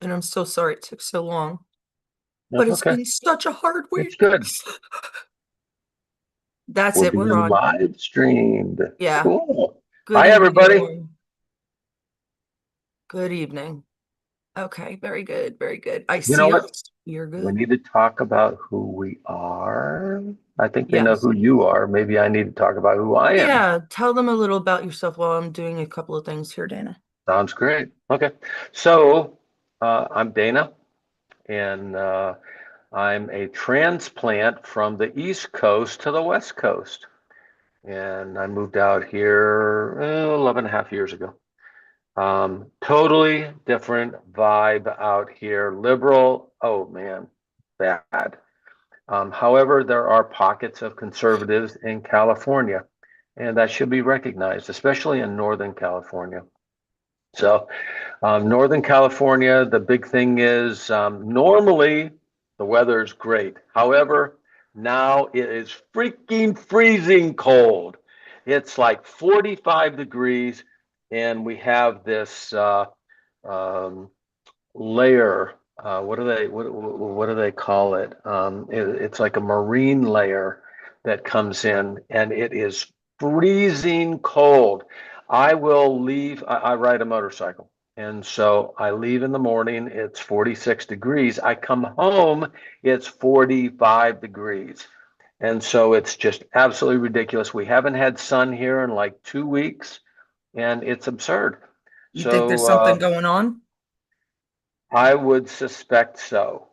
And I'm so sorry it took so long, but That's it's okay. been such a hard It's week. good. That's We're it. We're being on. live streamed. Yeah. Cool. Good Hi, evening, everybody. everyone. Good evening. Okay. Very good. Very good. I You know see what? us. You're We good. need to talk about who we are. I think they know Yes. who you are. Maybe I need to talk about who I am. Yeah. Tell them a little about yourself while I'm doing a couple of things here, Dana. Sounds great. Okay. So, I'm Dana, and I'm a transplant from the East Coast to the West Coast. And I moved out here 11 and a half years ago. Totally different vibe out here. Liberal, oh man, bad. However, there are pockets of conservatives in California, and that should be recognized, especially in Northern California. So, Northern California, the big thing is normally the weather is great. However, now it is freaking freezing cold. It's like 45 degrees, and we have this um, layer. What do they call it? It's like a marine layer that comes in, and it is freezing cold. I will leave. I ride a motorcycle, and so I leave in the morning. It's 46 degrees. I come home. It's 45 degrees. And so it's just absolutely ridiculous. We haven't had sun here in like 2 weeks, and it's absurd. You think there's So something going on? I would suspect so.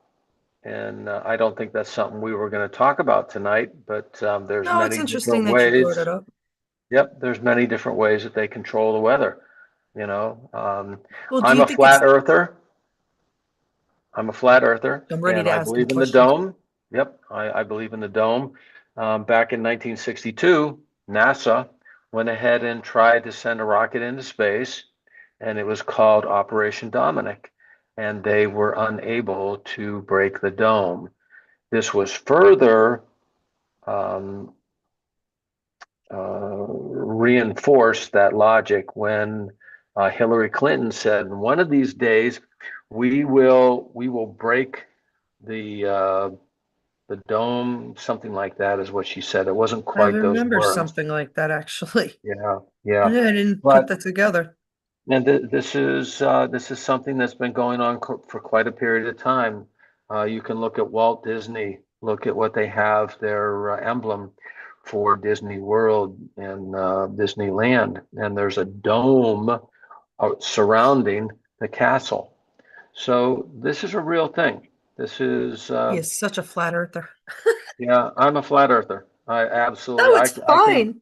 And I don't think that's something we were going to talk about tonight, but there's No, it's many interesting different that you brought it ways. up. Yep, there's many different ways that they control the weather. You know, Well, do I'm you a think it's, flat earther. I'm a flat earther, I'm ready and to I ask him believe in the questions. dome. Yep, I believe in the dome. Back in 1962, NASA went ahead and tried to send a rocket into space, and it was called Operation Dominic, and they were unable to break the dome. This was further um, reinforced that logic when Hillary Clinton said, "One of these days, we will break the the dome." Something like that is what she said. It wasn't I quite those remember words. something like that actually. Yeah, yeah. Yeah, I didn't put But that together. and this is something that's been going on for quite a period of time. You can look at Walt Disney, look at what they have, their emblem for Disney World and Disneyland, and there's a dome surrounding the castle. So this is a real thing. This is, He is such a flat earther. yeah, I'm a flat earther. I absolutely, No, I, it's I can fine.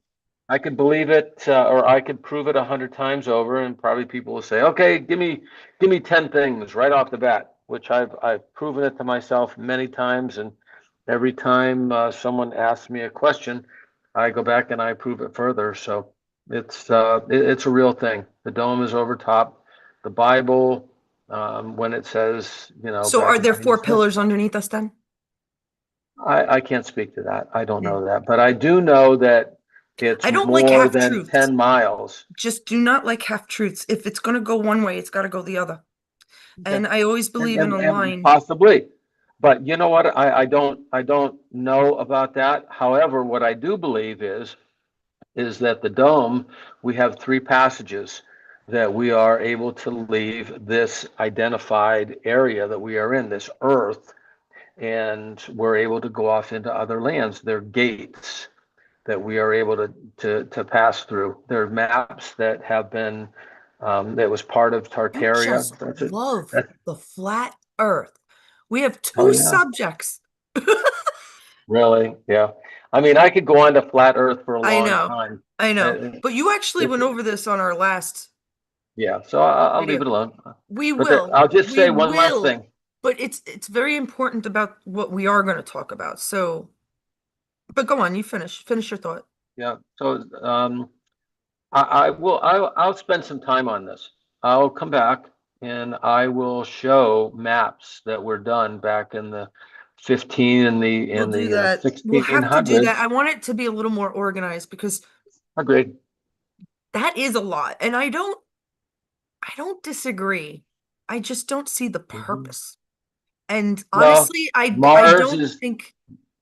I could believe it, or I could prove it 100 times over, and probably people will say, "Okay, give me 10 things right off the bat," which I've proven it to myself many times, and every time someone asks me a question, I go back and I prove it further. So it's a real thing. The dome is over top. The Bible, when it says, So back are in there the four ancient, pillars underneath us then? I can't speak to that. I don't Okay. know that, but I do know that it's I don't like more half than truths. 10 miles. Just do not like half truths. If it's going to go one way, it's got to go the other. Okay. And I always And, believe in and, a and line. possibly, but you know what? I don't know about that. However, what I do believe is that the dome, we have three passages that we are able to leave this identified area that we are in, this earth, and we're able to go off into other lands. They're gates that we are able to pass through. There are maps that have been that was part of You Tartaria. just love the flat earth. We have Oh two yeah. subjects. Really? Yeah. I mean, I could go on to flat Earth for a I long know. time. I know. Uh, But you actually It's, went over this on our last yeah, so I'll leave video. it alone. We But will. I'll just We say one last will. thing. But it's very important about what we are going to talk about. So, but go on, you finish. Finish your thought. Yeah. So I'll spend some time on this. I'll come back and I will show maps that were done back in the 15 and the We'll in do the that. We'll have to do that. 1600s. I want it to be a little more organized because Agreed. that is a lot. And I don't disagree. I just don't see the Mhm. purpose. And Well, honestly, I Mars don't is think,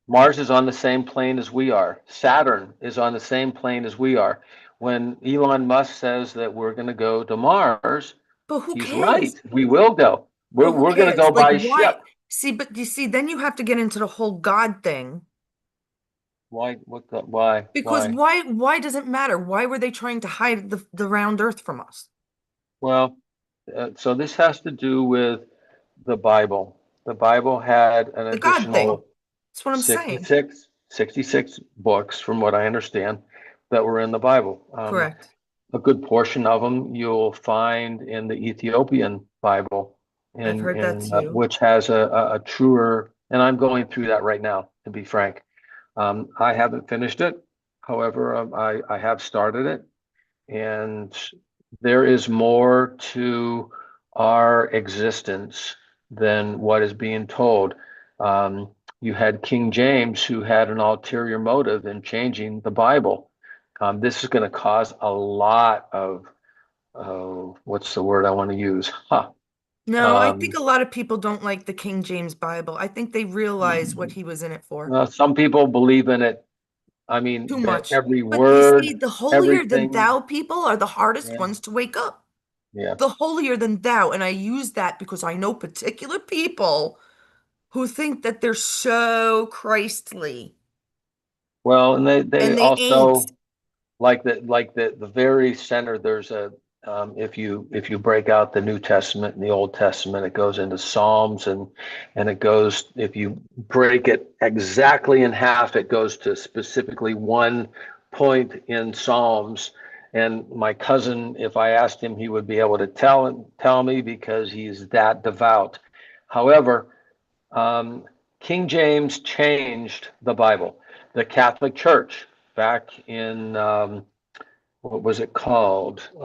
Mars is on the same plane as we are. Saturn is on the same plane as we are. When Elon Musk says that we're going to go to Mars, but who he's right. cares? We will go. But who We're going to cares? go Like, by why? ship. See, but you see, then you have to get into the whole God thing. Why? What the? Why? Because Why? why does it matter? Why were they trying to hide the round earth from us? Well, so this has to do with the Bible. The Bible had an The God thing. additional That's what I'm saying. 66 books, from what I understand, that were in the Bible. Correct. A good portion of them you'll find in the Ethiopian Bible, I've heard that too. which has a truer, and I'm going through that right now, to be frank. I haven't finished it. However, I have started it, and there is more to our existence than what is being told. Um, you had King James, who had an ulterior motive in changing the Bible. This is going to cause a lot of, what's the word I want to use? Huh. No, I think Um, a lot of people don't like the King James Bible. I think they realize what he was in it for. some people believe in it. I mean, Too that much. every But you see, word, the holier than everything. thou people are the hardest Yeah, ones to wake up. yeah. The holier than thou. And I use that because I know particular people who think that they're so Christly, Well, and they and they ain't. also the very center. There's a if you break out the New Testament and the Old Testament, it goes into Psalms, and it goes, if you break it exactly in half, it goes to specifically one point in Psalms. And my cousin, if I asked him, he would be able to tell me, because he's that devout. However, um, King James changed the Bible. The Catholic Church, back in, what was it called? We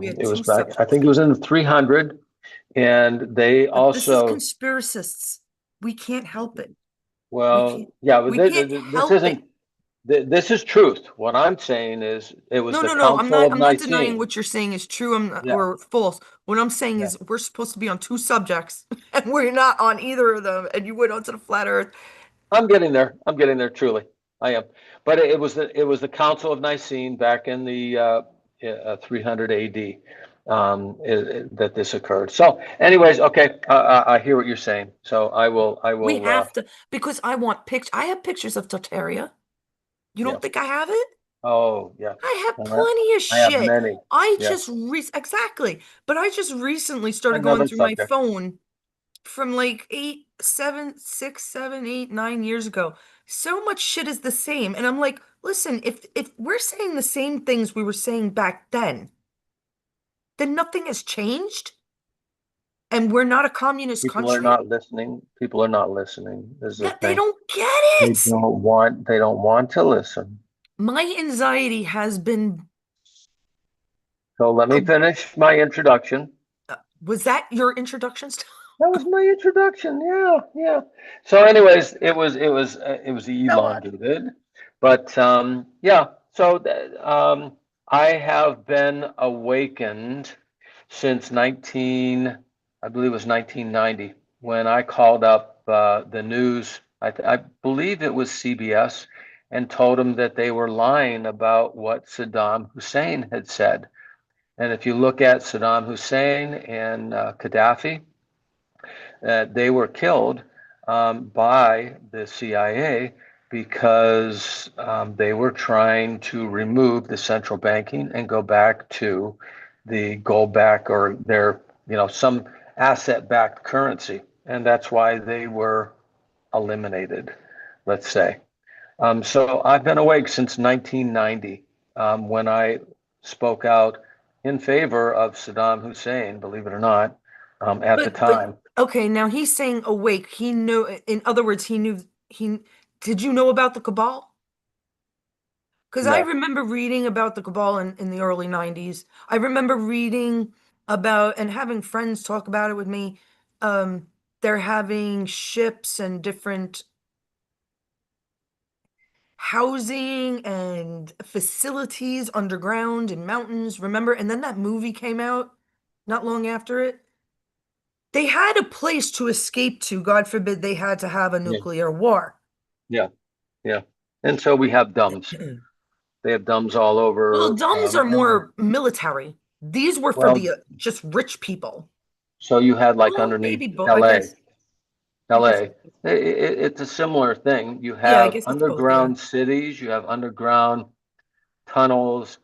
had It was two back. I subjects. think it was in the 300, and they But this is also. conspiracists. We can't help it. We can't. Well, yeah, but We can't this help it. isn't. This is truth. What I'm saying is, it was No, the no, no. Council of I'm not denying Nicene. what you're saying is true Yeah, or false. What I'm saying yeah. is we're supposed to be on two subjects, and we're not on either of them. And you went onto the flat Earth. I'm getting there. I'm getting there. Truly, I am. But it was the Council of Nicene back in the 300 AD, that this occurred. So, anyways, okay, I hear what you're saying. So I We will. have to because I want pictures. I have pictures of Tartaria. You Yeah. don't think I have it? Oh, yeah. I have I have, plenty of I have shit. many. I Yes. just re exactly, but I just recently started going Another through my subject. phone from like 8, 7, 6, 7, 8, 9 years ago. So much shit is the same, and I'm like, listen, if we're saying the same things we were saying back then nothing has changed, and we're not a communist People are country. not listening. People are not listening. Is the Yeah, they thing. don't get it. They don't want to listen. My anxiety has been. So let me Uh, finish my introduction. was that your introductions? That was my introduction. Yeah, yeah. So, anyways, it was Go on. elongated, but yeah. So I have been awakened since 19, I believe it was 1990, when I called up the news. I believe it was CBS, and told them that they were lying about what Saddam Hussein had said. And if you look at Saddam Hussein and Gaddafi, they were killed by the CIA because they were trying to remove the central banking and go back to the gold back, or their, some asset backed currency. And that's why they were eliminated, let's say. So I've been awake since 1990, when I spoke out in favor of Saddam Hussein, believe it or not, at the But time. okay, now he's saying awake. He knew, in other words, he knew he did you know about the cabal? Because I No. remember reading about the cabal in the early 90s. I remember reading about and having friends talk about it with me. Um, they're having ships and different housing and facilities underground in mountains. Remember? And then that movie came out. not long after it. They had a place to escape to. God forbid they had to have a Yeah, nuclear war. yeah, yeah. And so we have dumbs. They have dumbs all Well, over. domes are more military. These were for Well, the just rich people. so you had like Well, underneath maybe both. LA, I guess, LA. It's a similar thing. You yeah, I have guess it's both. Yeah, underground cities, you have underground tunnels.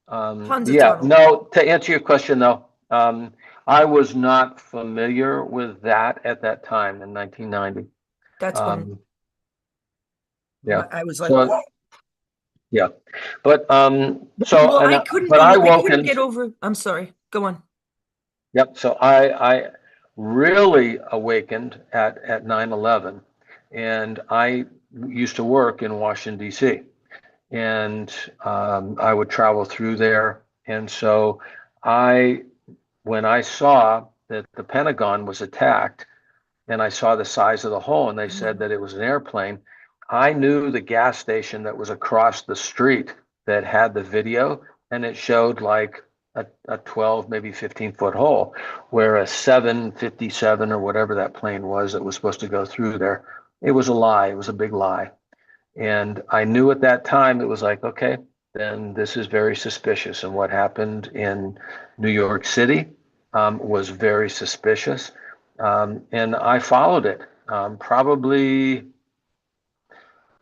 tons of Yeah, tunnels. no, to answer your question though, I was not familiar with that at that time in 1990. That's when Um, yeah. I was like, So what? yeah, but so Well, and I couldn't but I believe I woke couldn't in. get over. I'm sorry. Go on. Yep. So I really awakened at 9/11, and I used to work in Washington D.C. and I would travel through there, and so I when I saw that the Pentagon was attacked and I saw the size of the hole and they said Mhm. that it was an airplane, I knew the gas station that was across the street that had the video, and it showed like a 12, maybe 15-foot hole where a 757 or whatever that plane was that was supposed to go through there. It was a lie. It was a big lie. And I knew at that time it was like, okay, then this is very suspicious. And what happened in New York City was very suspicious. And I followed it. Probably,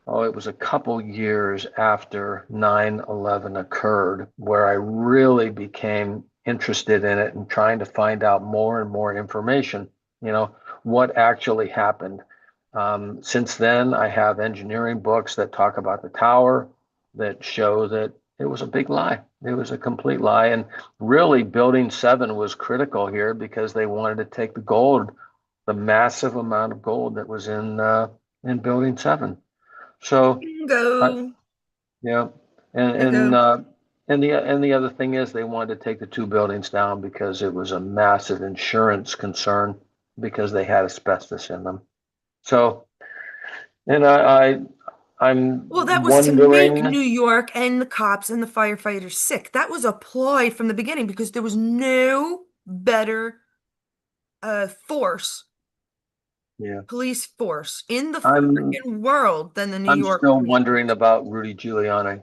oh, it was a couple years after 9/11 occurred where I really became interested in it and trying to find out more and more information, you know, what actually happened. Since then, I have engineering books that talk about the tower that show that it was a big lie. It was a complete lie. And really, Building 7 was critical here because they wanted to take the gold, the massive amount of gold that was in Building 7. So, uh, Bingo. yeah, and and Bingo. uh, and the other thing is they wanted to take the two buildings down because it was a massive insurance concern because they had asbestos in them. So, and I'm Well, that was to make wondering, New York and the cops and the firefighters sick. That was a ploy from the beginning because there was no better force, yeah, police force in the I'm freaking world than the New I'm York still police wondering force. about Rudy Giuliani,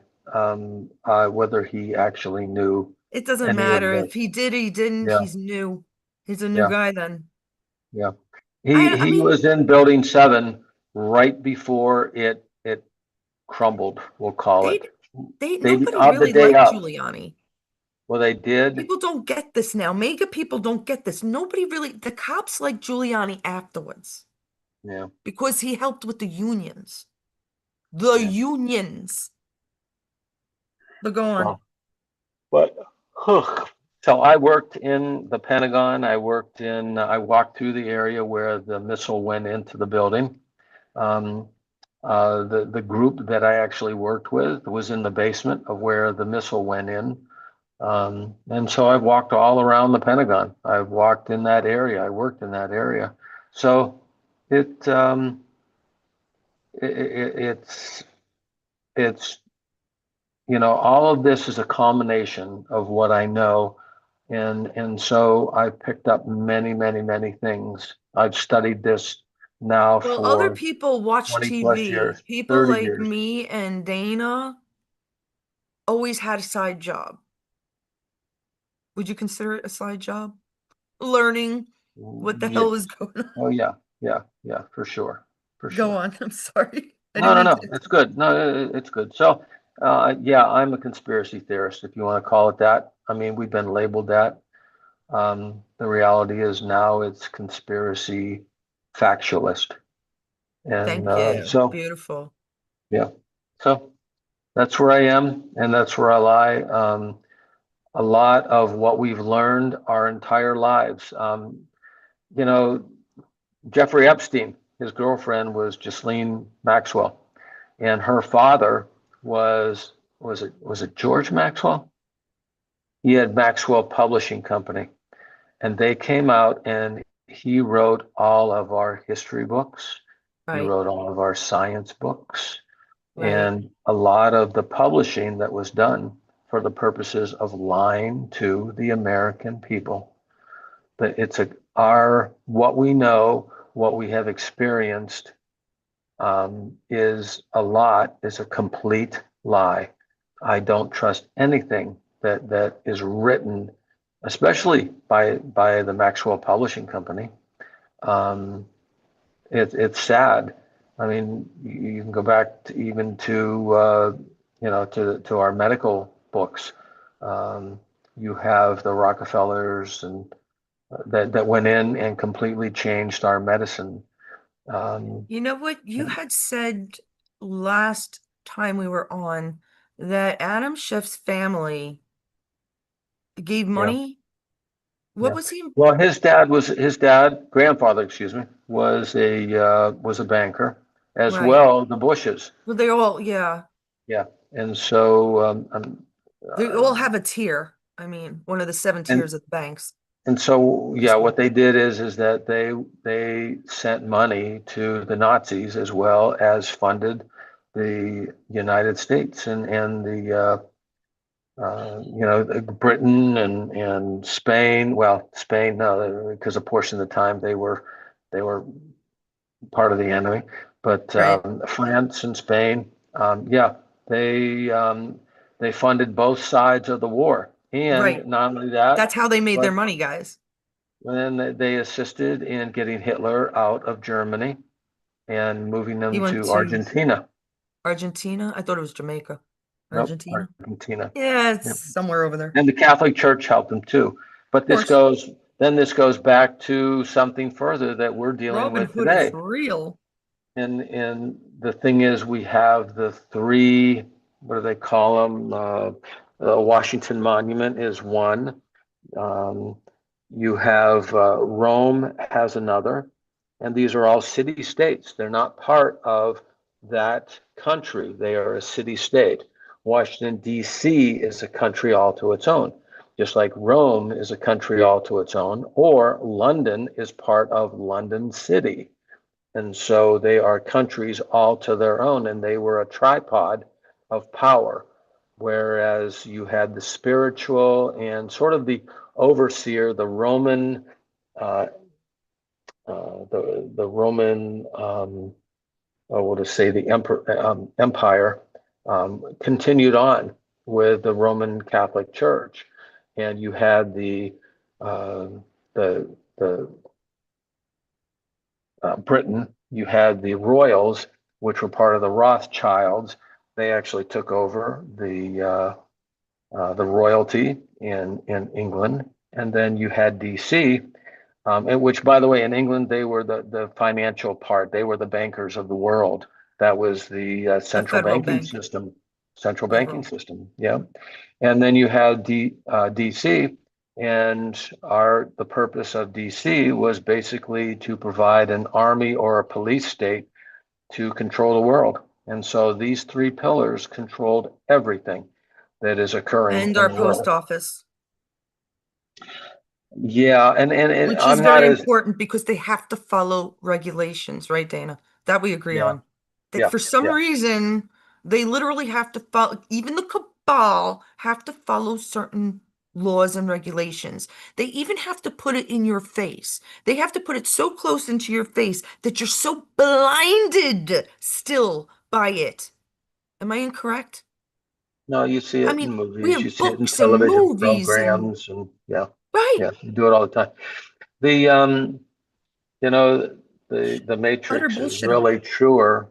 whether he actually knew It doesn't any of matter if this. he did, he didn't. Yeah, He's new. He's a new yeah, guy then. yeah. He I he mean, was in Building 7 right before it crumbled, we'll call they it. they They nobody of the really day liked up. Giuliani. Well, they did. People don't get this now. Mega people don't get this. Nobody really, the cops like Giuliani afterwards Yeah, because he helped with the unions. The yeah. unions. But go on. Well, but whew. So I worked in the Pentagon. I walked through the area where the missile went into the building. Um, the group that I actually worked with was in the basement of where the missile went in. And so I've walked all around the Pentagon. I've walked in that area. I worked in that area. So it, um, it's it's all of this is a culmination of what I know, and so I picked up many, many, many things. I've studied this now Well, other for people watch 20 plus TV. years, People 30 like years. me and Dana always had a side job. Would you consider it a side job? Learning what the hell Yeah. is going on. Oh yeah, yeah, yeah, for sure, for Go sure. on. I'm sorry. I No, didn't no, mean no, to. it's good. No, it's good. So, yeah, I'm a conspiracy theorist, if you want to call it that. I mean, we've been labeled that. The reality is now it's conspiracy factualist. And Thank you. so, Beautiful. yeah, so that's where I am, and that's where I lie. A lot of what we've learned our entire lives. You know, Jeffrey Epstein, his girlfriend was Ghislaine Maxwell, and her father was it George Maxwell? He had Maxwell Publishing Company, and they came out and he wrote all of our history books. He Right. wrote all of our science books Right. and a lot of the publishing that was done for the purposes of lying to the American people. but it's a our what we know, what we have experienced is a complete lie. I don't trust anything that is written, especially by the Maxwell Publishing Company. Um, it's sad. I mean, you can go back to, even to to our medical books. Um, you have the Rockefellers and that went in and completely changed our medicine. Um, You know what? You had said last time we were on that Adam Schiff's family gave yeah, money. What yeah. was he? Well, grandfather, excuse me, was a banker, as Right. well the Bushes. Well, they all, yeah, Yeah, and so they all have a tier. I mean, one of the seven and tiers of the banks, And so, so to yeah, what speak. they did is that they sent money to the Nazis as well as funded the United States and the Britain and Spain. Well, Spain, no, because a portion of the time they were part of the enemy, but Right. France and Spain, yeah, they they funded both sides of the war, and Right. not only that, That's how they made their but money, guys. and then they assisted in getting Hitler out of Germany and moving He them went to to Argentina. Argentina. I thought it was Jamaica. Nope, Argentina. Argentina. Yeah, it's Yep. somewhere over there. And the Catholic Church helped them too. But Of course, this goes back to something further that we're dealing Robin with Hood is today. real. And the thing is, we have the three, what do they call them? Washington Monument is one. Um, you have Rome has another, and these are all city states. They're not part of that country. They are a city state. Washington, D.C. is a country all to its own, just like Rome is a country all to its own, or London is part of London City. And so they are countries all to their own, and they were a tripod of power. Whereas you had the spiritual and sort of the overseer, the Roman, uh, the Roman, we'll just say the empire, continued on with the Roman Catholic Church, and you had uh, the Britain, you had the royals, which were part of the Rothschilds. They actually took over the royalty in England, and then you had DC, and which, by the way, in England they were the financial part. They were the bankers of the world. That was the The federal bank central banking overall. system. Yeah, and then you had DC, and the purpose of DC was basically to provide an army or a police state to control the world. And so these three pillars controlled everything that is occurring And in our the post world. office, Yeah, and which is I'm not very as important because they have to follow regulations, right, Dana? That we agree yeah, on. That yeah, for some yeah. reason, they literally have to follow, even the cabal have to follow certain laws and regulations. They even have to put it in your face. They have to put it so close into your face that you're so blinded still by it. Am I incorrect? No, you see I it in mean, we movies, you have see it in books and television movies and programs, and yeah, right, yeah, you do it all the time. The you know, the utter Matrix is bullshit. really truer.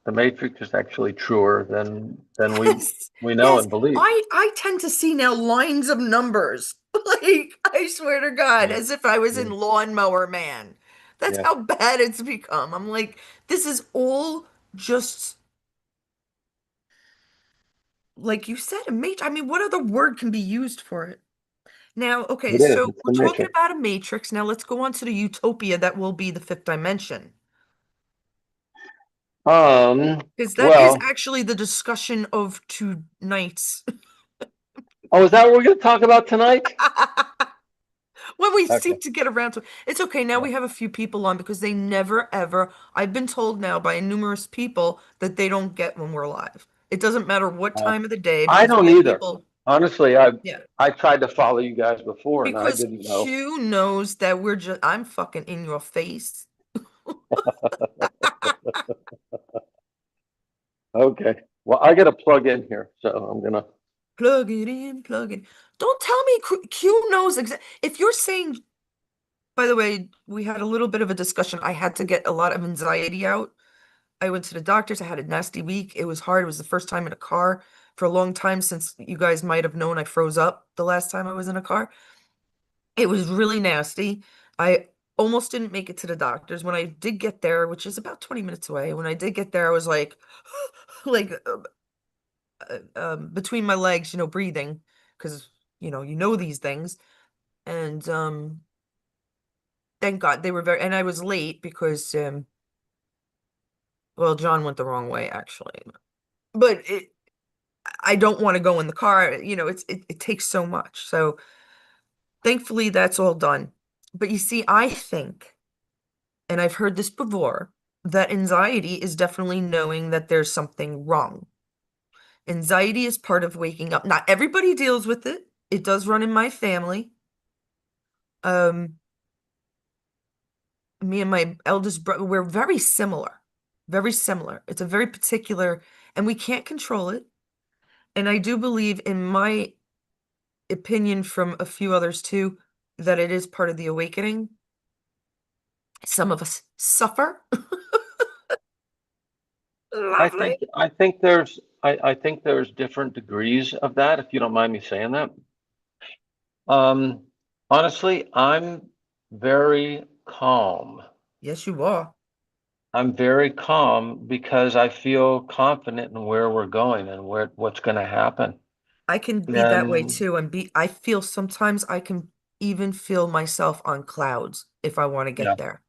The Matrix is actually truer than Yes, we know yes. and believe. I tend to see now lines of numbers. Like, I swear to God, Yeah, as if I was in yeah, Lawnmower Man. That's yeah. how bad it's become. I'm like, this is all just like you said, a matrix. I mean, what other word can be used for it? Now, okay, It is. so It's we're the talking Matrix. about a matrix. Now let's go on to the utopia that will be the fifth dimension. Um, Because that is well, actually the discussion of two nights. oh, is that what we're going to talk about tonight? When we Okay. seem to get around to it. It's okay. Now Yeah. we have a few people on because they never ever, I've been told now by numerous people that they don't get when we're live. It doesn't matter what Uh, time of the day I because we don't have either. people. Honestly, Yeah. I tried to follow you guys before and I Because didn't know. Q knows that I'm fucking in your face. Okay. Well, I got to plug in here, so I'm gonna. Plug it in, plug it. Don't tell me Q knows exactly. If you're saying, by the way, we had a little bit of a discussion. I had to get a lot of anxiety out. I went to the doctors. I had a nasty week. It was hard. It was the first time in a car for a long time since you guys might have known I froze up the last time I was in a car. It was really nasty. I almost didn't make it to the doctors. When I did get there, which is about 20 minutes away, when I did get there, I was like, like between my legs, breathing, because you know these things. And thank God they were and I was late because well, John went the wrong way actually. But I don't want to go in the car. It takes so much. So thankfully that's all done. But you see, I think, and I've heard this before, that anxiety is definitely knowing that there's something wrong. Anxiety is part of waking up. Not everybody deals with it. It does run in my family. Um, Me and my eldest brother, we're very similar. Very similar. It's a very particular, and we can't control it. And I do believe, in my opinion, from a few others too, that it is part of the awakening. Some of us suffer. Lovely. I think there's different degrees of that, if you don't mind me saying that. Honestly, I'm very calm. Yes, you are. I'm very calm because I feel confident in where we're going and what's going to happen. I can be that way And too. I feel sometimes I can even feel myself on clouds if I want to yeah, get there.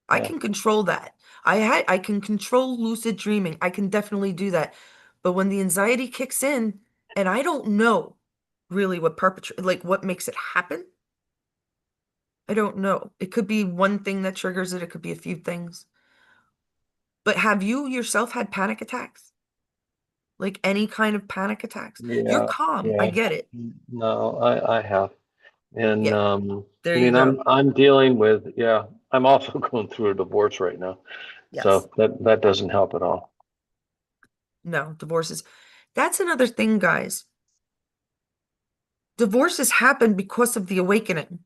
I yeah, can control that. I can control lucid dreaming. I can definitely do that. But when the anxiety kicks in and I don't know really what makes it happen, I don't know. It could be one thing that triggers it. It could be a few things. But have you yourself had panic attacks? Like any kind of panic attacks? You're yeah, calm. I yeah. get it. No, I have. And Yeah, there I you mean, go. I'm dealing with, yeah, I'm also going through a divorce right now. Yes. So that doesn't help at all. No, divorces. That's another thing, guys. Divorces happen because of the awakening.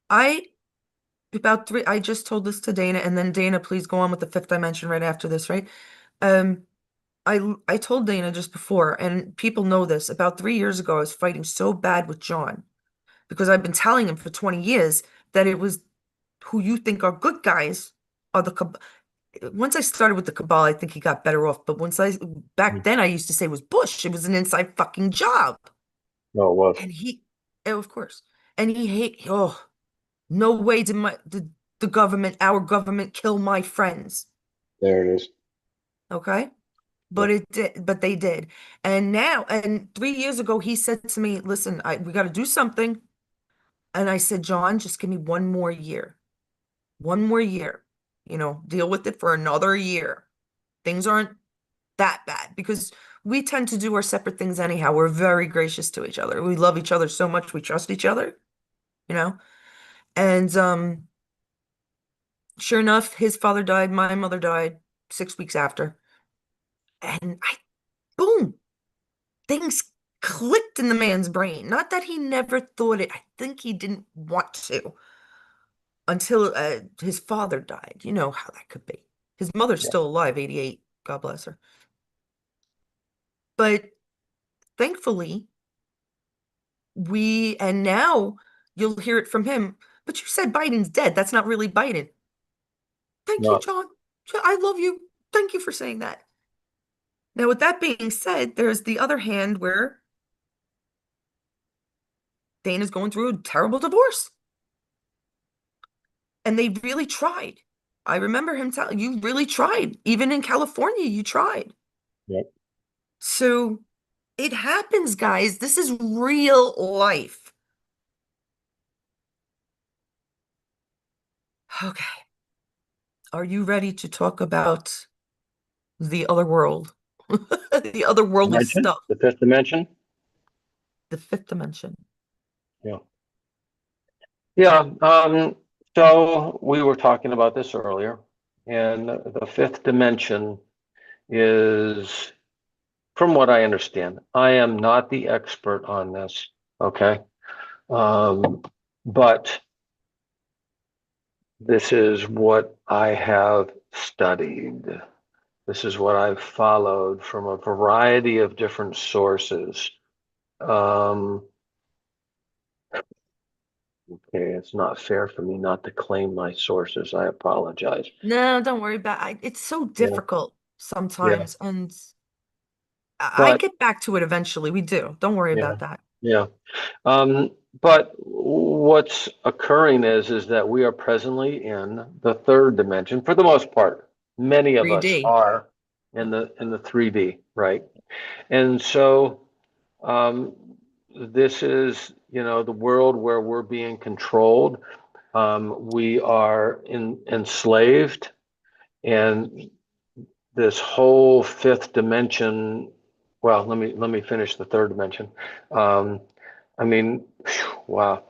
I I just told this to Dana, and then Dana, please go on with the fifth dimension right after this, right? Um, I told Dana just before, and people know this, about 3 years ago, I was fighting so bad with John because I've been telling him for 20 years that it was who you think are good guys are the once I started with the cabal, I think he got better off. But back then I used to say it was Bush. It was an inside fucking job. No, it was. And oh, of course. And oh, no way the government, our government, kill my friends. There it is. Okay. Yep. But they did. And 3 years ago, he said to me, listen, we got to do something. And I said, John, just give me one more year. One more year. Deal with it for another year. Things aren't that bad because we tend to do our separate things anyhow. We're very gracious to each other. We love each other so much. We trust each other, you know? And sure enough, his father died, my mother died 6 weeks after. And boom, things clicked in the man's brain. Not that he never thought it, I think he didn't want to until his father died. You know how that could be. His mother's Yeah. still alive, 88. God bless her. But thankfully, and now you'll hear it from him. But you said Biden's dead. That's not really Biden. Thank you, No, John. I love you. Thank you for saying that. Now, with that being said, there's the other hand where Dana's going through a terrible divorce. And they really tried. I remember him telling you really tried. Even in California, you tried. yep. So it happens, guys. This is real life. Okay. Are you ready to talk about the other world? The otherworldly Dimension, stuff. the fifth dimension. The fifth dimension. Yeah. Yeah. So we were talking about this earlier, and the fifth dimension is, from what I understand, I am not the expert on this. Okay. But this is what I have studied. This is what I've followed from a variety of different sources. Um, okay, it's not fair for me not to claim my sources. I apologize. No, don't worry about it. It's so Yeah, difficult yeah, sometimes, and I but get back to it eventually. We do. Don't worry yeah, about that. yeah. But what's occurring is that we are presently in the third dimension for the most part. Many of us 3D. are in the 3D, right? And so um, this is, the world where we're being controlled. We are enslaved, and this whole fifth dimension. Well, let me finish the third dimension. Um, I mean, wow,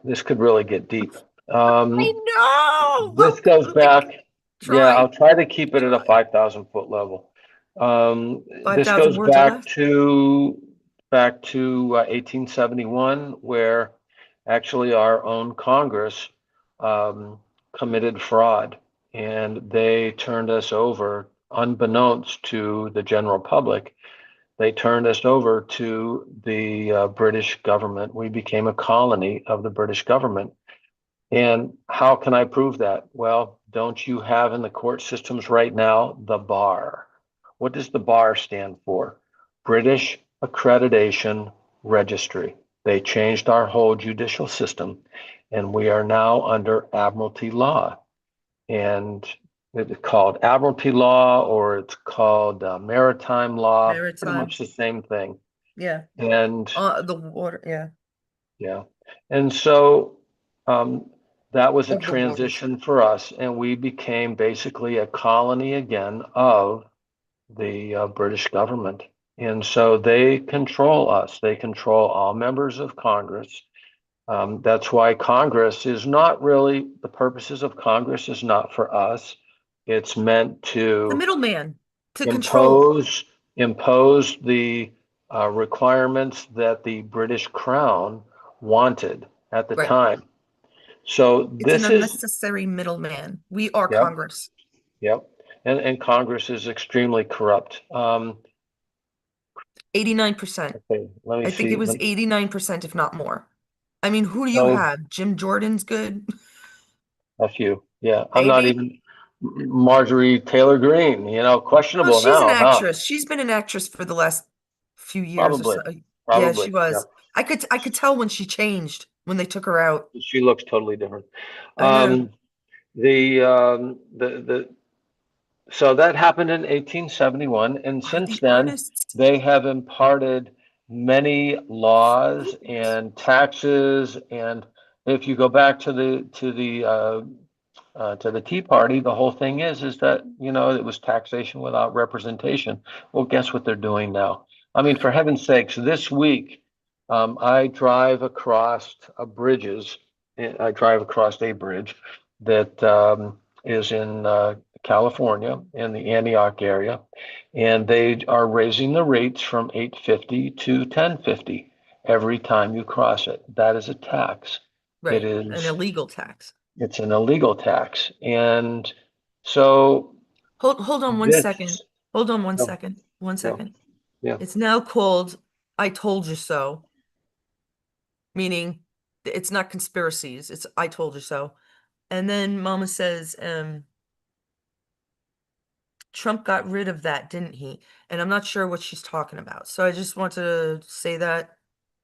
this could really get deep. I Um, know. this goes back, yeah, Try. I'll try to keep it at a Try. 5,000 foot level. This 5,000 goes words or less. back to 1871, where actually our own Congress um, committed fraud, and they turned us over, unbeknownst to the general public. They turned us over to the British government. We became a colony of the British government. And how can I prove that? Well, don't you have in the court systems right now the bar? What does the bar stand for? British Accreditation Registry. They changed our whole judicial system, and we are now under Admiralty law. And it's called Admiralty law, or it's called maritime law, pretty Maritime. much the same thing. Yeah. And The water. Yeah. yeah. And so um, that was a Of the waters. transition for us, and we became basically a colony again of the British government. And so they control us, they control all members of Congress. That's why Congress is not really, the purposes of Congress is not for us. It's meant The to middleman to control. impose impose the requirements that the British Crown wanted at the Right. time. So It's an this is, unnecessary middleman. We are yep, Congress. yep, and Congress is extremely corrupt. 89%. Okay, let me I think it see. was 89%, if not more. I mean, who do you So have? Jim Jordan's good. a few, yeah. I'm not Maybe. even Marjorie Taylor Greene. Well, Questionable she's an now, huh? actress. She's been an actress for the last few years or so. Probably, Yeah, she probably, yeah. was. I could tell when she changed, when they took her out. She looks totally different. I know. Um, the So that happened in 1871, and Are since the then, artists they have imparted many laws and taxes. And if you go back to the Tea Party, the whole thing is that it was taxation without representation. Well, guess what they're doing now? I mean, for heaven's sakes, this week I drive across bridges. I drive across a bridge that is in California in the Antioch area, and they are raising the rates from 850 to 1050 every time you cross it. That is a tax. It right, an is illegal tax. it's an illegal tax. And so Hold on one second. this, Hold on one no, second. One no, second. yeah. It's now called I told you so, meaning it's not conspiracies, it's I told you so. And then Mama says, Trump got rid of that, didn't he? And I'm not sure what she's talking about. So I just want to say that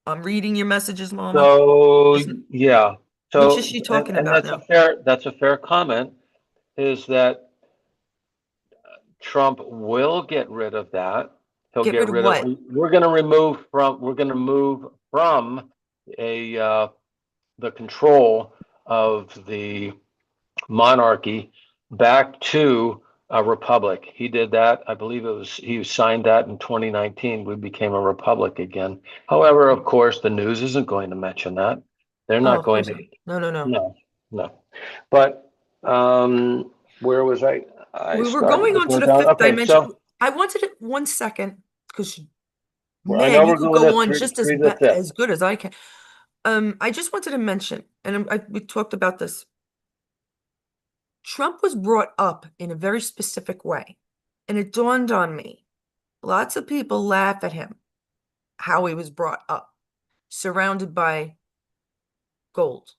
I'm reading your messages, Mama. So There's yeah. which is So she and, talking and about that's now? a fair comment, is that Trump will get rid of that. He'll Get get rid of rid of what? we're going to move from a the control of the monarchy back to a republic. He did that. I believe he signed that in 2019. We became a republic again. However, of course, the news isn't going to mention that. They're Oh, not of going course to. not. No, no, no. No, no. But where was I? I We were started going this on to one the down. fifth Okay, dimension. so I wanted it 1 second because I man, know you we're could going go to on just three to the fifth. as good as I can. I just wanted to mention, and we talked about this. Trump was brought up in a very specific way, and it dawned on me. Lots of people laugh at him, how he was brought up, surrounded by gold,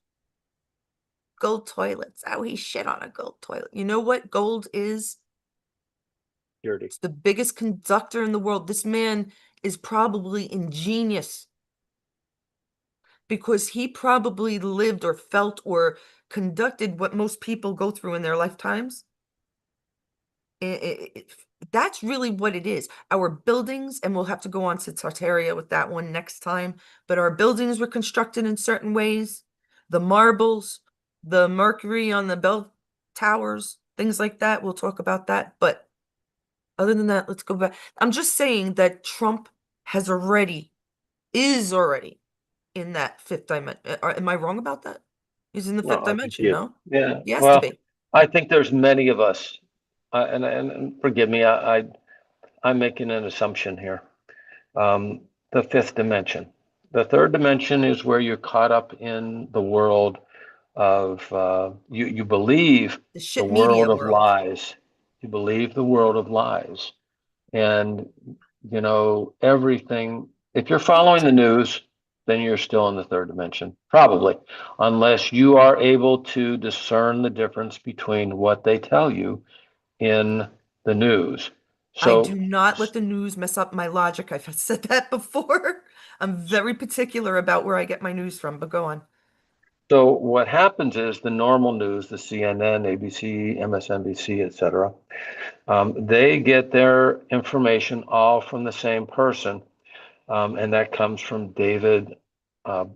gold toilets. How he shit on a gold toilet. You know what gold is? Dirty. It's the biggest conductor in the world. This man is probably ingenious because he probably lived or felt or conducted what most people go through in their lifetimes. It, that's really what it is. Our buildings, and we'll have to go on to Tartaria with that one next time, but our buildings were constructed in certain ways. The marbles, the mercury on the bell towers, things like that. We'll talk about that. But other than that, let's go back. I'm just saying that Trump is already in that fifth dimension. Am I wrong about that? He's in the fifth No, I think dimension, you. no? Yeah. He has to Well, be. I think there's many of us, and forgive me, I'm making an assumption here. Um, the fifth dimension. The third dimension is where you're caught up in the world of you believe The the shit media world of world. lies. You believe the world of lies, and everything. If you're following the news, then you're still in the third dimension, probably, unless you are able to discern the difference between what they tell you in the news. I do So not let the news mess up my logic. I've said that before. I'm very particular about where I get my news from, but go on. So what happens is the normal news, the CNN, ABC, MSNBC, et cetera, they get their information all from the same person, and that comes from David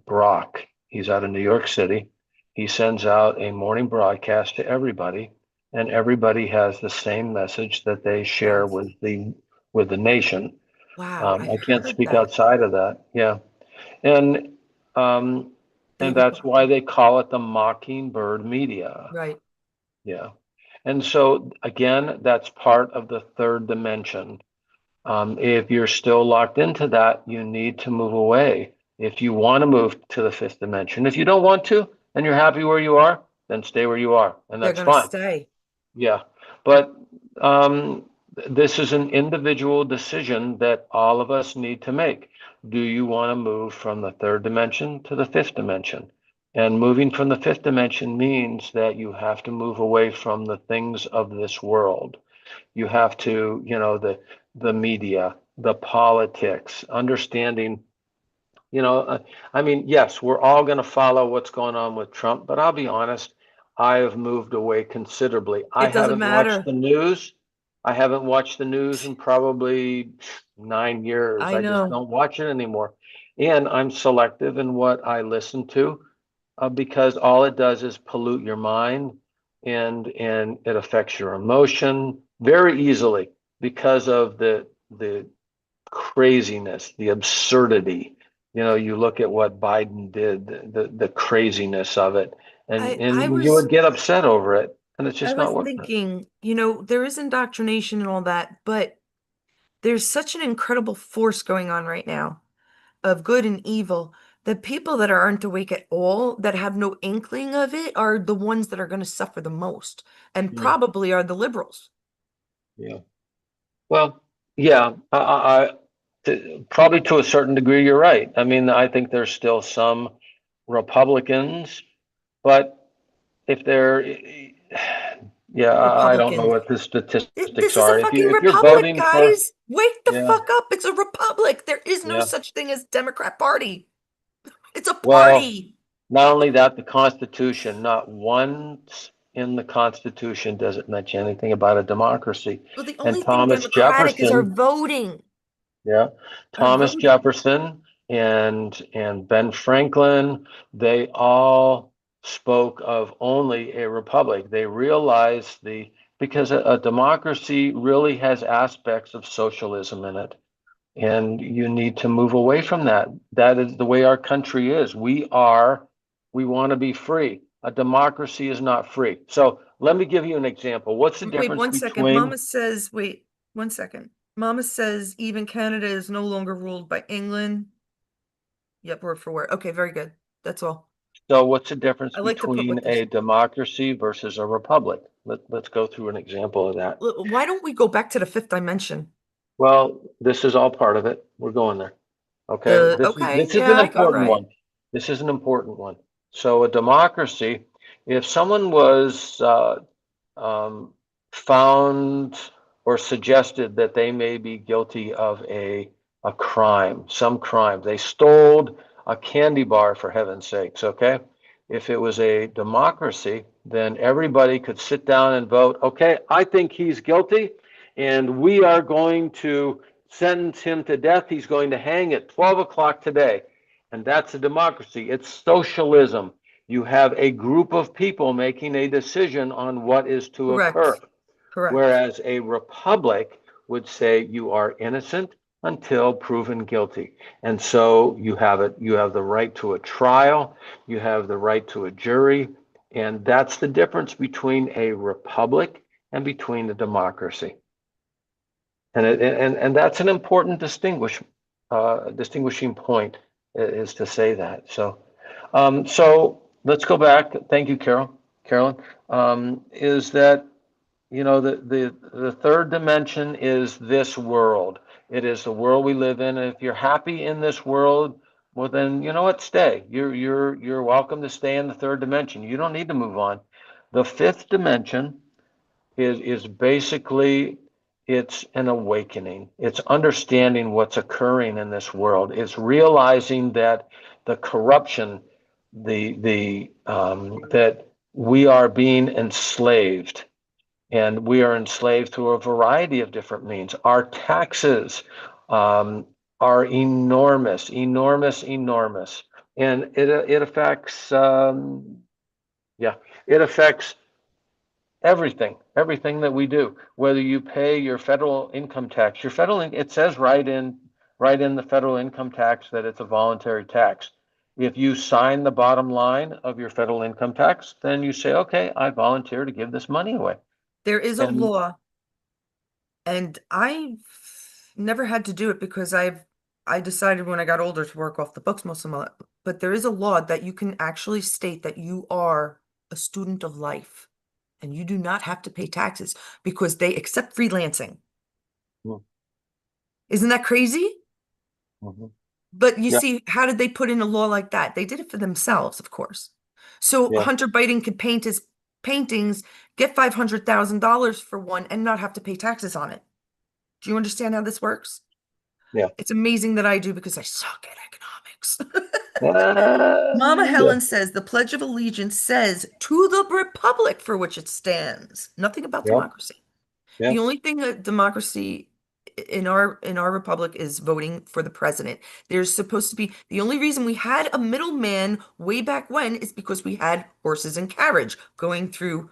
Brock. He's out of New York City. He sends out a morning broadcast to everybody, and everybody has the same message that they share Yes. with the nation. Wow, I I can't heard speak that. outside of that. Yeah, and um, and David that's why Barker. they call it the mockingbird media. Right. Yeah. And so again, that's part of the third dimension. If you're still locked into that, you need to move away. If you want to move to the fifth dimension, if you don't want to and you're happy where you are, then stay where you are, and They're that's gonna fine. stay. Yeah. But um, this is an individual decision that all of us need to make. Do you want to move from the third dimension to the fifth dimension? And moving from the fifth dimension means that you have to move away from the things of this world. You have to, the media, the politics, understanding I mean, yes, we're all going to follow what's going on with Trump, but I'll be honest, I have moved away considerably. I It doesn't haven't watched matter. the news. I haven't watched the news in probably 9 years. I I just know. don't watch it anymore. And I'm selective in what I listen to because all it does is pollute your mind and it affects your emotion very easily because of the craziness, the absurdity. You look at what Biden did, the craziness of it, and I I and you was would get upset over it, and it's I just was not worth it. thinking, there is indoctrination and all that, but there's such an incredible force going on right now of good and evil that people that aren't awake at all, that have no inkling of it, are the ones that are going to suffer the most, and Yeah, probably are the liberals. yeah. Well, yeah, probably to a certain degree, you're right. I mean, I think there's still some Republicans, but if they're, yeah, I don't know Republicans. what the statistics This is a are. If you fucking if you're republic, voting for, guys. Wake the yeah, fuck up. It's a republic. There is no yeah. such thing as Democrat Party. It's a Well, party. not only that, the Constitution, not once in the Constitution does it mention anything about a democracy. Well, the And only thing Thomas democratic is our Jefferson, voting. yeah, Our Thomas voting. Jefferson and Ben Franklin, they all spoke of only a republic. They realized the because a democracy really has aspects of socialism in it. And you need to move away from that. That is the way our country is. We want to be free. A democracy is not free. So let me give you an example. What's the Wait difference one second. between, Mama says, wait one second. Mama says even Canada is no longer ruled by England. Yep, word for word. Okay, very good. That's all. so what's the difference I like to put between what there's. a democracy versus a republic? Let's go through an example of that. Why don't we go back to the fifth dimension? Well, this is all part of it. We're going there. Okay. Okay, This is an yeah, all important right. one. This is an important one. So a democracy, if someone was um, found or suggested that they may be guilty of a crime, some crime. They stole a candy bar, for heaven's sakes, okay? If it was a democracy, then everybody could sit down and vote, okay, I think he's guilty, and we are going to sentence him to death. He's going to hang at 12 o'clock today. And that's a democracy. It's socialism. You have a group of people making a decision on what is to occur. Correct. Correct. Whereas a republic would say you are innocent until proven guilty. And so you have the right to a trial, you have the right to a jury, and that's the difference between a republic and between a democracy. And that's an important distinguishing point is to say that. So let's go back. Thank you, Carolyn. Is that the third dimension is this world. It is the world we live in. And if you're happy in this world, well then you know what? Stay. You're welcome to stay in the third dimension. You don't need to move on. The fifth dimension is basically it's an awakening. It's understanding what's occurring in this world. It's realizing that the corruption, the that we are being enslaved, and we are enslaved through a variety of different means. Our taxes are enormous, enormous, enormous, and it affects yeah, it affects everything that we do. Whether you pay your federal income tax, it says right in the federal income tax that it's a voluntary tax. If you sign the bottom line of your federal income tax, then you say, okay, I volunteer to give this money away. There is a And law, and I've never had to do it because I decided when I got older to work off the books most of my life. But there is a law that you can actually state that you are a student of life and you do not have to pay taxes because they accept freelancing. Mhm, Isn't that crazy? mhm. But you Yeah, see, how did they put in a law like that? They did it for themselves, of course. So yeah, Hunter Biden could paint his paintings, get $500,000 for one, and not have to pay taxes on it. Do you understand how this works? yeah. It's amazing that I do because I suck at economics. Mama Yeah, Helen says the Pledge of Allegiance says to the republic for which it stands. Nothing about yeah, democracy. yeah. The only thing that democracy in our republic is voting for the president. There's supposed to be the only reason we had a middleman way back when is because we had horses and carriage going through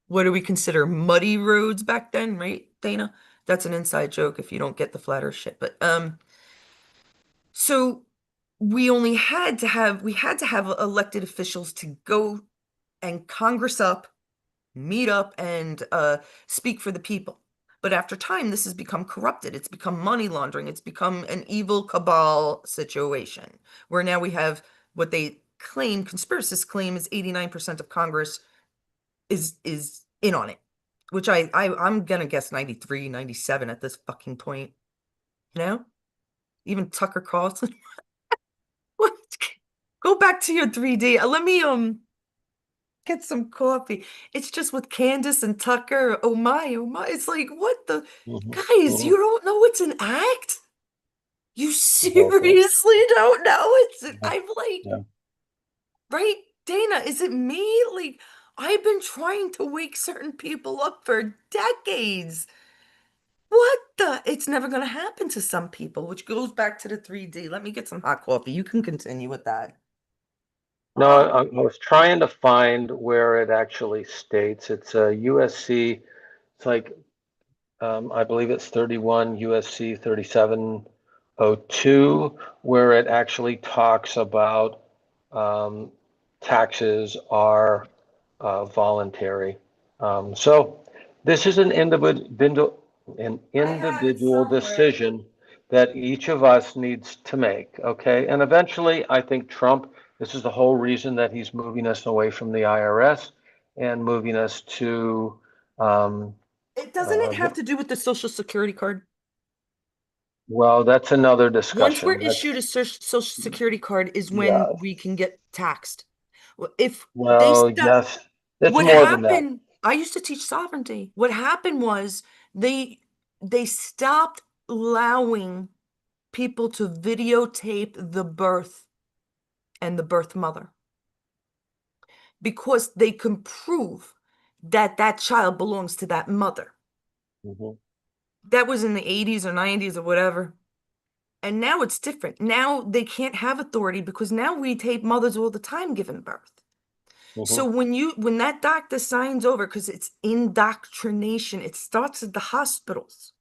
what do we consider muddy roads back then, right, Dana? That's an inside joke if you don't get the flat earth shit. But so we had to have elected officials to go and Congress up, meet up, and speak for the people. But after time, this has become corrupted. It's become money laundering. It's become an evil cabal situation where now we have what they claim, conspiracists claim, is 89% of Congress is in on it, which I'm gonna guess 93, 97 at this fucking point. You know? Even Tucker Carlson. What? Go back to your 3D. Let me get some coffee. It's just with Candace and Tucker. Oh my, oh my. It's like, what the Hmm. guys, Hmm. you don't know it's an act? You Okay. seriously don't know Yeah, I'm like, yeah. right, Dana, is it me? Like, I've been trying to wake certain people up for decades. What the? It's never going to happen to some people, which goes back to the 3D. Let me get some hot coffee. You can continue with that. No, Oh, I was trying to find where it actually states. It's a USC It's like I believe it's 31 USC 3702, where it actually talks about um, taxes are voluntary. So this is an I have it individual somewhere. decision that each of us needs to make. Okay, and eventually, I think Trump. This is the whole reason that he's moving us away from the IRS and moving us to um, It doesn't uh, it have to do with the Social Security card? well, that's another Once we're discussion. issued a Social Security card is when Yeah. we can get taxed. If they Well, stop, yes, it's what more than that. happened, I used to teach sovereignty. What happened was they they stopped allowing people to videotape the birth and the birth mother because they can prove that that child belongs to that mother. Mhm, That was in the 80s or 90s or whatever. And now it's different. Now they can't have authority because now we tape mothers all the time giving birth. So mhm. when that doctor signs over, because it's indoctrination, it starts at the hospitals,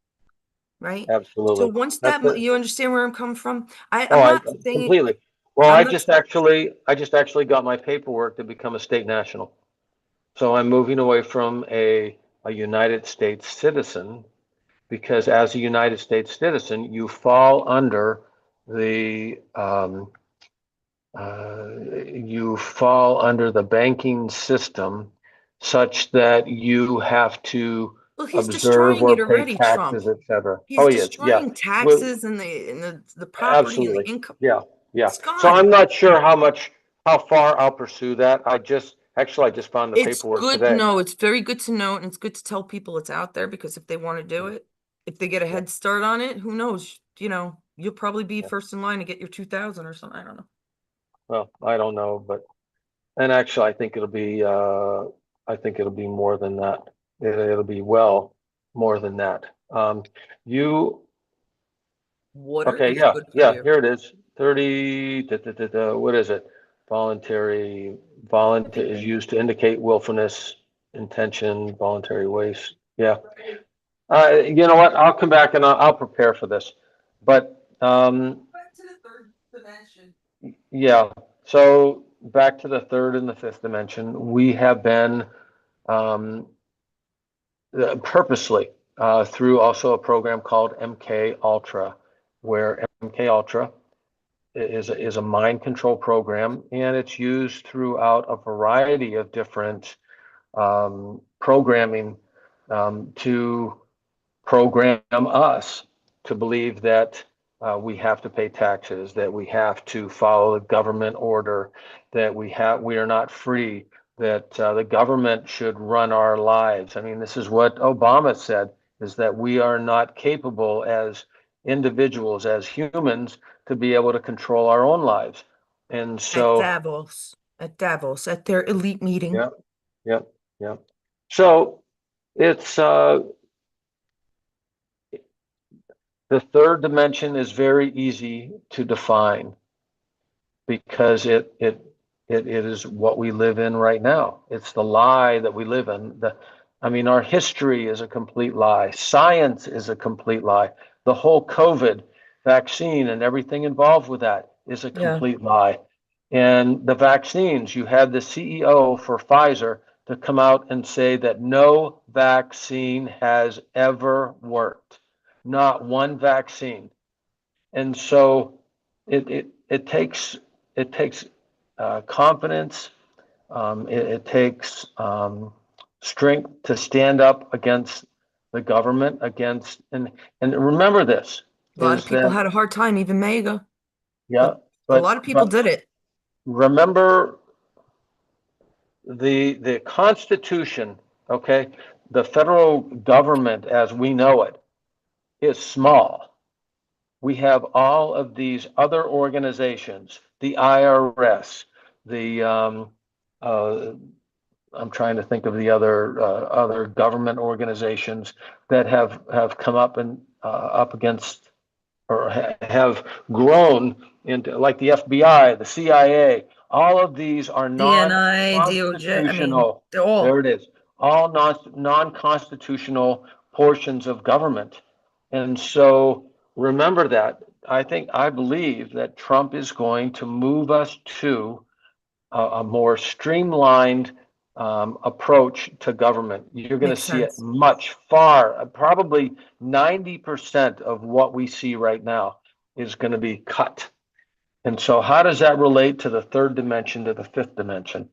right? So Absolutely. once That's that it. you understand where I'm coming from, Oh, I'm I not saying completely. Well, I'm not I just actually got my paperwork to become a state national. So I'm moving away from a United States citizen because as a United States citizen, you fall under the you fall under the banking system such that you have to well, he's observe destroying or it pay already, Trump. taxes, et cetera. He's Oh, he is. Yeah. destroying Well, taxes and the property and the absolutely. income. Yeah. Yeah. It's So gone. I'm not sure how far I'll pursue that. I just found the It's paperwork good. today. No, it's very good to know, and it's good to tell people it's out there because if they want to do Yeah. it, if they get a Yeah. head start on it, who knows? You'll probably be Yeah. first in line to get your 2000 or something. I don't know. Well, I don't know, but, and actually, I think it'll be more than that. It'll be well more than that. You Water Okay, is yeah, good for yeah, you. here it is. 30, what is it? Voluntary, voluntary is used to indicate willfulness, intention, voluntary waste. Yeah. You know what? I'll come back and I'll prepare for this. But Back to the third dimension. yeah, so back to the third and the fifth dimension, we have been um, purposely through also a program called MK Ultra, where MK Ultra is a mind control program, and it's used throughout a variety of different programming to program us to believe that we have to pay taxes, that we have to follow the government order, that we are not free, that the government should run our lives. I mean, this is what Obama said, is that we are not capable as individuals, as humans, to be able to control our own lives. And At so, Davos, at their elite meeting. yeah, yeah, yeah. So it's the third dimension is very easy to define because it is what we live in right now. It's the lie that we live in. I mean, our history is a complete lie. Science is a complete lie. The whole COVID vaccine and everything involved with that is a Yeah. complete lie. And the vaccines, you had the CEO for Pfizer to come out and say that no vaccine has ever worked, not one vaccine. And so it takes confidence. It takes strength to stand up against the government, against and remember this A lot of is people that had a hard time, even Mega, yeah, but a lot of people but did it. remember the Constitution, okay, the federal government as we know it is small. We have all of these other organizations, the IRS, the uh, I'm trying to think of the other government organizations that have come up and up against or have grown into like the FBI, the CIA. All of these are DNI, DOJ, I mean, non-constitutional. they're There all. it is. all non-constitutional portions of government. And so remember that. I believe that Trump is going to move us to a more streamlined approach to government. You're going to Makes see it sense. much far, probably 90% of what we see right now is going to be cut. And so, how does that relate to the third dimension, to the fifth dimension?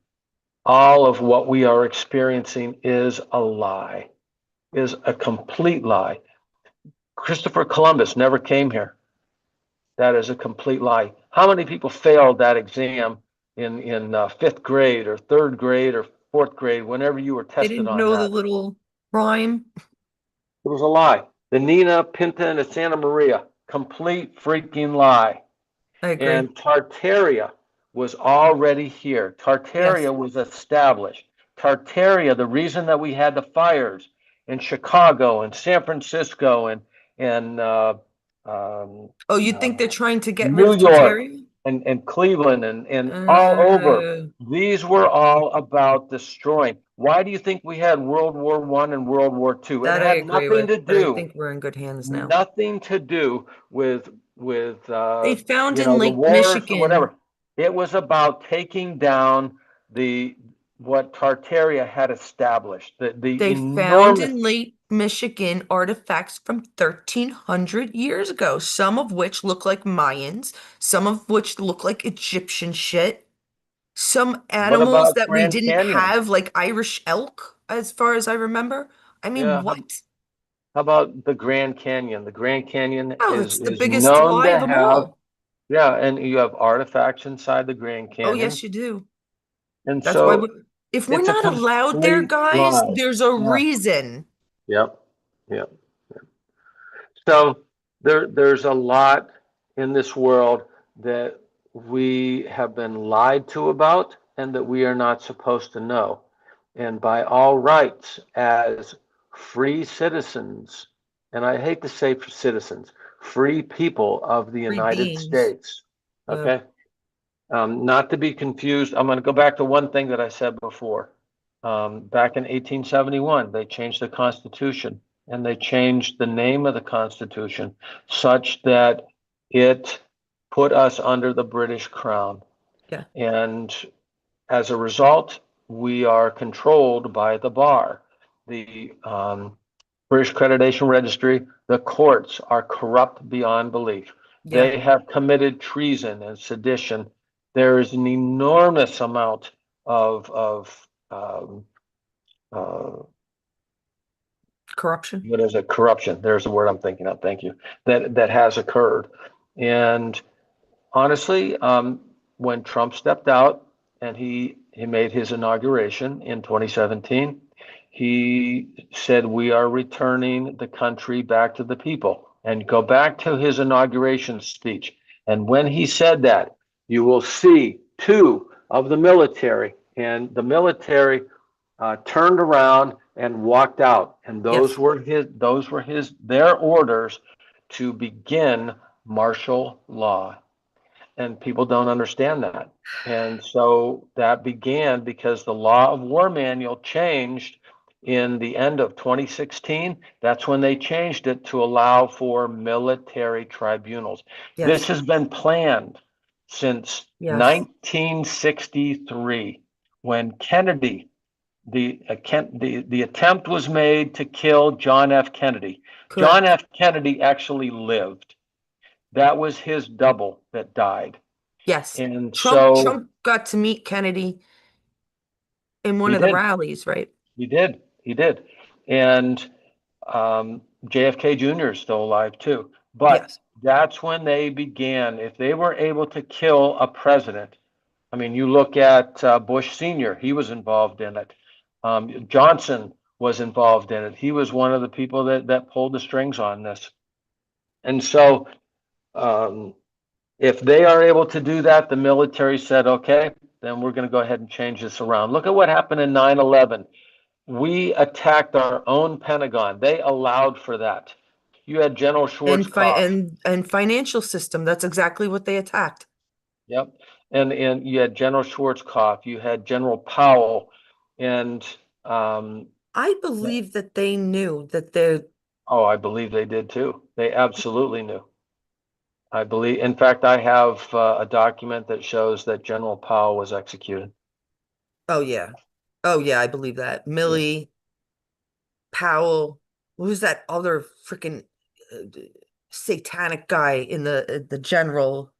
All of what we are experiencing is a lie, is a complete lie. Christopher Columbus never came here. That is a complete lie. How many people failed that exam in fifth grade or third grade or fourth grade, whenever you were They tested didn't on know the that? little rhyme. It was a lie. The Nina, Pinta, and the Santa Maria, complete freaking lie. I agree. And Tartaria was already here. Yes. Tartaria was established. Tartaria, the reason that we had the fires in Chicago and San Francisco and um, Oh, you think uh, they're trying to get rid New of York Tartaria? and Cleveland and all over. Uh, These were all about destroying. Why do you think we had World War One and World War Two? It that I had agree with, but I think we're in good hands now. nothing to do with They found in the Lake wars or Michigan, whatever. It was about taking down the what Tartaria had established. The they found enormous. in Lake Michigan artifacts from 1300 years ago, some of which look like Mayans, some of which look like Egyptian shit, some What animals about that we Grand didn't Canyon? have, like Irish elk, as far as I remember. I mean, Yeah. what? How about the Grand Canyon? The Grand Canyon Oh, is it's the is biggest known lie to of them have, all. yeah, and you have artifacts inside the Grand Oh, Canyon. yes, you do. And That's why so if we're it's a not allowed there, complete guys, lie. there's a Yeah. reason. Yep. Yep. So there's a lot in this world that we have been lied to about and that we are not supposed to know. And by all rights, as free citizens, and I hate to say for citizens, free people of the Free United beings. States, Yeah. okay? Not to be confused, I'm going to go back to one thing that I said before. Back in 1871, they changed the Constitution and they changed the name of the Constitution such that it put us under the British Crown. Yeah. And as a result, we are controlled by the bar. The British Accreditation Registry, the courts are corrupt beyond belief. Yeah. They have committed treason and sedition. There is an enormous amount of uh, Corruption. what is it? Corruption. There's the word I'm thinking of. Thank you. That has occurred, and honestly, when Trump stepped out and he made his inauguration in 2017, he said we are returning the country back to the people. And go back to his inauguration speech. And when he said that, you will see two of the military, and the military turned around and walked out. And Yes. those were his their orders to begin martial law, and people don't understand that. And so that began because the law of war manual changed in the end of 2016. That's when they changed it to allow for military tribunals. This Yes. has been planned since Yes. 1963 when Kennedy, the attempt was made to kill John F. Kennedy. John Correct. F. Kennedy actually lived. That was his double that died. Yes. And Trump so Trump got to meet Kennedy in one he of the did. rallies, right? He did. He did. And JFK Jr. is still alive too. But Yes. that's when they began. If they were able to kill a president, I mean, you look at Bush Sr., he was involved in it. Johnson was involved in it. He was one of the people that pulled the strings on this. And so um, if they are able to do that, the military said, okay, then we're going to go ahead and change this around. Look at what happened in 9/11. We attacked our own Pentagon. They allowed for that. You had General Schwarzkopf. And financial system. That's exactly what they attacked. Yep. And you had General Schwarzkopf. You had General Powell. And Um, I believe that they knew that they're, oh, I believe they did too. They absolutely knew. I believe, in fact, I have a document that shows that General Powell was executed. oh yeah. Oh yeah, I believe that. Yeah. Millie, Powell, who's that other freaking satanic guy in the general?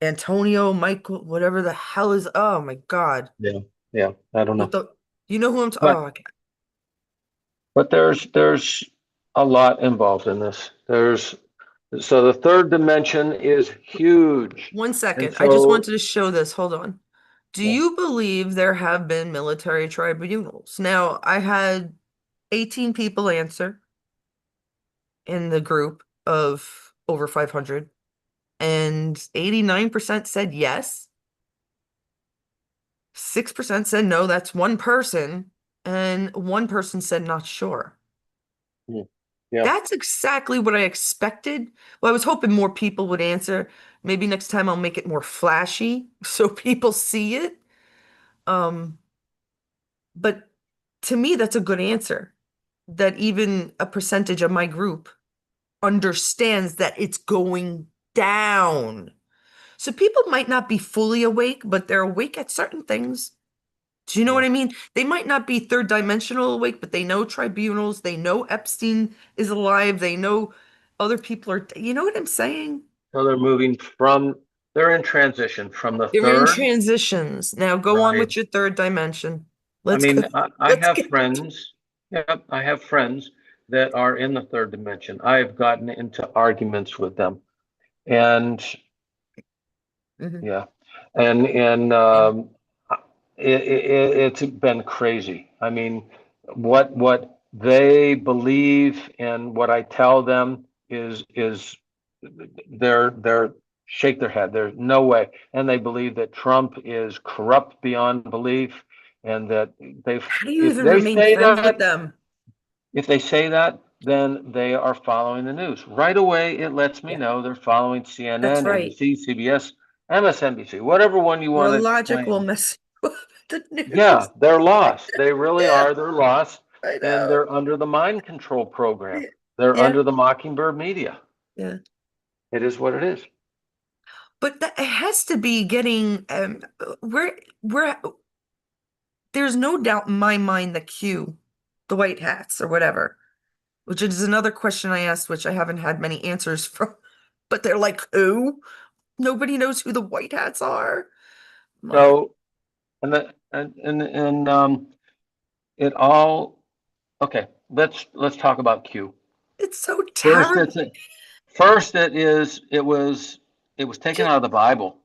Antonio, Michael, whatever the hell is, oh my God. Yeah. Yeah. I don't With know. the, you know who I'm, But oh, okay. there's a lot involved in this. There's so the third dimension is huge. One And second. I just so wanted to show this. Hold on. Do yeah, you believe there have been military tribunals? Now, I had 18 people answer in the group of over 500, and 89% said yes. 6% said no, that's one person, and one person said not sure. mm, yeah. That's exactly what I expected. Well, I was hoping more people would answer. Maybe next time I'll make it more flashy so people see it. Um, but to me, that's a good answer. That even a percentage of my group understands that it's going down. So people might not be fully awake, but they're awake at certain things. Do you know Yeah. what I mean? They might not be third dimensional awake, but they know tribunals, they know Epstein is alive, they know other people are, you know what I'm saying? So they're moving from, they're in transition from the They're in third, transitions. Now go on right? with your third dimension. I Let's mean, go. I Let's have get. friends, yeah, I have friends that are in the third dimension. I have gotten into arguments with them. And Mhm. yeah, and Yeah. it's been crazy. I mean, what they believe and what I tell them is they're shake their head. There's no way, and they believe that Trump is corrupt beyond belief, and that they've How do you if even they remain say friends with that them? if they say that, then they are following the news. Right away, it lets me Yeah, know they're following that's CNN, right. ABC, CBS, MSNBC, whatever one you Your want to logic will claim. mess with the Yeah, news. they're lost. They really Yeah, are. They're lost. I And know. they're under the mind control program. They're Yeah, under the Mockingbird media. yeah. It is what it is. But that it has to be getting we're there's no doubt in my mind that Q, the white hats or whatever, which is another question I asked, which I haven't had many answers from. But they're like, who? Nobody knows who the white hats are. My, So, and it all, okay, let's talk about Q. it's so First, terrible. it's first it was taken Ju- out of the Bible.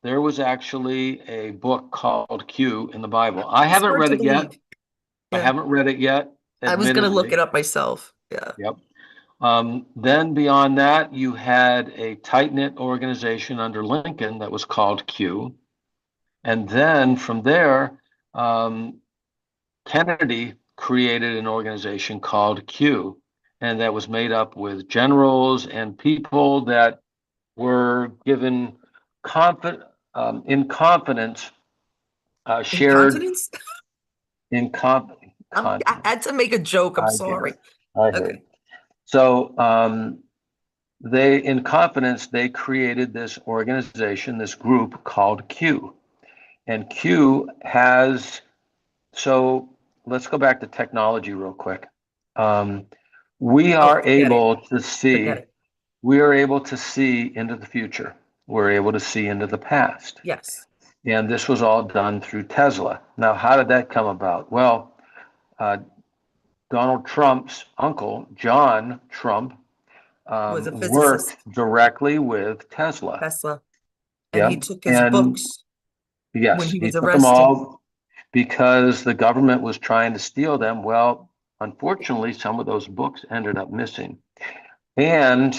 There was actually a book called Q in the Bible. I It's haven't hard read to it yet. believe. I Yeah. haven't read it yet, I was gonna look it admittedly. up myself. Yeah. Yep. Then beyond that, you had a tight-knit organization under Lincoln that was called Q. And then from there, um, Kennedy created an organization called Q, and that was made up with generals and people that were given confident in confidence, shared Incontinence? in I continent. had to make a joke. I'm I get it. sorry. I hear Okay. you. So they, in confidence, they created this organization, this group called Q. And Q has, so let's go back to technology real quick. Um, we Oh, are forget it. able to Forget see, it. we are able to see into the future. We're able to see into the past. Yes. And this was all done through Tesla. Now, how did that come about? Well, uh, Donald Trump's uncle, John Trump, Was a worked physicist, directly with Tesla. Tesla, and he Yep. took his And books when yes, he he was took them arrested. all because the government was trying to steal them. Well, unfortunately, some of those books ended up missing. And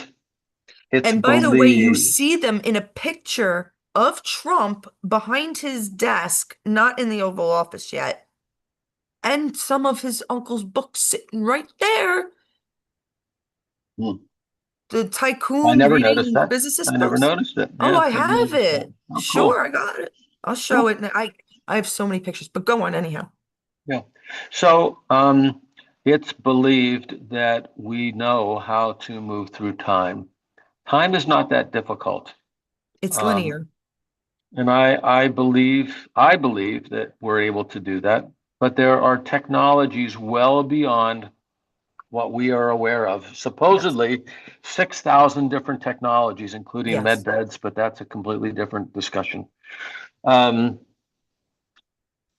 it's And by the way, you believed, see them in a picture of Trump behind his desk, not in the Oval Office yet, and some of his uncle's books sitting right there. hmm, The I tycoon never noticed reading that. physicist I never books. noticed it. Oh, Yeah, I never have noticed that. it. Oh, Sure, cool. I got it. I'll show Cool. it. I have so many pictures, but go on anyhow. Yeah. So, it's believed that we know how to move through time. Time is not that difficult. It's Um, linear. and I believe that we're able to do that, but there are technologies well beyond what we are aware of. Yes. Supposedly 6,000 different technologies, including med Yes. beds, but that's a completely different discussion. Um,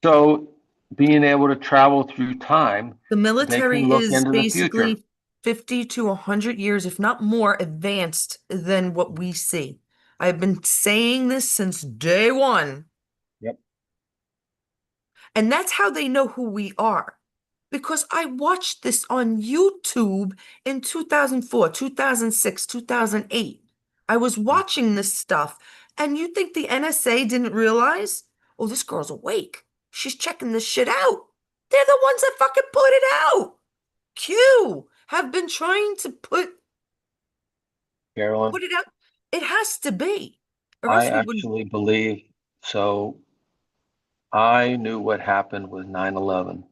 so being able to travel through time, The they can military look is into the future. basically 50 to 100 years, if not more, advanced than what we see. I've been saying this since day one. Yep. And that's how they know who we are. Because I watched this on YouTube in 2004, 2006, 2008. I was watching this stuff. And you think the NSA didn't realize? Oh, this girl's awake. She's checking this shit out. They're the ones that fucking put it out. Q have been trying to Carolyn, put it out. It has to be, or I else we wouldn't. actually believe so. I knew what happened with 9/11,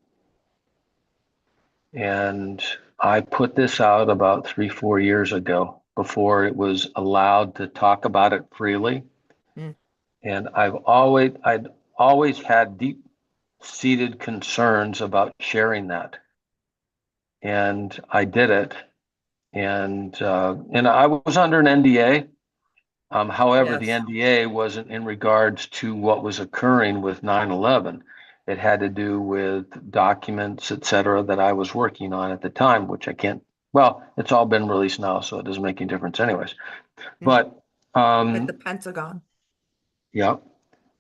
and I put this out about 3, 4 years ago before it was allowed to talk about it freely. Mm, And I'd always had deep-seated concerns about sharing that, and I did it. And I was under an NDA. However, the yes. NDA wasn't in regards to what was occurring with 9/11. It had to do with documents, et cetera, that I was working on at the time, which I can't. Well, it's all been released now, so it doesn't make any difference, anyways. Mm, But at the um, Pentagon. yeah,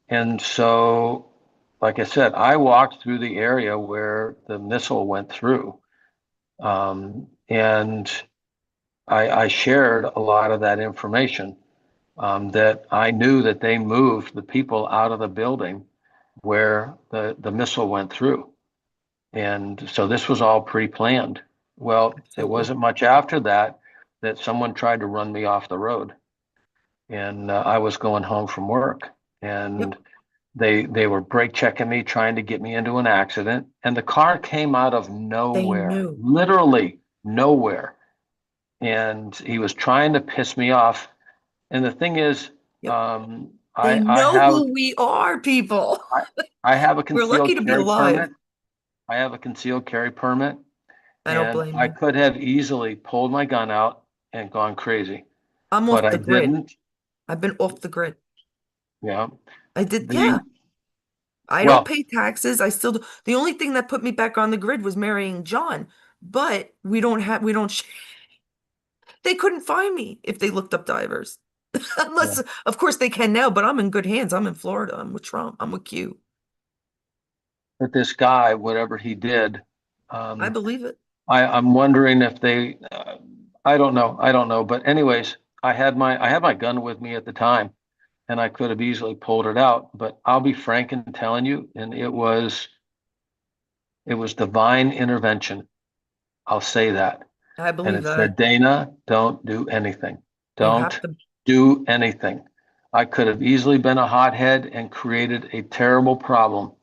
and so, like I said, I walked through the area where the missile went through, and I shared a lot of that information. That I knew that they moved the people out of the building where the missile went through. And so this was all pre-planned. Well, it Absolutely. wasn't much after that that someone tried to run me off the road. And I was going home from work. Yep. And they were brake checking me, trying to get me into an accident. And the car came out of They nowhere, knew. literally nowhere. And he was trying to piss me off. And the thing is, Yep. um, They I I know have who we are, people. I, I have a We're lucky concealed to be carry alive. permit. I have a concealed carry permit, I don't and blame I you. could have easily pulled my gun out and gone crazy, I'm but off I the grid. didn't. I've been off the grid. Yeah. I did, The yeah. I don't well, pay taxes. I still do. The only thing that put me back on the grid was marrying John. But we don't, they couldn't find me if they looked up divers. yeah. Unless, of course, they can now, but I'm in good hands. I'm in Florida. I'm with Trump. I'm with Q. But this guy, whatever he did, I um, believe it. I'm wondering if they. I don't know. I don't know. But anyways, I had my gun with me at the time, and I could have easily pulled it out. But I'll be frank in telling you, and it was divine intervention. I'll say that. I And believe it that. said, Dana, don't do anything. You have Don't to. do anything. I could have easily been a hothead and created a terrible problem,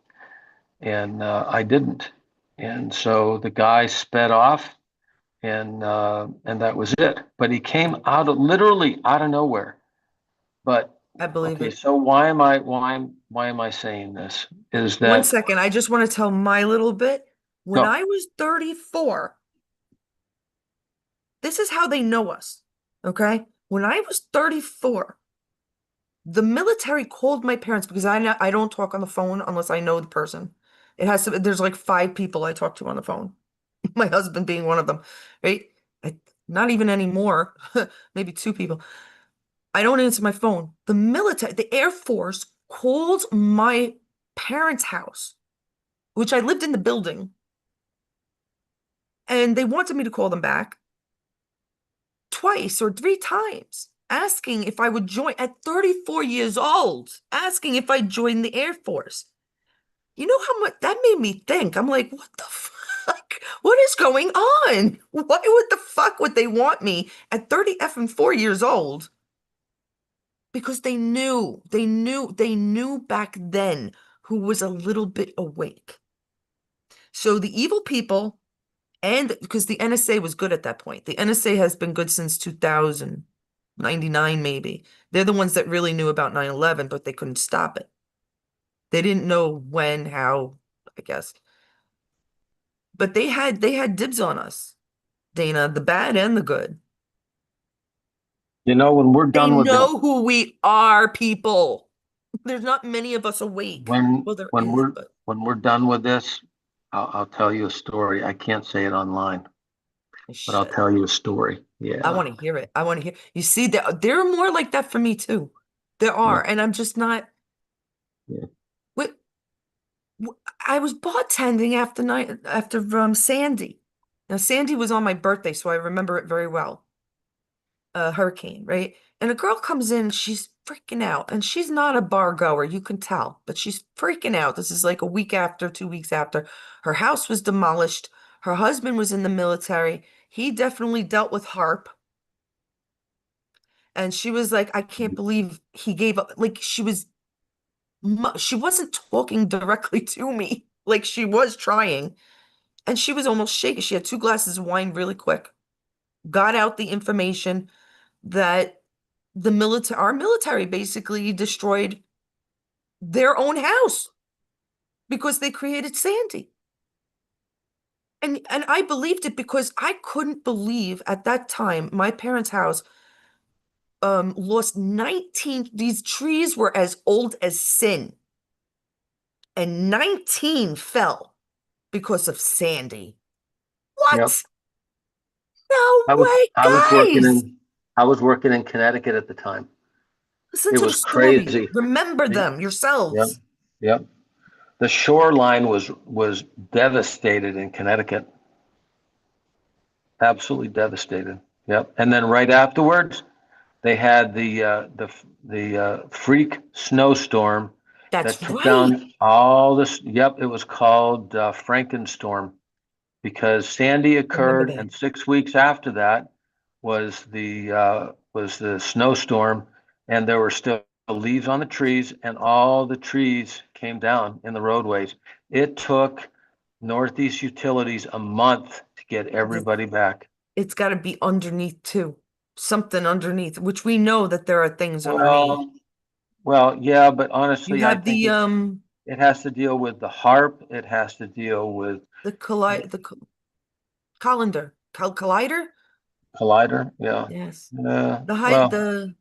and I didn't. And so the guy sped off, and that was it. But he came out of literally out of nowhere. But I believe okay, it. so why am I saying this? Is One that second. I just want to tell my little bit. When go? I was 34, this is how they know us. Okay? When I was 34, the military called my parents because I don't talk on the phone unless I know the person. There's like five people I talk to on the phone. My husband being one of them, right? I, not even anymore. Maybe two people. I don't answer my phone. The Air Force called my parents' house, which I lived in the building, and they wanted me to call them back twice or three times, asking if I would join at 34 years old, asking if I'd join the Air Force. You know how much that made me think? I'm like, what the fuck? What is going on? Why would the fuck would they want me at 30 effing 4 years old? Because they knew back then who was a little bit awake. So the evil people, and because the NSA was good at that point, the NSA has been good since 2099, maybe. They're the ones that really knew about 9/11, but they couldn't stop it. They didn't know when, how, I guess. But they had dibs on us, Dana, the bad and the good. You know, when we're They done with this, know who we are, people. There's not many of us awake. when Well, there when is, we're but when we're done with this, I'll tell you a story. I can't say it online, I but I'll should. tell you a story. I Yeah, want to hear it. I want to hear. You see, there are more like that for me too. There yeah, are, and I'm just not. yeah. What I was bartending after Sandy. Now Sandy was on my birthday, so I remember it very well. Hurricane, right? And a girl comes in, she's freaking out, and she's not a bar goer, you can tell, but she's freaking out. This is like a week after, 2 weeks after. Her house was demolished. Her husband was in the military. He definitely dealt with HARP. And she was like, I can't believe he gave up. Like she wasn't talking directly to me. Like she was trying. And she was almost shaking. She had 2 glasses of wine really quick, got out the information that our military basically destroyed their own house because they created Sandy. And I believed it because I couldn't believe at that time my parents' house lost 19. These trees were as old as sin, and 19 fell because of Sandy. Yep. What? No I was way, I was working guys. in I was working in Connecticut at the time. Listen It to the was story. crazy. Remember them Yep. yourselves. Yep. The shoreline was devastated in Connecticut. Absolutely devastated. Yep. And then right afterwards, they had the freak snowstorm that That's took right. down all this. Yep, it was called Frankenstorm because Sandy I remember occurred, that. and 6 weeks after that was the snowstorm, and there were still leaves on the trees, and all the trees came down in the roadways. It took Northeast Utilities a month to get everybody back. It's got to be underneath too. Something underneath, which we know that there are things underneath. Well, well, yeah, but You honestly, I have think the it has to deal with the harp. It has to deal with colander, collider? collider. Yeah. Yes. Yeah. The height Well, the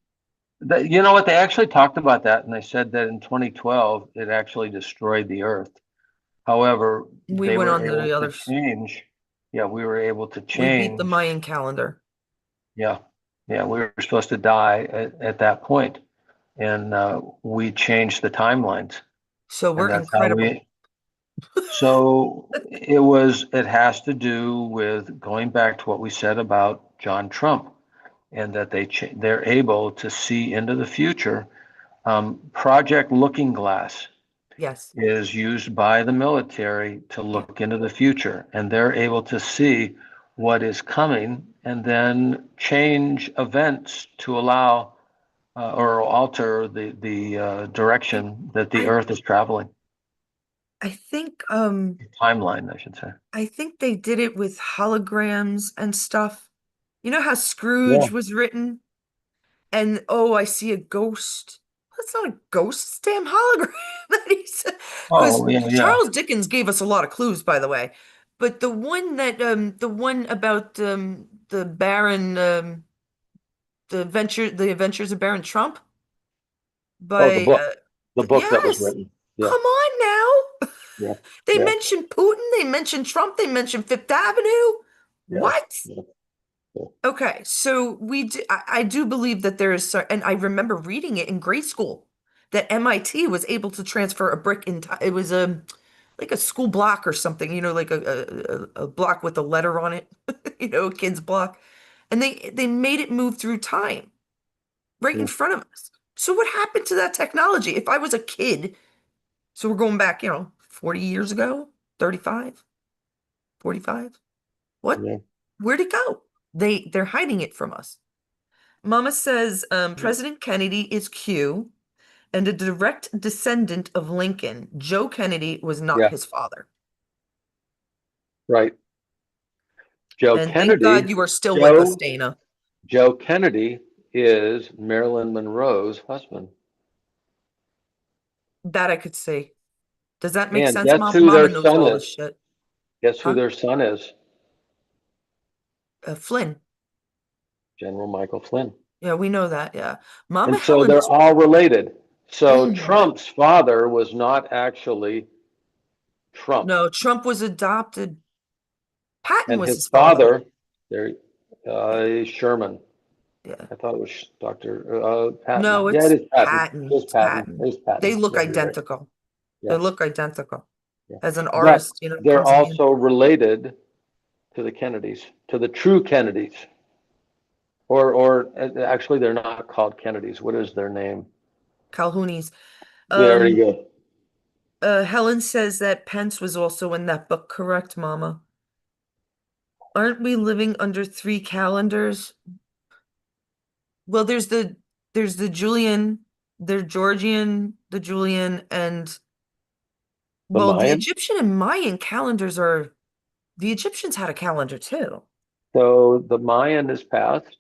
you know what? They actually talked about that, and they said that in 2012 it actually destroyed the Earth. However, we they went were on to able the to others. change. Yeah, we were able to We beat the change. Mayan calendar. Yeah, yeah, we were supposed to die at that point, and we changed the timelines, So and we're that's how incredible. we. So it has to do with going back to what we said about John Trump, and that they're able to see into the future. Project Looking Glass Yes. is used by the military to Yeah. look into the future, and they're able to see what is coming and then change events to allow or alter the I direction that the I Earth is traveling. I think Timeline, I should say. I think they did it with holograms and stuff. You know how Yeah. Scrooge was written? And oh, I see a ghost. That's not a ghost, it's a damn hologram that he said. Because Oh, yeah, yeah. Charles Dickens gave us a lot of clues, by the way. But the one about the Baron, the Adventures of Baron Trump Oh, the by book, the book that was yes. written. Yeah, Come on now. yeah, They yeah, mentioned Putin, they mentioned Trump, they mentioned Fifth Avenue. yeah, What? yeah, yeah. Okay, so I do believe that there is, and I remember reading it in grade school that MIT was able to transfer a brick in time. It was like a school block or something, like a block with a letter on it, a kid's block, and they made it move through time right in Yeah. front of us. So what happened to that technology? If I was a kid, so we're going back, 40 years ago, 35, 45. What? Yeah. Where'd it go? They're hiding it from us. Mama says President Kennedy is Q and a direct descendant of Lincoln. Joe Kennedy was not Yeah. his father. Right. Joe And thank God Kennedy, you are still with us, Joe, Dana. Joe Kennedy is Marilyn Monroe's husband. That I could see. Does that make And sense, guess Mom? who Mama their knows son all this is? shit. Guess who Huh? their son is? Flynn. General Michael Flynn. Yeah, we know that. Yeah. Mama And so Helen they're is. all related. So Mm. Trump's father was not actually Trump. No, Trump was adopted. Patton And was his his father. father, there, Sherman. Yeah. I thought it was Dr. Patton. No, Yeah, it it's is Patton. It Patton. is It's Patton. It Patton. is They Patton. look Yeah, you're right. identical. They Yeah, look identical. yeah. As an But artist, they're comes in handy. also related to the Kennedys, to the true Kennedys. Or actually, they're not called Kennedys. What is their name? Calhouni's. There you Um, go. Helen says that Pence was also in that book, correct, Mama? Aren't we living under three calendars? Well, there's the Julian, the Georgian, the Julian, and The well, the Mayan. Egyptian and Mayan calendars are the Egyptians had a calendar too. So the Mayan is past.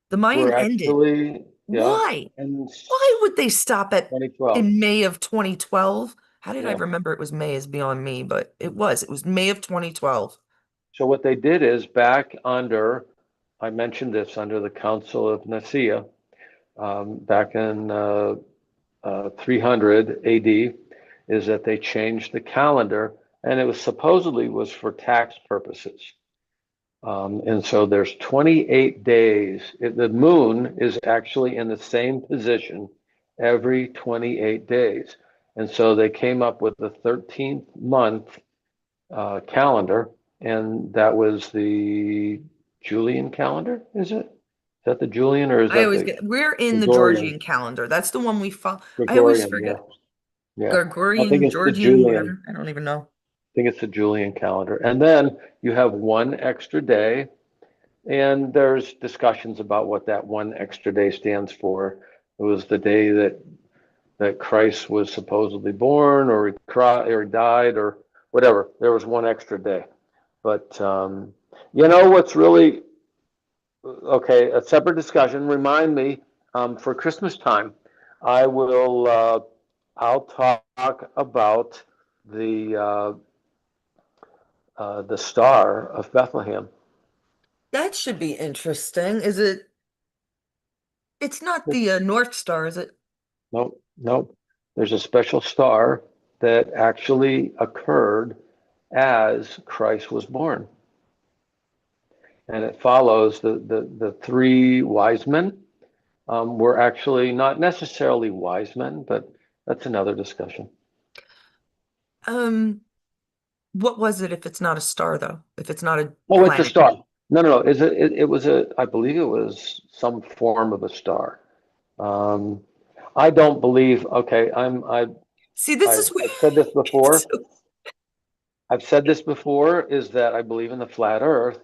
The Mayan We're ended. actually, yeah, Why? in Why would they stop at 2012. in May of 2012? How did I Yeah. remember it was May is beyond me, but it was. It was May of 2012. So what they did is back under, I mentioned this under the Council of Nicaea, back in 300 AD, is that they changed the calendar, and it was supposedly was for tax purposes. And so there's 28 days. The moon is actually in the same position every 28 days. And so they came up with the 13th month calendar, and that was the Julian calendar, is it? Is that the Julian or is I that always the get, we're in the Gregorian? Georgian calendar. That's the one we follow. I always Gregorian, yeah. forget. Yeah. I think Gregorian, it's the Georgian, Julian. whatever. I don't even know. I think it's the Julian calendar. And then you have one extra day, and there's discussions about what that one extra day stands for. It was the day that Christ was supposedly born, or or he died, or whatever. There was one extra day. But what's really okay? A separate discussion. Remind me for Christmas time. I will. I'll talk about the the Star of Bethlehem. That should be interesting. Is it? It's not the North Star, is it? Nope, nope. There's a special star that actually occurred as Christ was born. And it follows the three wise men were actually not necessarily wise men, but that's another discussion. Um, what was it if it's not a star though? If it's not a Oh, it's a planet? star. No, no, no. It was I believe it was some form of a star. Um, I don't believe, okay, See, this is what I've said this it's before. I've said this before is that I believe in the flat earth,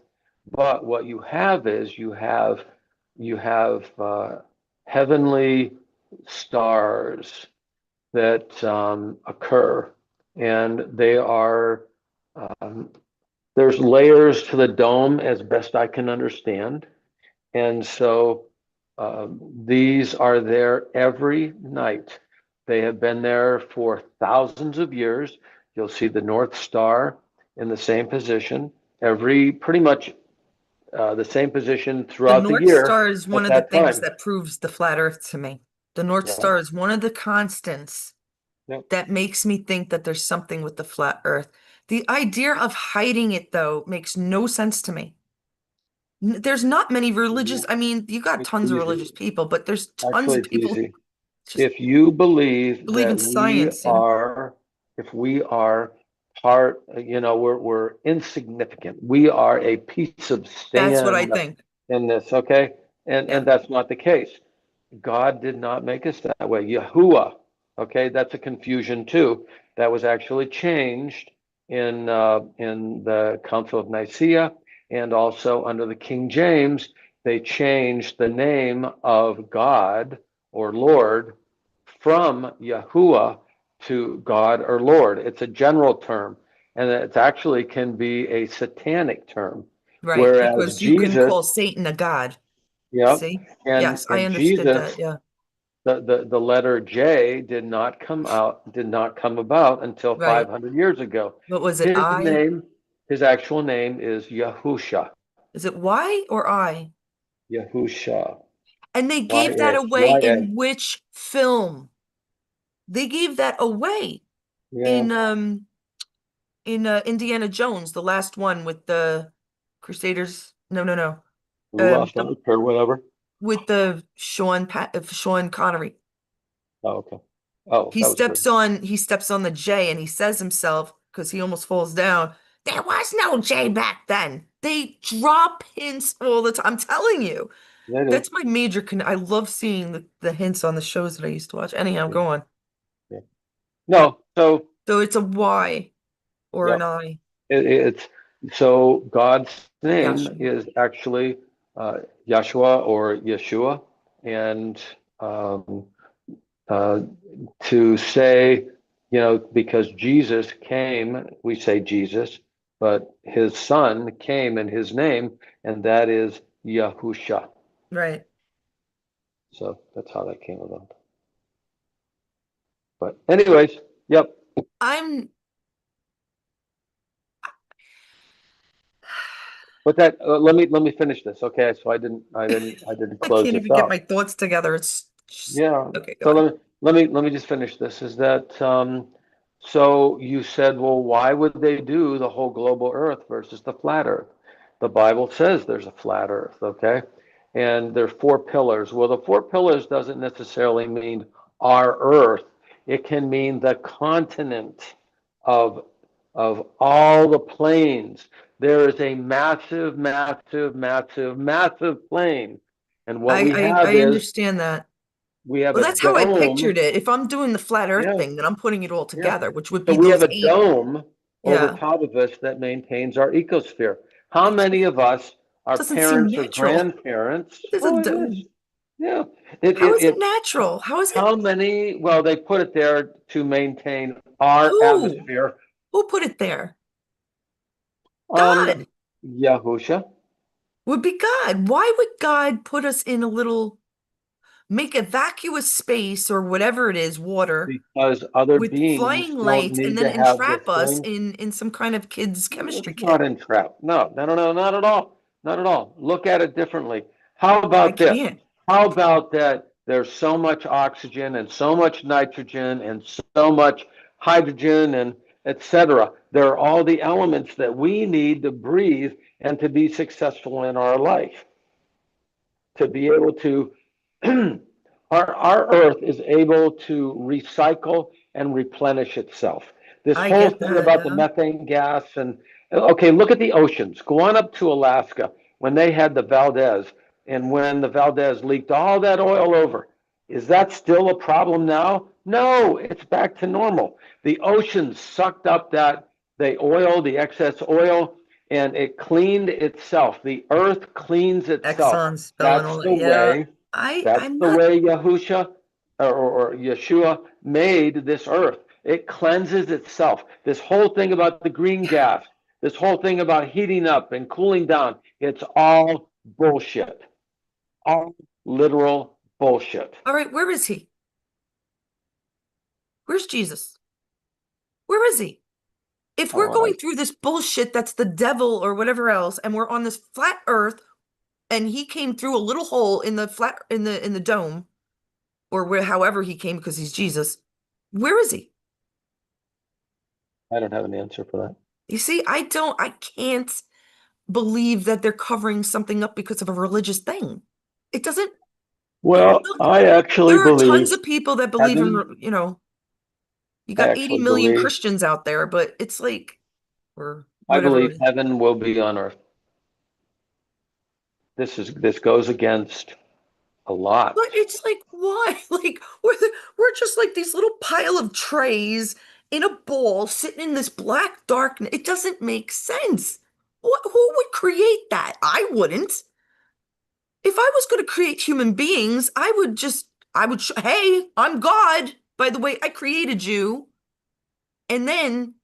but what you have is you have heavenly stars that occur, and they are um, there's layers to the dome as best I can understand, and so these are there every night. They have been there for thousands of years. You'll see the North Star in the same position, pretty much the same position the throughout the North year Star is one at of the that things time. that proves the flat Earth to me. The North Yeah. Star is one of the constants Yeah. that makes me think that there's something with the flat Earth. The idea of hiding it, though, makes no sense to me. There's not many religious, I mean, you got It's tons of easy. religious people, but there's tons Actually, of it's people who easy. just If you believe believe in that science, if we are part, we're insignificant. We are a piece of That's what I sand think. in this, okay? Yeah. And that's not the case. God did not make us that way. Yahuwah, okay, that's a confusion too. That was actually changed in the Council of Nicaea, and also under the King James. They changed the name of God or Lord from Yahuwah to God or Lord. It's a general term. and it actually can be a satanic term, Right, whereas because you can call Jesus, Satan a god. yep, See? and Yes, I and understood Jesus, that. Yeah. the letter J did not come about until Right. 500 years ago. What was it? His name, his actual name is Yahusha. Is it Y or I? Yahusha. And they gave that away Y-A. in which film? They gave that away Yeah, in Indiana Jones, the last one with the Crusaders. No, no, no. Lost The Ark or whatever. with the Sean Connery. Oh, okay. Oh, that was good. He steps on the J and he says himself because he almost falls down. There was no J back then. They drop hints all the time. I'm telling you. They do. That's my major I love seeing the hints on the shows that I used to watch. Anyhow, Yeah, go on. yeah. No, so So it's a Y or an yep. I. It's so God's name Yasha. is actually Yeshua or Yeshua, and um, uh, to say, because Jesus came, we say Jesus, but his son came in his name, and that is Yahusha. Right. So that's how that came about. But anyways, yep. I'm But that let me finish this, okay? So I didn't I close can't this even get my out. thoughts together. It's just Yeah. okay, go So on. let me just finish this. Is that so you said, well, why would they do the whole global Earth versus the flat Earth? The Bible says there's a flat Earth, okay? And there's four pillars. Well, the four pillars doesn't necessarily mean our Earth. It can mean the continent of all the planes. There is a massive, massive, massive, massive plane. And what we have I is understand that. we have Well, a that's how I dome. pictured it. If I'm doing the flat Earth Yeah, thing, then I'm putting it all yeah. together, which would So be we have those a eight. dome over Yeah. top of us that maintains our ecosphere. How It many of us, our doesn't seem parents or natural. grandparents? There's a Oh, it is. dome. Yeah. It, How it, is it it, natural? How is it? how many? Well, they put it there to maintain our Who? atmosphere. Who put it there? Um, God Yahusha, would be God. Why would God put us in a little, make a vacuous space or whatever it is, water, because other with beings flying don't lights and need then to have the entrap us same. in some kind of kid's chemistry It's not kit? entrapped. No, no, no, no, not at all. Not at all. Look at it differently. How I about this? can't. How about that there's so much oxygen and so much nitrogen and so much hydrogen and etc. There are all the elements that we need to breathe and to be successful in our life, to be able to our earth is able to recycle and replenish itself. This I whole get thing that, about the yeah. methane gas and okay, look at the oceans. Go on up to Alaska when they had the Valdez and when the Valdez leaked all that oil over. Is that still a problem now? No, it's back to normal. The ocean sucked up the oil, the excess oil, and it cleaned itself. The earth cleans itself. Exxon spill and That's all the that. Yeah. way, that's I'm the not, way Yahusha or Yeshua made this earth. It cleanses itself. This whole thing about the green gas, this whole thing about heating up and cooling down, it's all bullshit. All literal bullshit. all right, where is he? Where's Jesus? Where is he? If we're Uh, going through this bullshit that's the devil or whatever else, and we're on this flat earth, and he came through a little hole in the flat in the dome, or where however he came because he's Jesus, where is he? I don't have an answer for that. You see, I can't believe that they're covering something up because of a religious thing. It doesn't, Well, look, I actually there are tons believe of people that believe heaven. in, you know, you I got 80 actually million believe. Christians out there, but it's like, or I whatever believe it is. heaven will be on earth. This goes against a But lot. it's like, why? Like, we're just like these little pile of trays in a bowl sitting in this black darkness. It doesn't make sense. Who would create that? I wouldn't. If I was going to create human beings, hey, I'm God. By the way, I created you. And then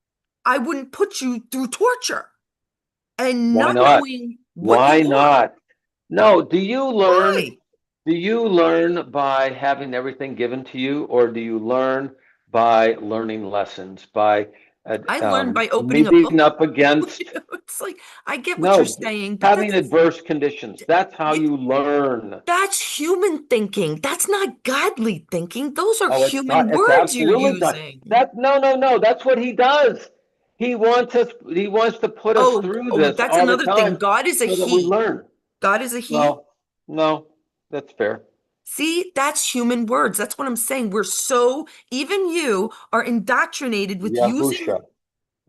I wouldn't put you through torture and Why not not? knowing what Why you are. not? No, do you learn? Why? Do you learn by having everything given to you, or do you learn by learning lessons, by I learned by opening a meeting book. up against, It's like, I get what you're no, saying, but having adverse conditions? That's how it, you learn. that's human thinking. That's not godly thinking. Those are Oh, it's not, human it's words you're absolutely not. using. That, no, no, no, that's what he does. He wants to put us Oh, through oh, this that's all the another thing. time God is a so that we he. learn. God is a he. Well, no, that's fair. See, that's human words. That's what I'm saying. We're so, even you are indoctrinated with Yahusha.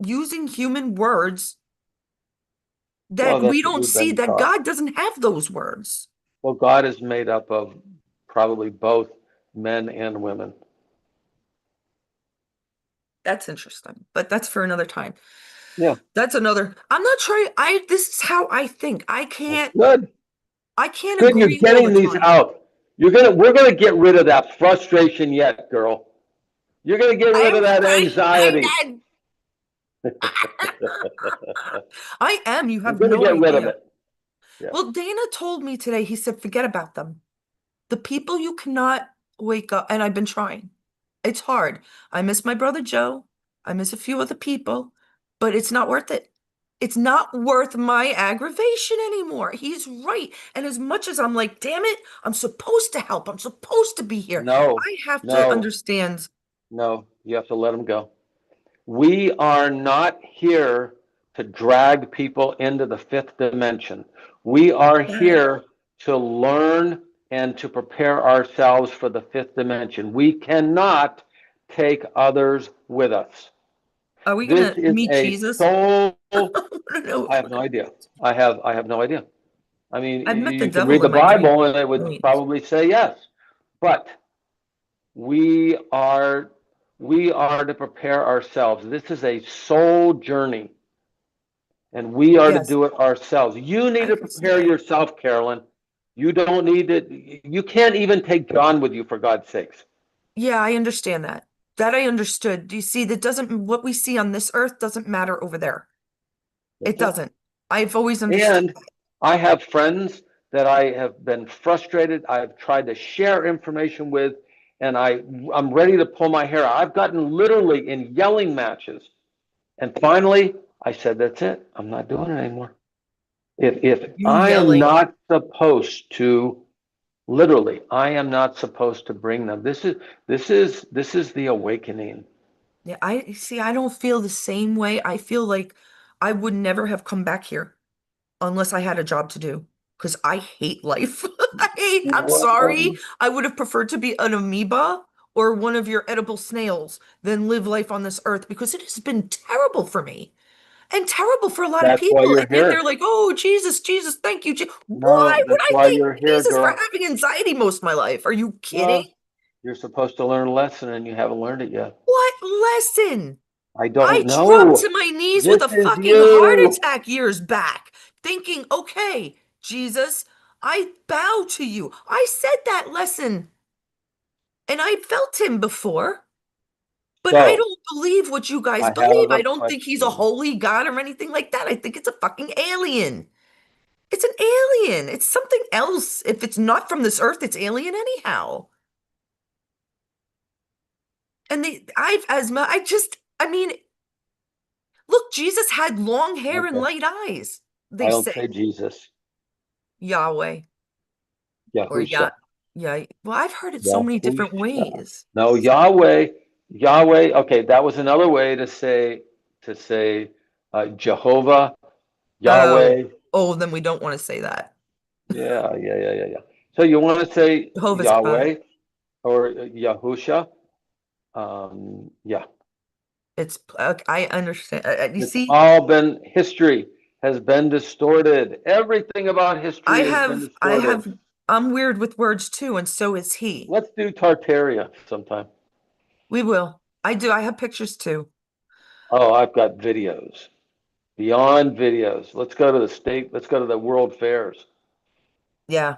using human words Well, that we that's what don't we've see been that taught. God doesn't have those words. Well, God is made up of probably both men and women. That's interesting, but that's for another time. Yeah, That's another. I'm not trying. This is how I think. that's good. I It's can't good you're agree all the getting these time. out. We're gonna get rid of that frustration yet, girl. You're gonna get rid of I'm that trying. anxiety. I am. You We're have gonna no get rid of idea. it. Yeah. Well, Dana told me today, he said, forget about them. The people you cannot wake up, and I've been trying. It's hard. I miss my brother Joe. I miss a few other people, but it's not worth it. It's not worth my aggravation anymore. He's right. And as much as I'm like, damn it, I'm supposed to help. I'm supposed to be here. No, I have to no, understand. no. You have to let them go. We are not here to drag people into the fifth dimension. We are That. here to learn and to prepare ourselves for the fifth dimension. We cannot take others with us. Are we This gonna is meet a Jesus? soul. I don't know I if have we're no gonna. idea. I have no idea. I mean, I've met the you could read devil the in my Bible and it would dreams. probably say yes. But we are we are to prepare ourselves. This is a soul journey, and we are to Yes, do it ourselves. You need I to can see prepare that. yourself, Carolyn. You don't need to, you can't even take John with you for God's sakes. Yeah, I understand that. That I understood. Do you see, that doesn't, what we see on this earth doesn't matter over there. It That's it. doesn't. I've always understood And that. I have friends that I have been frustrated. I've tried to share information with, and I'm ready to pull my hair out. I've gotten literally in yelling matches. And finally, I said, that's it. I'm not doing it anymore. If You I am yelling. not supposed to, literally, I am not supposed to bring them. This is the awakening. Yeah, I see, I don't feel the same way. I feel like I would never have come back here unless I had a job to do because I hate life. I'm sorry. Well, I would have preferred to be an amoeba or one of your edible snails than live life on this earth because it has been terrible for me. And terrible for a lot of that's why people. you're And yet they're here. like, oh, Jesus, Jesus, thank you. Why No, would that's I why thank you're here, Jesus for girl. having anxiety most of my life? Are you kidding? Well, you're supposed to learn a lesson and you haven't learned it yet. What lesson? I I don't dropped to know. my knees with This a is fucking heart you. attack years back, thinking, okay, Jesus, I bow to you. I said that lesson and I felt him before, but I So don't believe what you guys I believe. have a I don't think he's a question. holy God or anything like that. I think it's a fucking alien. It's an alien. It's something else. If it's not from this earth, it's alien anyhow. And I've asthma. I mean, look, Jesus had long hair and Okay. light eyes, I they don't say. say Jesus. Yahweh or Yahusha. Yeah. Well, I've heard it so many different Yahusha. ways. No, Yahweh. Yahweh. Okay, that was another way to say Jehovah, Oh, Yahweh. oh, then we don't want to say that. Yeah, yeah, yeah, yeah, yeah. So you want to say Jehovah's God. Yahweh or Yahusha? Yeah, I understand. You it's see, all been history has been distorted. Everything about history has been I distorted. have, I'm weird with words too, and so is he. Let's do Tartaria sometime. We will. I do. I have pictures too. Oh, I've got videos. Beyond videos. Let's go to the world fairs. Yeah.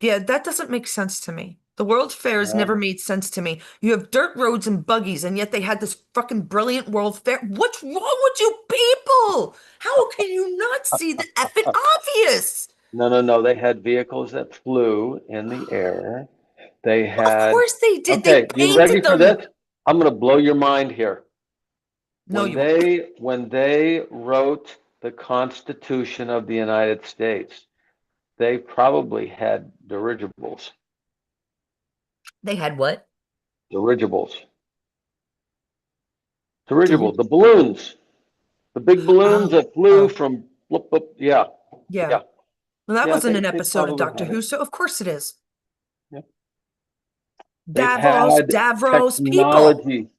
Yeah, that doesn't make sense to me. The World's Fairs Yeah. never made sense to me. You have dirt roads and buggies, and yet they had this fucking brilliant World Fair. What's wrong with you people? How can you not see the effing obvious? No, no, no. They had vehicles that flew in the air. They Of had, course they did. They okay, you painted ready for them. this? I'm going to blow your mind here. No, you won't. When they wrote the Constitution of the United States, they probably had dirigibles. They had what? Dirigibles. Did Dirigibles. The balloons. The big balloons Oh, that flew oh, from blip, blip. Yeah. yeah. Yeah. Well, that Yeah, wasn't an they episode of probably Doctor had Who, it. so of course it is. Yeah. They've Davos, had Davros, people. technology,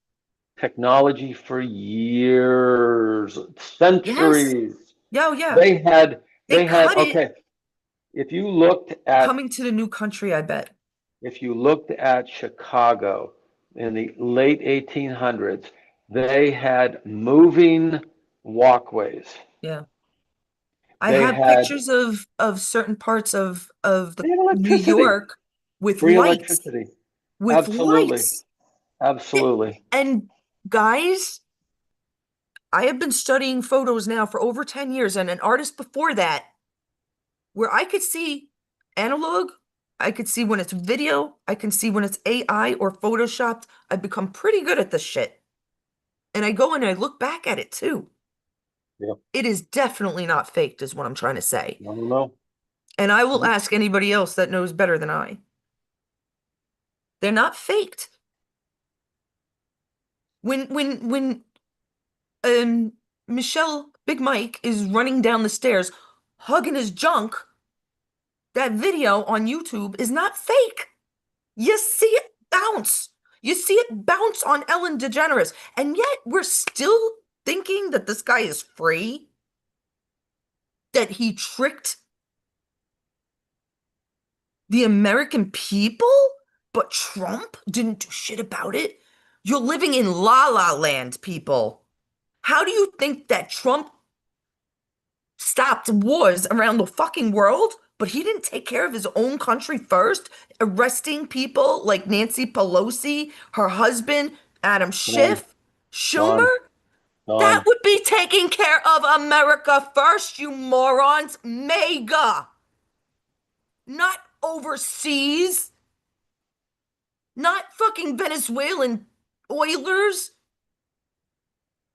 technology for years, Yes. centuries. Yeah, oh, yeah. They had, They cut it okay, if you looked at coming to the new country, I bet. if you looked at Chicago in the late 1800s, they had moving walkways. Yeah. I They have had pictures of certain parts of they the had New electricity, York with free lights, electricity. with Absolutely. lights. Absolutely. And guys, I have been studying photos now for over 10 years, and an artist before that, where I could see analog, I could see when it's video, I can see when it's AI or photoshopped. I've become pretty good at this shit. And I go in and I look back at it too. Yeah. It is definitely not faked, is what I'm trying to say. No, no, And I will no. ask anybody else that knows better than I. They're not faked. When um Michelle Big Mike is running down the stairs hugging his junk, that video on YouTube is not fake. You see it bounce. You see it bounce on Ellen DeGeneres. And yet we're still thinking that this guy is free, that he tricked the American people, but Trump didn't do shit about it. You're living in La La Land, people. How do you think that Trump stopped wars around the fucking world, but he didn't take care of his own country first, arresting people like Nancy Pelosi, her husband, Adam Gone, Schiff, gone, Schumer? That gone. would be taking care of America first, you morons. Mega, not overseas, not fucking Venezuelan oilers.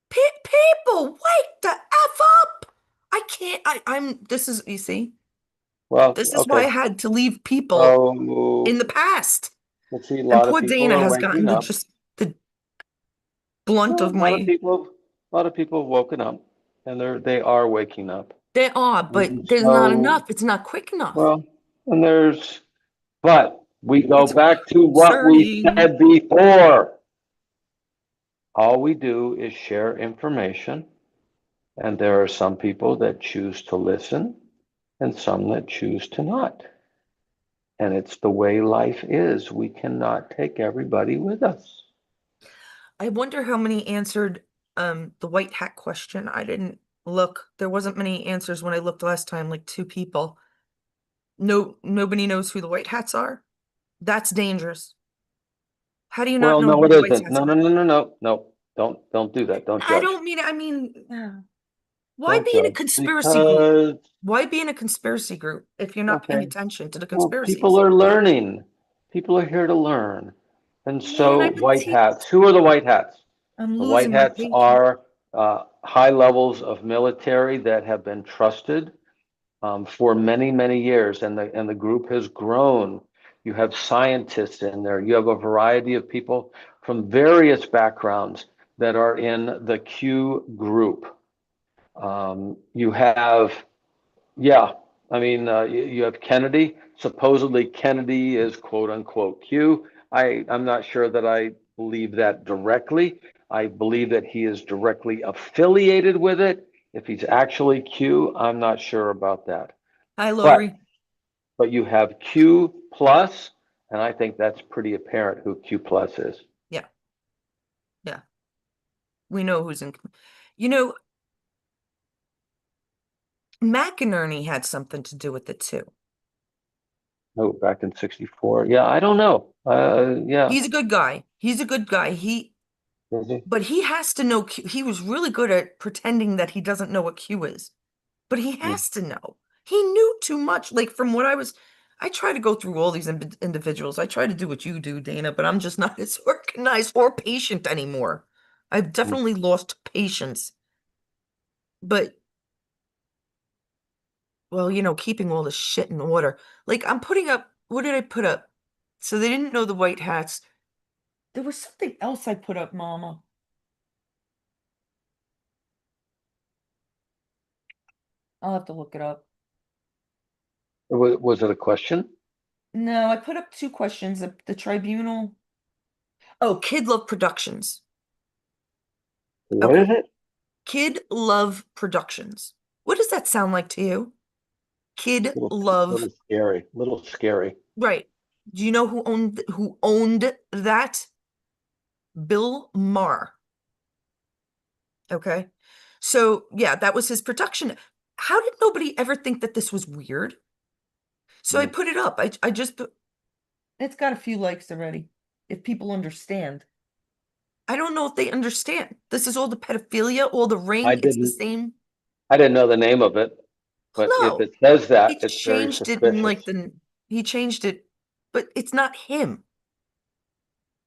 People, wake the F up. I can't, this is, you see, Well, this is why I okay. had to leave people in So the past. let's see, a And lot of poor people Dana are has gotten waking the up. just the blunt Well, of my. a lot of people have woken up, and they are waking up. They are, but And there's not so, enough. It's not quick enough. well, and there's, but we go It's back to what we concerning. said before. All we do is share information, and there are some people that choose to listen and some that choose to not. And it's the way life is. We cannot take everybody with us. I wonder how many answered the white hat question. I didn't look. There wasn't many answers when I looked last time, like two people. No, nobody knows who the white hats are. That's dangerous. How do you not Well, know no, who it the white isn't. hats No, are? no, no, no, no, no. Don't do that. Don't I judge. don't mean, I mean, why Don't be in a judge conspiracy group? because, Why be in a conspiracy group if you're not paying okay, attention to the well, people conspiracies? are learning. People are here to learn. And Man, so, I've been white teaching. hats. Who are the white hats? I'm The white losing my hats patience. are high levels of military that have been trusted for many, many years, and the group has grown. You have scientists in there. You have a variety of people from various backgrounds that are in the Q group. You have, yeah, I mean, you have Kennedy. Supposedly, Kennedy is quote unquote Q. I'm not sure that I believe that directly. I believe that he is directly affiliated with it. If he's actually Q, I'm not sure about that. Hi, But Lori. but you have Q plus, and I think that's pretty apparent who Q plus is. Yeah, yeah. We know who's in. You know, McInerney had something to do with it too. Oh, back in 64. Yeah, I don't know. Yeah. He's a good guy. He's a good guy. Is he? But he has to know Q. He was really good at pretending that he doesn't know what Q is. But he Yeah. has to know. He knew too much. Like from what I try to go through all these individuals. I try to do what you do, Dana, but I'm just not as organized or patient anymore. I've Mm. definitely lost patience. But, well, keeping all the shit in order. Like I'm putting up, what did I put up? So they didn't know the white hats. There was something else I put up, Mama. I'll have to look it up. Was it a question? No, I put up two questions. The tribunal. Oh, Kid Love Productions. What Okay. is it? Kid Love Productions. What does that sound like to you? Kid Love. Little scary. Little scary. Right. Do you know who owned that? Bill Maher. Okay. So, yeah, that was his production. How did nobody ever think that this was weird? So I Yeah. put it up. I just put, it's got a few likes already. If people understand. I don't know if they understand. This is all the pedophilia, all the I ring. It's the didn't same. I didn't know the name of it, Well, but if no, it says that, he it's very changed it in suspicious. like he changed it, but it's not him.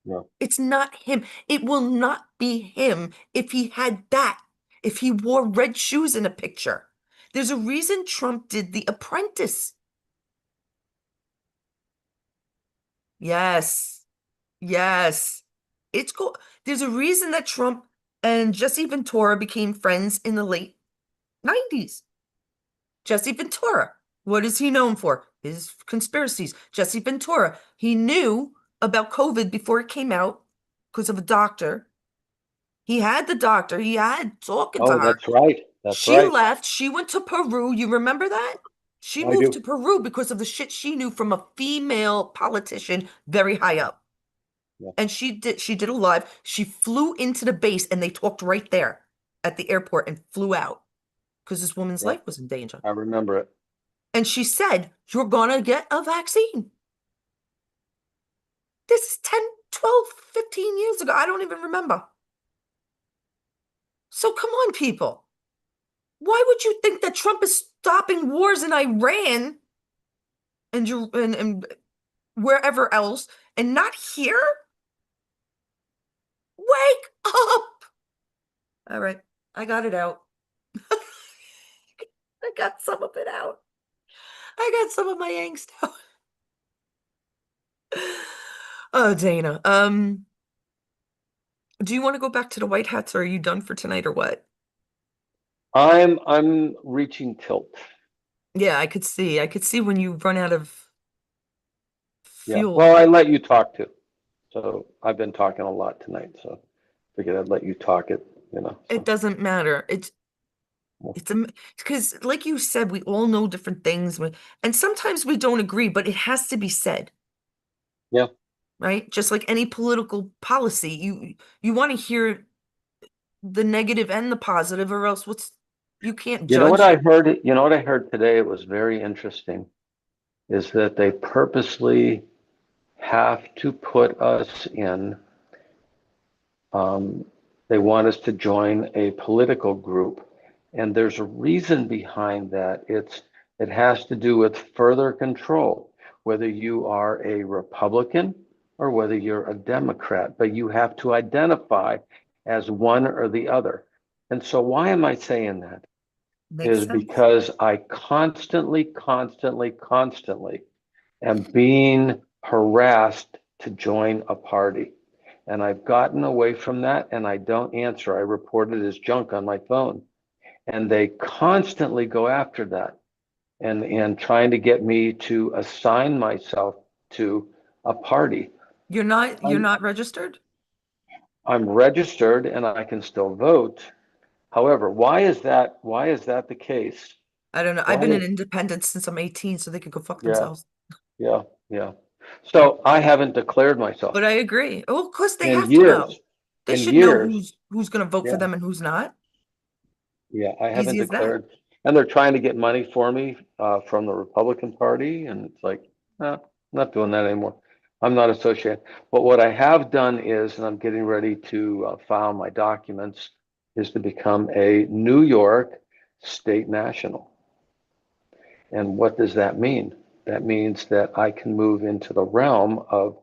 No. It's not him. It will not be him if he had that, if he wore red shoes in a picture. There's a reason Trump did The Apprentice. Yes, yes. It's cool. There's a reason that Trump and Jesse Ventura became friends in the late 90s. Jesse Ventura. What is he known for? His conspiracies. Jesse Ventura. He knew about COVID before it came out because of a doctor. He had the doctor. He had talking to Oh, her. that's right. That's She right. left. She went to Peru. You remember that? She I moved to do. Peru because of the shit she knew from a female politician very high up. Yeah. And she did a live. She flew into the base and they talked right there at the airport and flew out because this woman's Yeah. life was in danger. I remember it. And she said, "You're gonna get a vaccine." This is 10, 12, 15 years ago. I don't even remember. So come on, people. Why would you think that Trump is stopping wars in Iran and wherever else and not here? Wake up! All right, I got it out. I got some of it out. I got some of my angst out. Oh, Dana. Do you want to go back to the White Hats or are you done for tonight or what? I'm reaching tilt. Yeah, I could see. I could see when you run out of Yeah. fuel. Well, I let you talk too. So I've been talking a lot tonight, so figured I'd let you talk it. It So doesn't matter. well, It's a because, like you said, we all know different things, and sometimes we don't agree, but it has to be said, yeah. right? Just like any political policy, you want to hear the negative and the positive, or else you can't You know what judge. I heard? You know what I heard today? It was very interesting, is that they purposely have to put us in, um, they want us to join a political group. And there's a reason behind that. It has to do with further control, whether you are a Republican or whether you're a Democrat, but you have to identify as one or the other. And so why am I saying that? Makes Is sense. because I constantly am being harassed to join a party. And I've gotten away from that and I don't answer. I report it as junk on my phone. And they constantly go after that and trying to get me to assign myself to a party. You're I'm not registered? I'm registered and I can still vote. However, why is that the case? I don't know. I've Why been an is independent since I'm 18, so they could go fuck yeah, themselves. yeah, yeah. So I haven't declared myself But I agree. Oh, of course they in have to years. know. They In should know years, who's going to vote for yeah. them and who's not. Yeah, I haven't Easy as that. declared, and they're trying to get money for me from the Republican Party, and it's like, No, not doing that anymore. I'm not associated. But what I have done is, and I'm getting ready to file my documents, is to become a New York state national. And what does that mean? That means that I can move into the realm of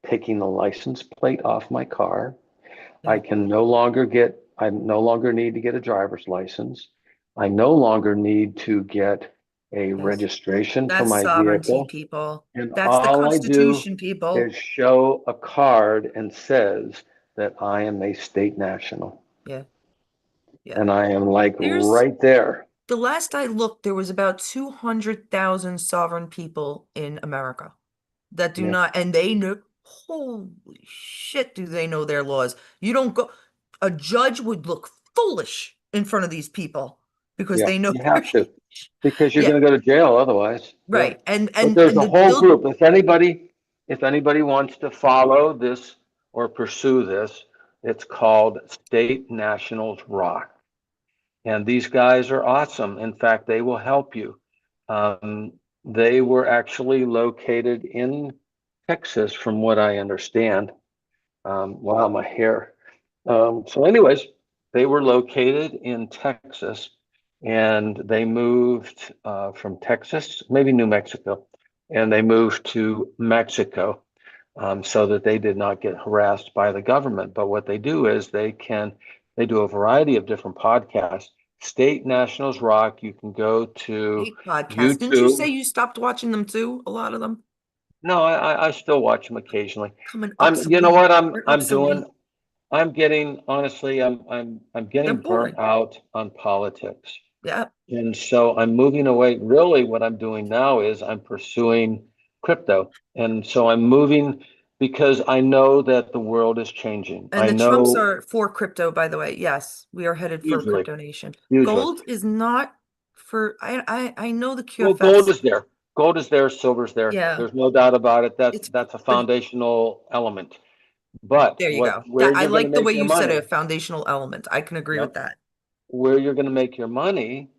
taking the license plate off my car. Yeah. I no longer need to get a driver's license. I no longer need to get a Yes. registration for That's my sovereignty, vehicle. people. And That's the all I do Constitution, people. is show a card and says that I am a state national. Yeah. Yeah. And I am like There's right there. the last I looked, there was about 200,000 sovereign people in America that do Yeah, not, and they know, holy shit, do they know their laws. You don't go, a judge would look foolish in front of these people because yeah, they know you their, have to because you're yeah, going to go to jail otherwise. Yeah. right. And, But and, there's and a the, whole they'll, group. If anybody wants to follow this or pursue this, it's called State Nationals Rock. And these guys are awesome. In fact, they will help you. Um, they were actually located in Texas, from what I understand. Wow, my hair. Anyways, they were located in Texas and they moved from Texas, maybe New Mexico, and they moved to Mexico so that they did not get harassed by the government. But what they do is they do a variety of different podcasts. State Nationals Rock. You can go to hate podcasts. Didn't you say YouTube. you stopped watching them too? A lot of them No, I still watch them occasionally. coming You know obsolete. what They're I'm doing? obsolete. I'm getting honestly, I'm They're getting burnt boring. out on politics. Yeah. And so I'm moving away. Really, what I'm doing now is I'm pursuing crypto. And so I'm moving because I know that the world is changing. And I the Trumps know are for crypto, by the way. Yes, we are headed for a usually, crypto nation. usually. Gold is not for I know the Well, gold QFS. is there. Gold is there, silver's there. Yeah, There's no doubt about it. it's That's a but foundational element. But there you go. where That I you're going to like the way make your you said it, money, a foundational element. I can agree with yep, that. where you're going to make your money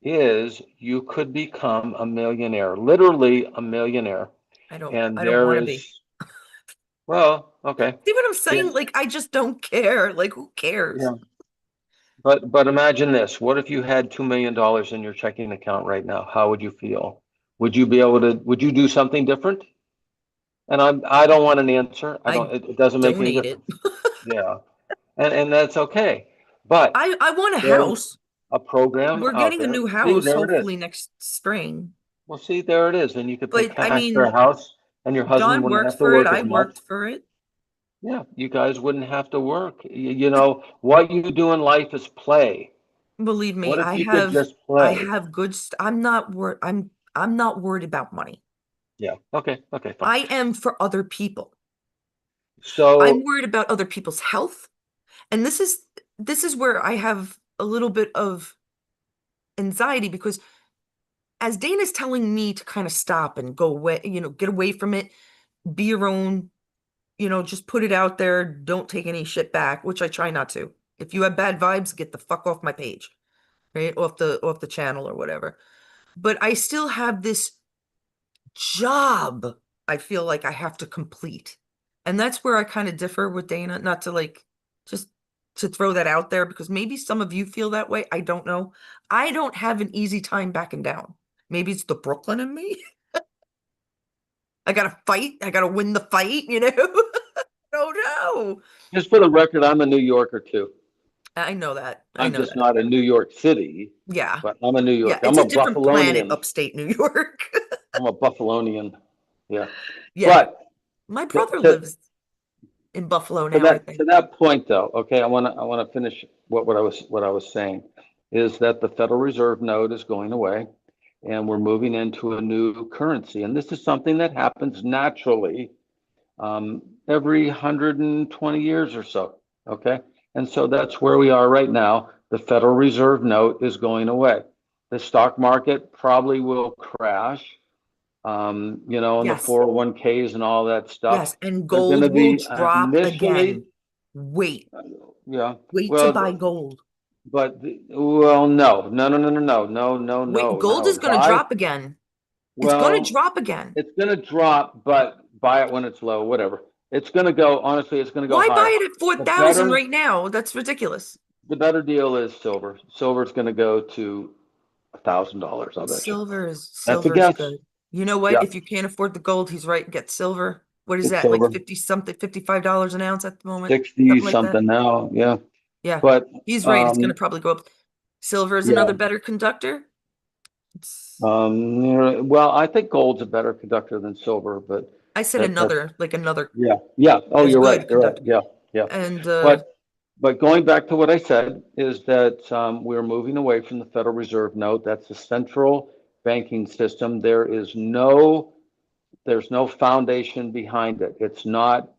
is you could become a millionaire, literally a millionaire. And I don't there want to be. is, well, okay. See what I'm saying? And Like I just don't care. Like who cares? yeah, but imagine this. What if you had $2 million in your checking account right now? How would you feel? Would you do something different? And I don't want an answer. I I don't, it doesn't make any donate it. difference. Yeah. And that's okay. But I want a there's house. a program We're out getting a there. new See, house there it is. hopefully next spring. Well, see, there it is. And you could pay But I cash for a mean, house and your husband John wouldn't worked have to for it. work I as much. worked for it. Yeah, you guys wouldn't have to work. You know, what you do in life is play. Believe me, What if you could just I play? have I'm not worried about money. Yeah. Okay. Okay, fine. I am for other people. I'm So, worried about other people's health. And this is where I have a little bit of anxiety because as Dana's telling me to kind of stop and go away, get away from it, be your own, just put it out there, don't take any shit back, which I try not to. If you have bad vibes, get the fuck off my page, right? Off the channel or whatever. But I still have this job I feel like I have to complete. And that's where I kind of differ with Dana, not to like just to throw that out there because maybe some of you feel that way. I don't know. I don't have an easy time backing down. Maybe it's the Brooklyn in me. I gotta fight. I gotta win the fight. Oh no. just for the record, I'm a New Yorker too. I know that. I I'm know just that. not a New York City, Yeah. but I'm a New Yeah. Yorker. It's I'm a a different planet, Buffalonian. upstate New York. I'm a Buffalonian. Yeah. Yeah. But My to, brother to, lives in Buffalo now, I think. to that point though, okay, I want to finish what I was saying is that the Federal Reserve note is going away and we're moving into a new currency. And this is something that happens naturally every 120 years or so. Okay. And so that's where we are right now. The Federal Reserve note is going away. The stock market probably will crash, and the Yes. 401ks and all that stuff. Yes, and They're going to gold will be drop initially, again. Wait, yeah, wait to buy well, gold. well, no, no, no, no, no, no, no, no, Wait, no, gold no. is going to Why? drop again. It's going to Well, drop again. it's going to drop, but buy it when it's low, whatever. It's going to go, honestly, it's going to go Why buy higher. it at The 4,000 better, right now? That's ridiculous. the better deal is silver. Silver's going to go to $1,000, I'll bet you. That's a Silver is guess. good. You know what? Yeah, If you can't afford the gold, he's right. Get silver. What is it's that? Like silver. 50 something, $55 an ounce at the moment? 60 Something like that. something now. Yeah. Yeah. But He's right. It's going to um probably go up. Silver is yeah. another better conductor. It's, Well, I think gold's a better conductor than silver, but I said that's another, like another yeah. Yeah. Oh, as you're right. good You're right. conductor. Yeah. Yeah. And But going back to what I said is that we're moving away from the Federal Reserve note. That's the central banking system. There's no foundation behind it. It's not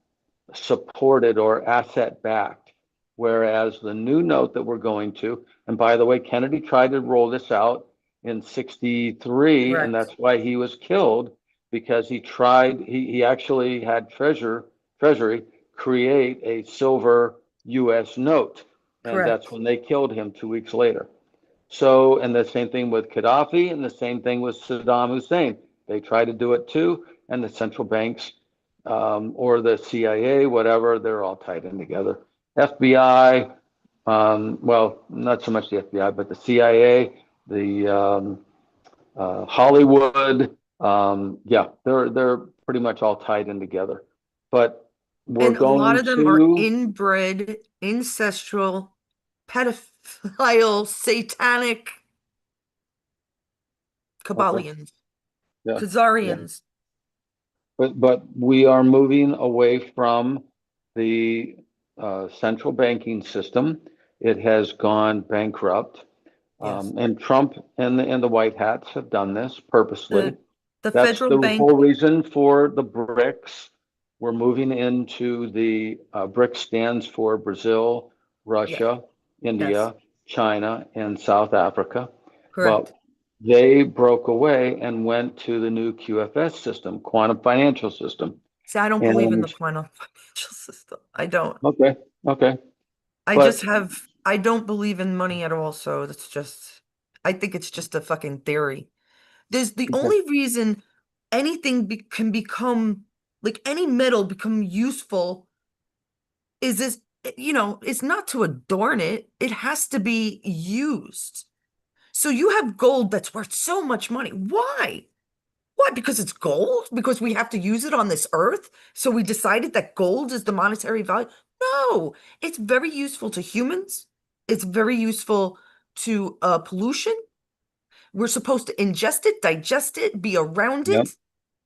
supported or asset backed. Whereas the new note that we're going to, and by the way, Kennedy tried to roll this out in 63, and correct. that's why he was killed because he actually had Treasury create a silver US note. And that's Correct. when they killed him 2 weeks later. So, and the same thing with Gaddafi, and the same thing with Saddam Hussein. They try to do it too, and the central banks or the CIA, whatever, they're all tied in together. FBI, well, not so much the FBI, but the CIA, the Hollywood, yeah, they're pretty much all tied in together. But we're And a lot going of them are to, inbred, ancestral, pedophile, satanic okay, Kabbalions, yeah, yeah. Khazarians. But we are moving away from the central banking system. It has gone bankrupt. Yes. And Trump and the White Hats have done this purposely. The the That's federal the bank, whole reason for the BRICS. We're moving into the BRICS stands for Brazil, yeah, Russia, yes, India, China, and South Africa. But correct. they broke away and went to the new QFS system, quantum financial system. See, I don't believe in the And quantum financial system. I don't. okay, okay. I But have, I don't believe in money at all. So that's just, I think it's just a fucking theory. There's the only reason anything can become, like any metal become useful is this, it's not to adorn it. It has to be used. So you have gold that's worth so much money. Why? Why? Because it's gold? Because we have to use it on this earth? So we decided that gold is the monetary value? No, it's very useful to humans. It's very useful to pollution. We're supposed to ingest it, digest it, be around yep, it.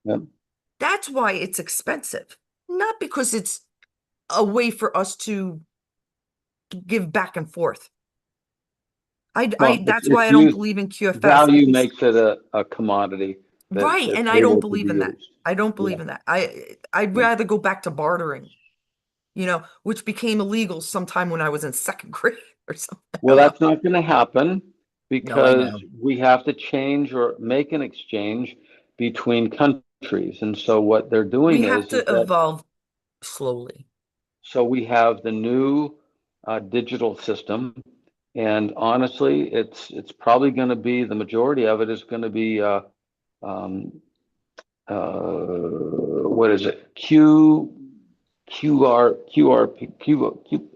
yep. That's why it's expensive, not because it's a way for us to give back and forth. Well, That's why it's I don't used, believe in QFS value because makes it a commodity right, that's and I don't able to believe be in that. used. I don't Yeah, believe in that. I'd yeah. rather go back to bartering, which became illegal sometime when I was in second grade or something. I Well, don't know. that's not going to happen No, I because know. we have to change or make an exchange between countries. And so what they're We doing have is to that evolve slowly. so we have the new digital system, and honestly, it's probably going to be the majority of it is going to be um, what is it? Q.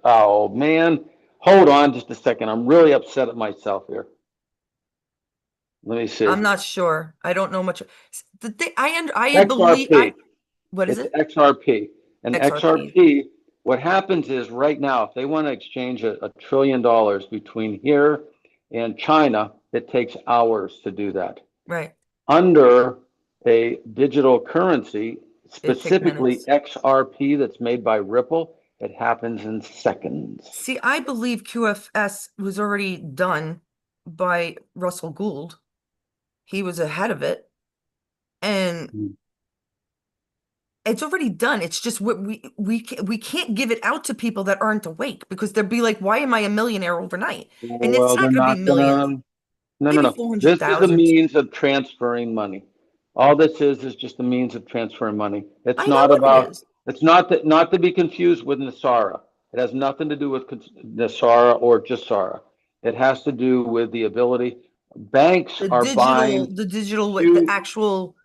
Oh man, hold on just a second. I'm really upset at myself here. Let me see. I'm not sure. I don't know much. The thing I believe I XRP. what is It's it? XRP. And XRP. XRP, what happens is right now, if they want to exchange $1 trillion between here and China, it takes hours to do that. Right. Under a digital currency, It take specifically minutes. XRP that's made by Ripple, it happens in seconds. See, I believe QFS was already done by Russell Gould. He was ahead of it, and it's already done. It's just what we can't give it out to people that aren't awake because they'll be like, "Why am I a millionaire overnight?" And it's Well, not they're going to be not millions, gonna. No, no, maybe no. This is a 400,000. means of transferring money. All this is just a means of transferring money. It's I know not what it about, is. it's not to be confused with Nasara. It has nothing to do with Nasara or Jasara. It has to do with the ability. Banks are buying The digital, the Q actual,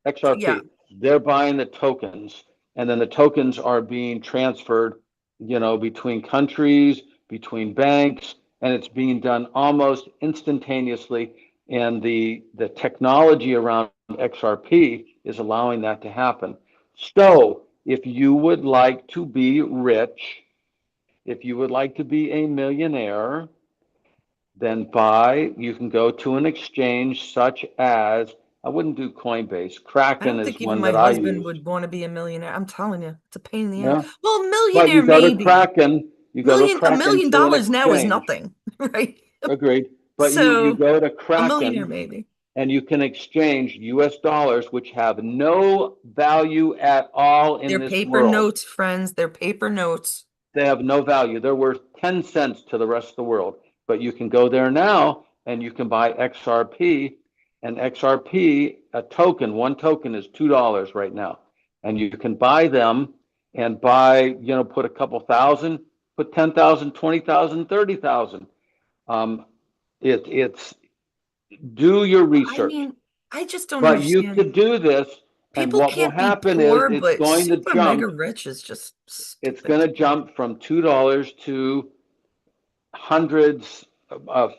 yeah. XRP. They're buying the tokens, and then the tokens are being transferred, between countries, between banks, and it's being done almost instantaneously. And the technology around XRP is allowing that to happen. So, if you would like to be rich, if you would like to be a millionaire, then you can go to an exchange such as, I wouldn't do Coinbase. I Kraken don't is think even one my that I husband use. would want to be a millionaire. I'm telling you, it's a pain in the ass. Yeah. Well, But millionaire maybe. You go to A Kraken million to an dollars now is exchange. nothing, right? Agreed. But you So go to a millionaire Kraken maybe. and you can exchange US dollars, which have no value at all in They're this paper world. notes, friends. They're paper notes. They have no value. They're worth 10 cents to the rest of the world. But you can go there now and you can buy XRP. And XRP, one token is $2 right now. And you can buy them and put a couple thousand, put 10,000, 20,000, 30,000. It's do your I research. mean, I just don't But you understand. could do this, and People what will can't be happen is poor, but super mega rich is just it's going stupid. to jump from $2 to hundreds,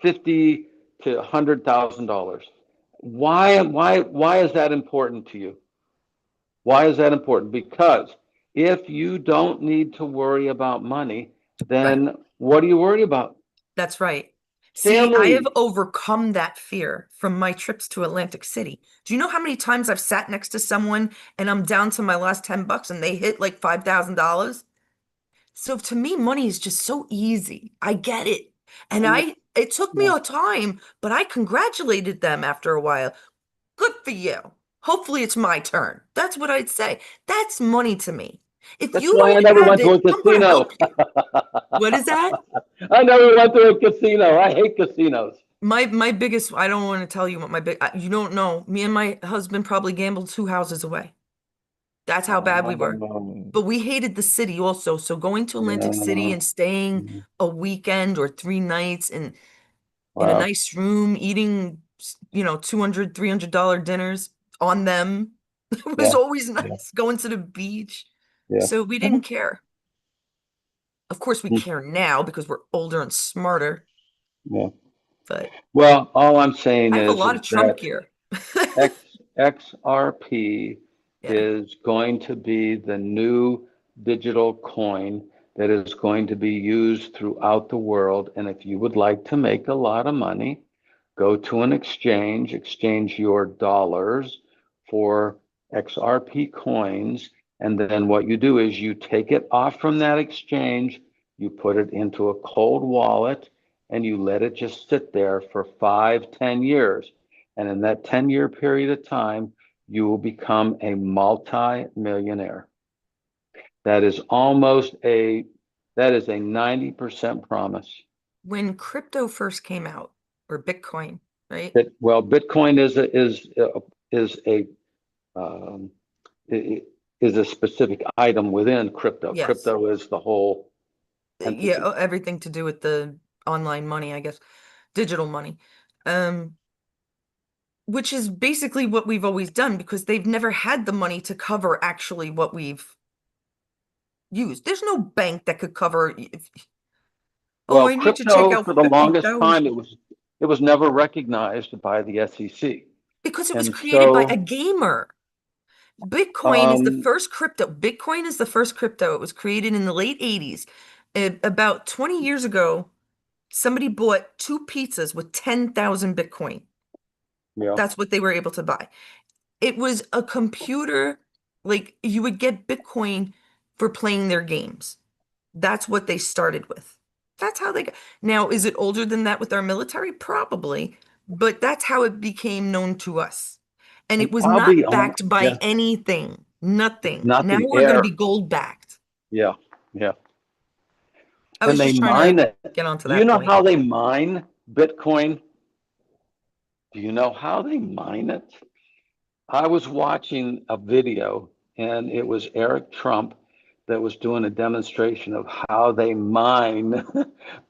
50 to $100,000. Why is that important to you? Why is that important? Because if you don't need to worry about money, Right. then what are you worried about? That's right. See, I have Family. overcome that fear from my trips to Atlantic City. Do you know how many times I've sat next to someone and I'm down to my last 10 bucks and they hit like $5,000? So to me, money is just so easy. I get it. And Yeah, it took me yeah. a time, but I congratulated them after a while. Good for you. Hopefully it's my turn. That's what I'd say. That's money to me. If That's you why I don't never have went to it, a I'm going to casino. help you. What is that? I never went to a casino. I hate casinos. My biggest, I don't want to tell you what my big, you don't know. Me and my husband probably gambled two houses away. That's how bad we were. But we hated the city also. So going to Atlantic City Yeah. and staying Yeah. a weekend or 3 nights in a Wow. nice room, eating, $200, $300 dinners on them was Yeah. always Yeah. nice. Going to the beach. Yeah. So we didn't Mhm. care. Of course, we Mm. care now because we're older and smarter, Yeah. but Well, all I'm saying I have a is lot of Trump that gear. X XRP Yeah. is going to be the new digital coin that is going to be used throughout the world. And if you would like to make a lot of money, go to an exchange your dollars for XRP coins, and then what you do is you take it off from that exchange, you put it into a cold wallet, and you let it just sit there for 5, 10 years. And in that 10-year period of time, you will become a multi-millionaire. That is almost a that is a 90% promise. When crypto first came out, or Bitcoin, right? Bitcoin is a um, is a specific item within crypto. Yes. Crypto is the whole Yeah, entity. everything to do with the online money, I guess, digital money. Um, which is basically what we've always done because they've never had the money to cover actually what we've used. There's no bank that could cover oh, Well, I need to take crypto out for the longest time 50,000 it was never recognized by the SEC, because it was and created by a so gamer. um, Bitcoin is the first crypto. It was created in the late 80s. About 20 years ago, somebody bought two pizzas with 10,000 Bitcoin. yeah. That's what they were able to buy. It was a computer, like you would get Bitcoin for playing their games. That's what they started with. That's how they got. Now, is it older than that with our military? Probably, but that's how it became known to us. And it was I'll be not on. backed by Yeah, anything, nothing. Now nothing. we're going to be Air. gold backed. Yeah, yeah. I And was they just trying to mine it. get onto Do you that know point. how they mine Bitcoin? Do you know how they mine it? I was watching a video, and it was Eric Trump that was doing a demonstration of how they mine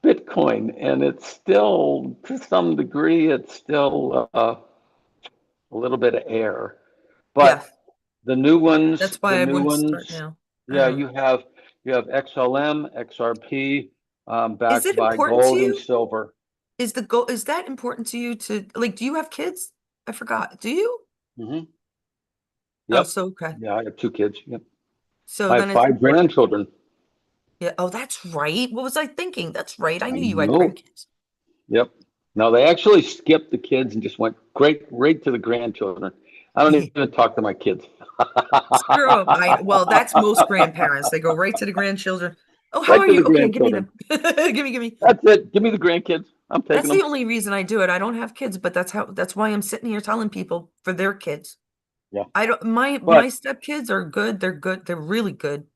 Bitcoin, and it's still, to some degree, it's still a little bit of air. Yeah, But that's the why I new wouldn't start ones, now. yeah, you have XLM, XRP, Is backed it by important to gold and you? silver. Is the goal, is that important to you to like, do you have kids? I forgot. Do you? Hmm. Oh, Yep. so okay. Yeah, I have two kids. Yep. So I then have it's five important. grandchildren. Yeah. Oh, that's right. What was I thinking? That's right. I I knew you had know. grandkids. Yep. No, they actually skipped the kids and just went great right to the grandchildren. I don't even talk to my kids. Screw 'em. Well, that's most grandparents. They go right to the grandchildren. Oh, how Right are to you? the Okay, give me grandchildren. them. Give me, give me. That's it. Give me the grandkids. I'm That's taking the them. only reason I do it. I don't have kids, but that's why I'm sitting here telling people for their kids. Yeah. I don't my But stepkids are good. They're good. They're really good.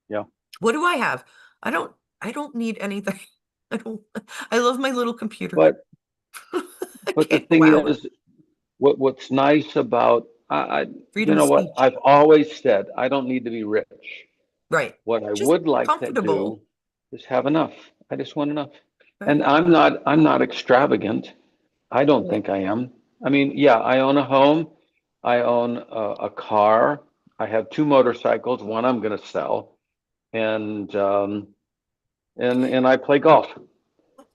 yeah. What do I have? I don't I don't need anything. I don't I love my little computer. But I but the can't go thing out. is, what's nice about you Freedom of know what speech. I've always said, I don't need to be rich. Right. What I Just would like to comfortable. do is have enough. I just want enough. Right. And I'm not extravagant. I don't Right. think I am. I mean, yeah, I own a home. I own a car. I have two motorcycles. One I'm going to sell, and and I play golf.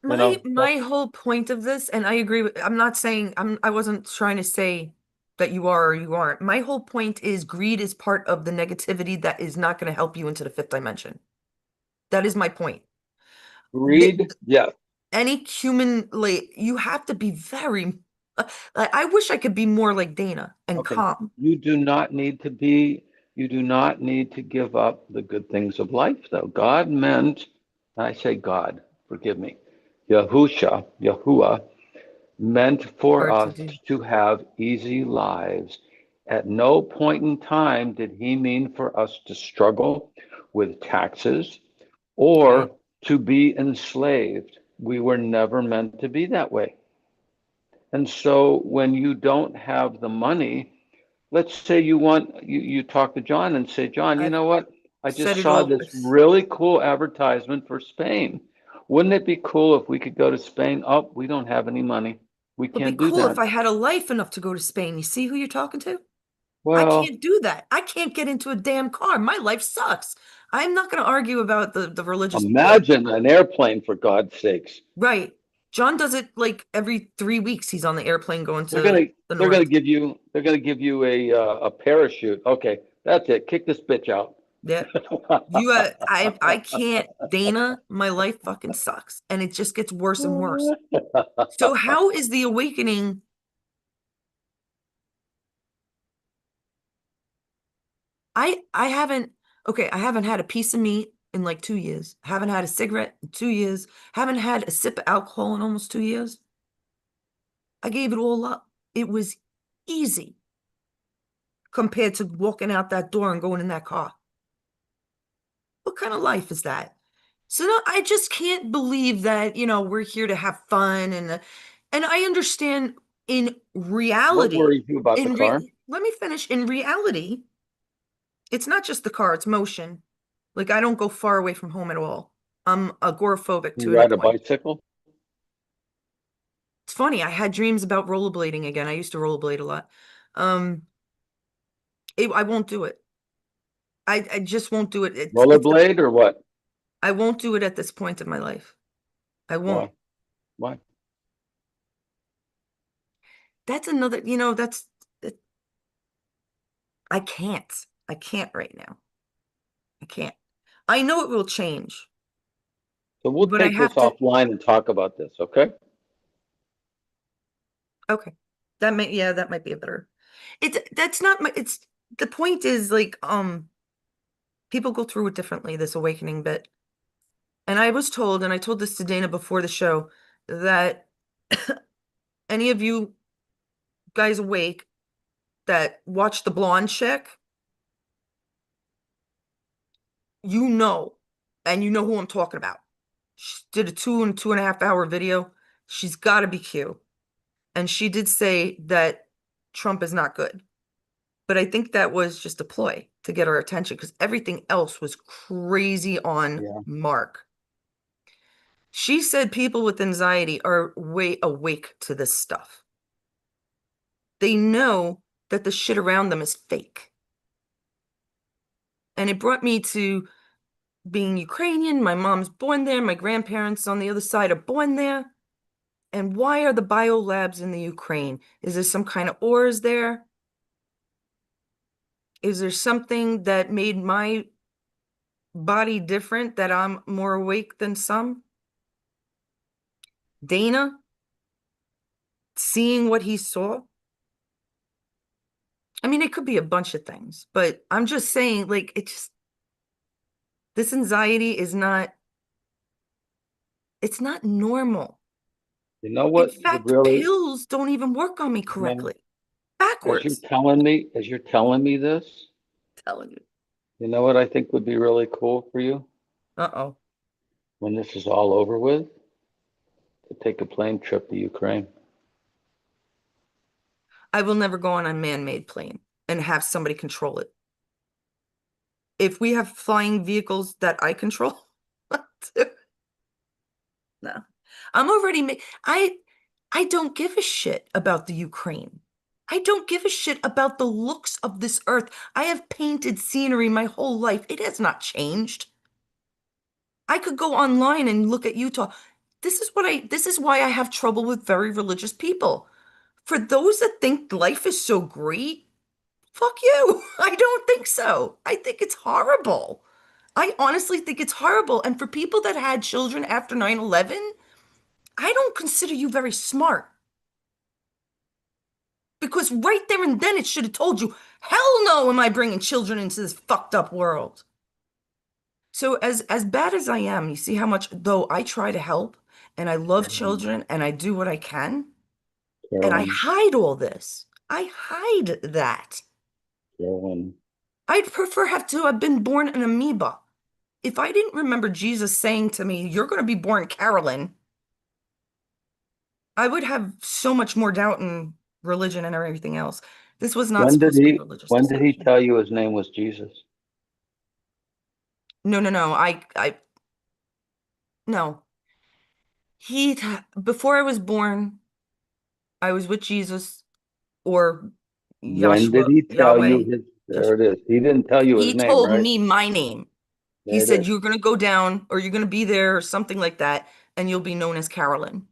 You My know, my that's whole point of this, and I agree with, I'm not saying I wasn't trying to say that you are or you aren't. My whole point is greed is part of the negativity that is not going to help you into the fifth dimension. That is my point. The, greed. Yeah. any human, like, you have to be very, like, I wish I could be more like Dana and Okay. calm. You do not need to be. You do not need to give up the good things of life, though. God meant, I say God, forgive me, Yahuwah meant for Hard to us do. to have easy lives. At no point in time did he mean for us to struggle with taxes Right. or to be enslaved. We were never meant to be that way. And so when you don't have the money, let's say you talk to John and say, John, you I've know what? I said just it saw all. this really cool advertisement for Spain. Wouldn't it be cool if we could go to Spain? Oh, we don't have any money. We It'd be can't do cool if that. I had a life enough to go to Spain. You see who you're talking to? I Well, can't do that. I can't get into a damn car. My life sucks. I'm not going to argue about the religious bit. imagine an airplane for God's sakes. Right. John does it like every 3 weeks. He's on the airplane going They're to gonna the north. they're gonna give you a parachute. Okay, that's it. Kick this bitch out. Yeah. I can't, Dana, my life fucking sucks. And it just gets worse and worse. So how is the awakening? I haven't, okay, I haven't had a piece of meat in like 2 years. Haven't had a cigarette in 2 years. Haven't had a sip of alcohol in almost 2 years. I gave it all up. It was easy compared to walking out that door and going in that car. What kind of life is that? So no, I just can't believe that, we're here to have fun and I understand in What reality, worries you about the car? let me finish. In reality, it's not just the car, it's motion. Like I don't go far away from home at all. I'm agoraphobic You to a ride a point. bicycle? It's funny, I had dreams about rollerblading again. I used to rollerblade a lot. Um, I won't do it. I just won't do it. Rollerblade or what? I won't do it at this point in my life. I won't. Why? Why? That's another, it- I can't. I can't right now. I can't. I know it will change, So we'll but I take this have to. offline and talk about this, okay? Okay. That might be a better. That's not my, it's, the point is like, people go through it differently, this awakening bit. And I was told, and I told this to Dana before the show, that any of you guys awake that watch the blonde chick, you know, and you know who I'm talking about. She did a 2.5 hour video. She's got to be cute. And she did say that Trump is not good. But I think that was just a ploy to get our attention because everything else was crazy on Yeah. Mark. She said people with anxiety are way awake to this stuff. They know that the shit around them is fake. And it brought me to being Ukrainian. My mom's born there. My grandparents on the other side are born there. And why are the biolabs in the Ukraine? Is there some kind of ores there? Is there something that made my body different that I'm more awake than some? Dana, seeing what he saw? I mean, it could be a bunch of things, but I'm just saying, like, it just, this anxiety is not, it's not normal. You know In what would fact, really, pills don't even work on me you know, correctly. Backwards. as you're telling me this, Telling you. you know what I think would be really cool for you Uh-oh. when this is all over with? To take a plane trip to Ukraine. I will never go on a man-made plane and have somebody control it. If we have flying vehicles that I control, no. I'm already ma I don't give a shit about the Ukraine. I don't give a shit about the looks of this earth. I have painted scenery my whole life. It has not changed. I could go online and look at Utah. This is why I have trouble with very religious people. For those that think life is so great, fuck you. I don't think so. I think it's horrible. I honestly think it's horrible. And for people that had children after 9/11, I don't consider you very smart because right there and then it should have told you, hell no, am I bringing children into this fucked up world. So as bad as I am, you see how much though I try to help and I love Carolyn, children and I do what I can and I Carolyn, hide all this. I hide that. Carolyn. I'd prefer have to have been born an amoeba. If I didn't remember Jesus saying to me, "You're going to be born Carolyn," I would have so much more doubt in religion and everything else. This was not supposed to be a religious When did he discussion. tell you his name was Jesus? No, no, no. No. He, before I was born, I was with Jesus or When did Yahshua, he tell you Yahweh. his, there Yahshua. it is. He didn't tell you his He name, told right? me my name. He There it said, is. "You're going to go down or you're going to be there or something like that, and you'll be known as Carolyn."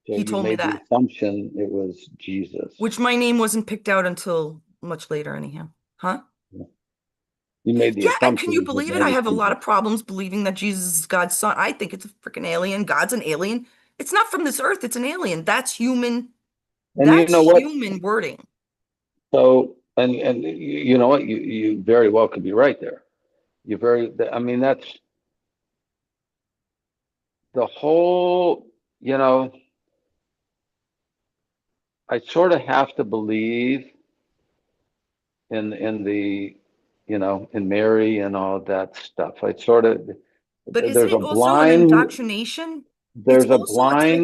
So He you told me made the that, assumption it was Jesus. which my name wasn't picked out until much later, anyhow. Huh? You made the Yeah, can you assumption his believe it? name I was have a lot Jesus. of problems believing that Jesus is God's son. I think it's a freaking alien. God's an alien. It's not from this earth, it's an alien. That's human. And you That's know what? human wording. So, and you know what? You very well could be right there. You very, I mean, that's the whole, you know, I sort of have to believe in the, you know, in Mary and all that stuff. I sort of, But isn't there's a it also an blind, indoctrination? It's there's a also a type of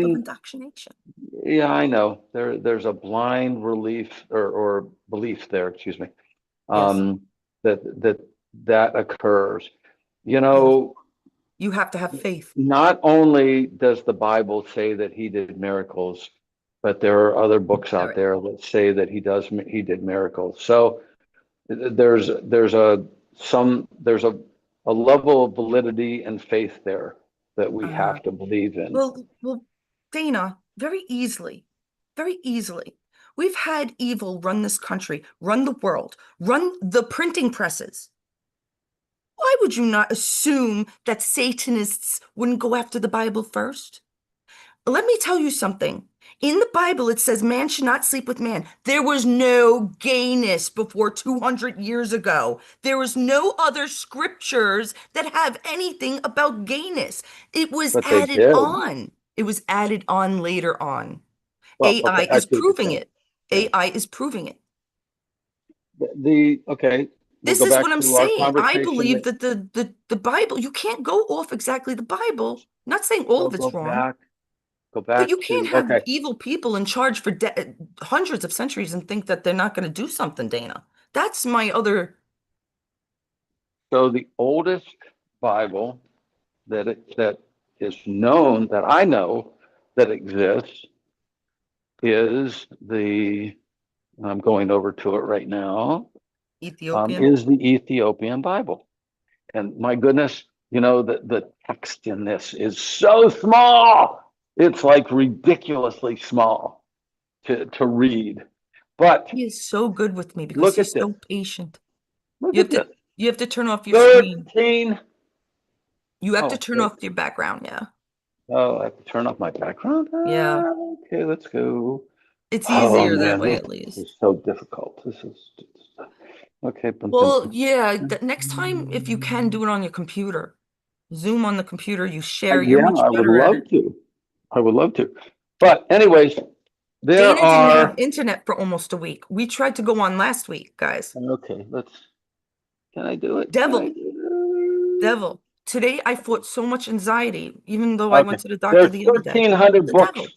blind, indoctrination. yeah, I know. There's a blind relief or belief there, excuse me, Yes, um, that that occurs. You yes. know, You have to have faith. not only does the Bible say that he did miracles, but there are other books All out right. there that say that he did miracles. So there's a level of validity and faith there that we Uh-huh. have to believe in. Well, Dana, very easily. We've had evil run this country, run the world, run the printing presses. Why would you not assume that Satanists wouldn't go after the Bible first? Let me tell you something. In the Bible, it says man should not sleep with man. There was no gayness before 200 years ago. There was no other scriptures that have anything about gayness. It was But they added did. on. It was added on later on. Well, okay, AI I is see what you're proving saying. it. Yeah. AI is proving it. Okay, we'll This go is what back I'm to our saying. I conversation believe that that the Bible, you can't go off exactly the Bible. Not saying all so of it's wrong. Go But you back can't to, have okay. evil people in charge for hundreds of centuries and think that they're not going to do something, Dana. That's my other. So the oldest Bible that is known, that I know that exists, is the, I'm going over to it right now, Ethiopian. is the Ethiopian Bible. And my goodness, the text in this is so small. It's like ridiculously small to read. But He is so good with me because look at he's this. so patient. Look You have at to this. you have to turn off your screen. 13. You have to Oh, turn wait. off your background, yeah. Oh, I have to turn off my background. Yeah. Okay, let's go. It's Oh easier that man, way this at least. is so difficult. This is okay. Well, yeah, next time if you can do it on your computer. Zoom on the computer, you share, you're Yeah, much I would better at love it. to. I would love to. But anyways, there Dana didn't have are. internet for almost a week. We tried to go on last week, guys. Okay, let's. Can I do it? Can I Devil, do devil. Today I fought so much anxiety, even though it? I Okay. went to the doctor There's the other day. 1,300 The books devil.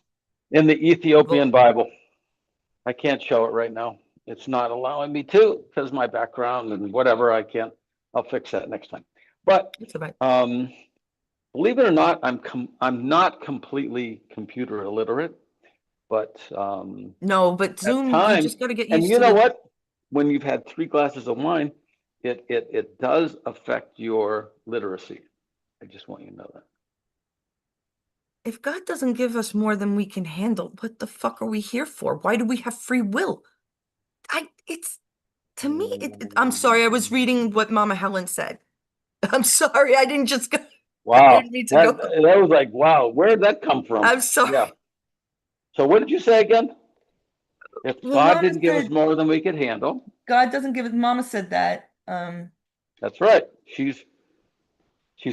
in the Ethiopian Devil. Bible. I can't show it right now. It's not allowing me to because my background and whatever. I can't. I'll fix that next time. But It's about um, believe it or not, I'm not completely computer illiterate, but no, but at Zoom, you times, just got to get and used you to know the. what? When you've had 3 glasses of wine, it does affect your literacy. I just want you to know that. If God doesn't give us more than we can handle, what the fuck are we here for? Why do we have free will? It's to me, I'm sorry, I was reading what Mama Helen said. I'm sorry, I didn't just go, I Wow, didn't mean to that go. that was like, wow, where did that come from? I'm sorry. Yeah. So what did you say again? If Well, God Mama didn't give us said more than we could handle, God doesn't give it. Mama said that. that's right. She's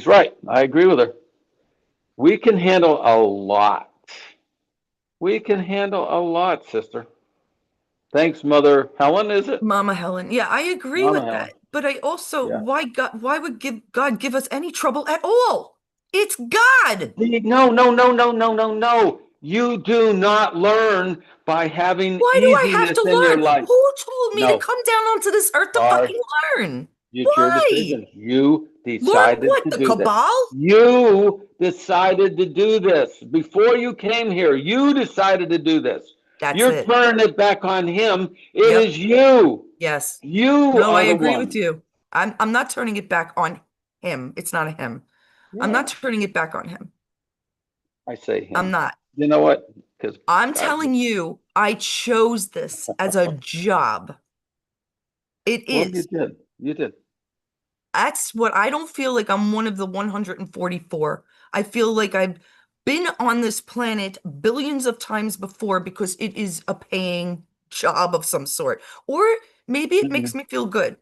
right. I agree with her. We can handle a lot. We can handle a lot, sister. Thanks, Mother Helen, is it? Mama Helen. Yeah, I agree Mama with Helen. that. But I also, Yeah. why would God give us any trouble at all? It's God. No, no, no, no, no, no, no. You do not learn by having Why do I have easiness to in your learn? life. Who told me to No, come down onto this earth to sorry. fucking learn? It's your Why? decision. You Learn decided what? to The do this. cabal? You decided to do this. Before you came here, you decided to do this. That's You're it. turning it back on him. It Yep. is you. Yes. You No, I are the agree with one. you. I'm not turning it back on him. It's not a him. I'm not Yeah, turning it back on him. I say I'm him. not. You know what? Because I'm God, telling you, I chose this as a job. It well, you is. did. You did. That's what I don't feel like I'm one of the 144. I feel like I've been on this planet billions of times before because it is a paying job of some sort. Or maybe it makes Mhm. me feel good.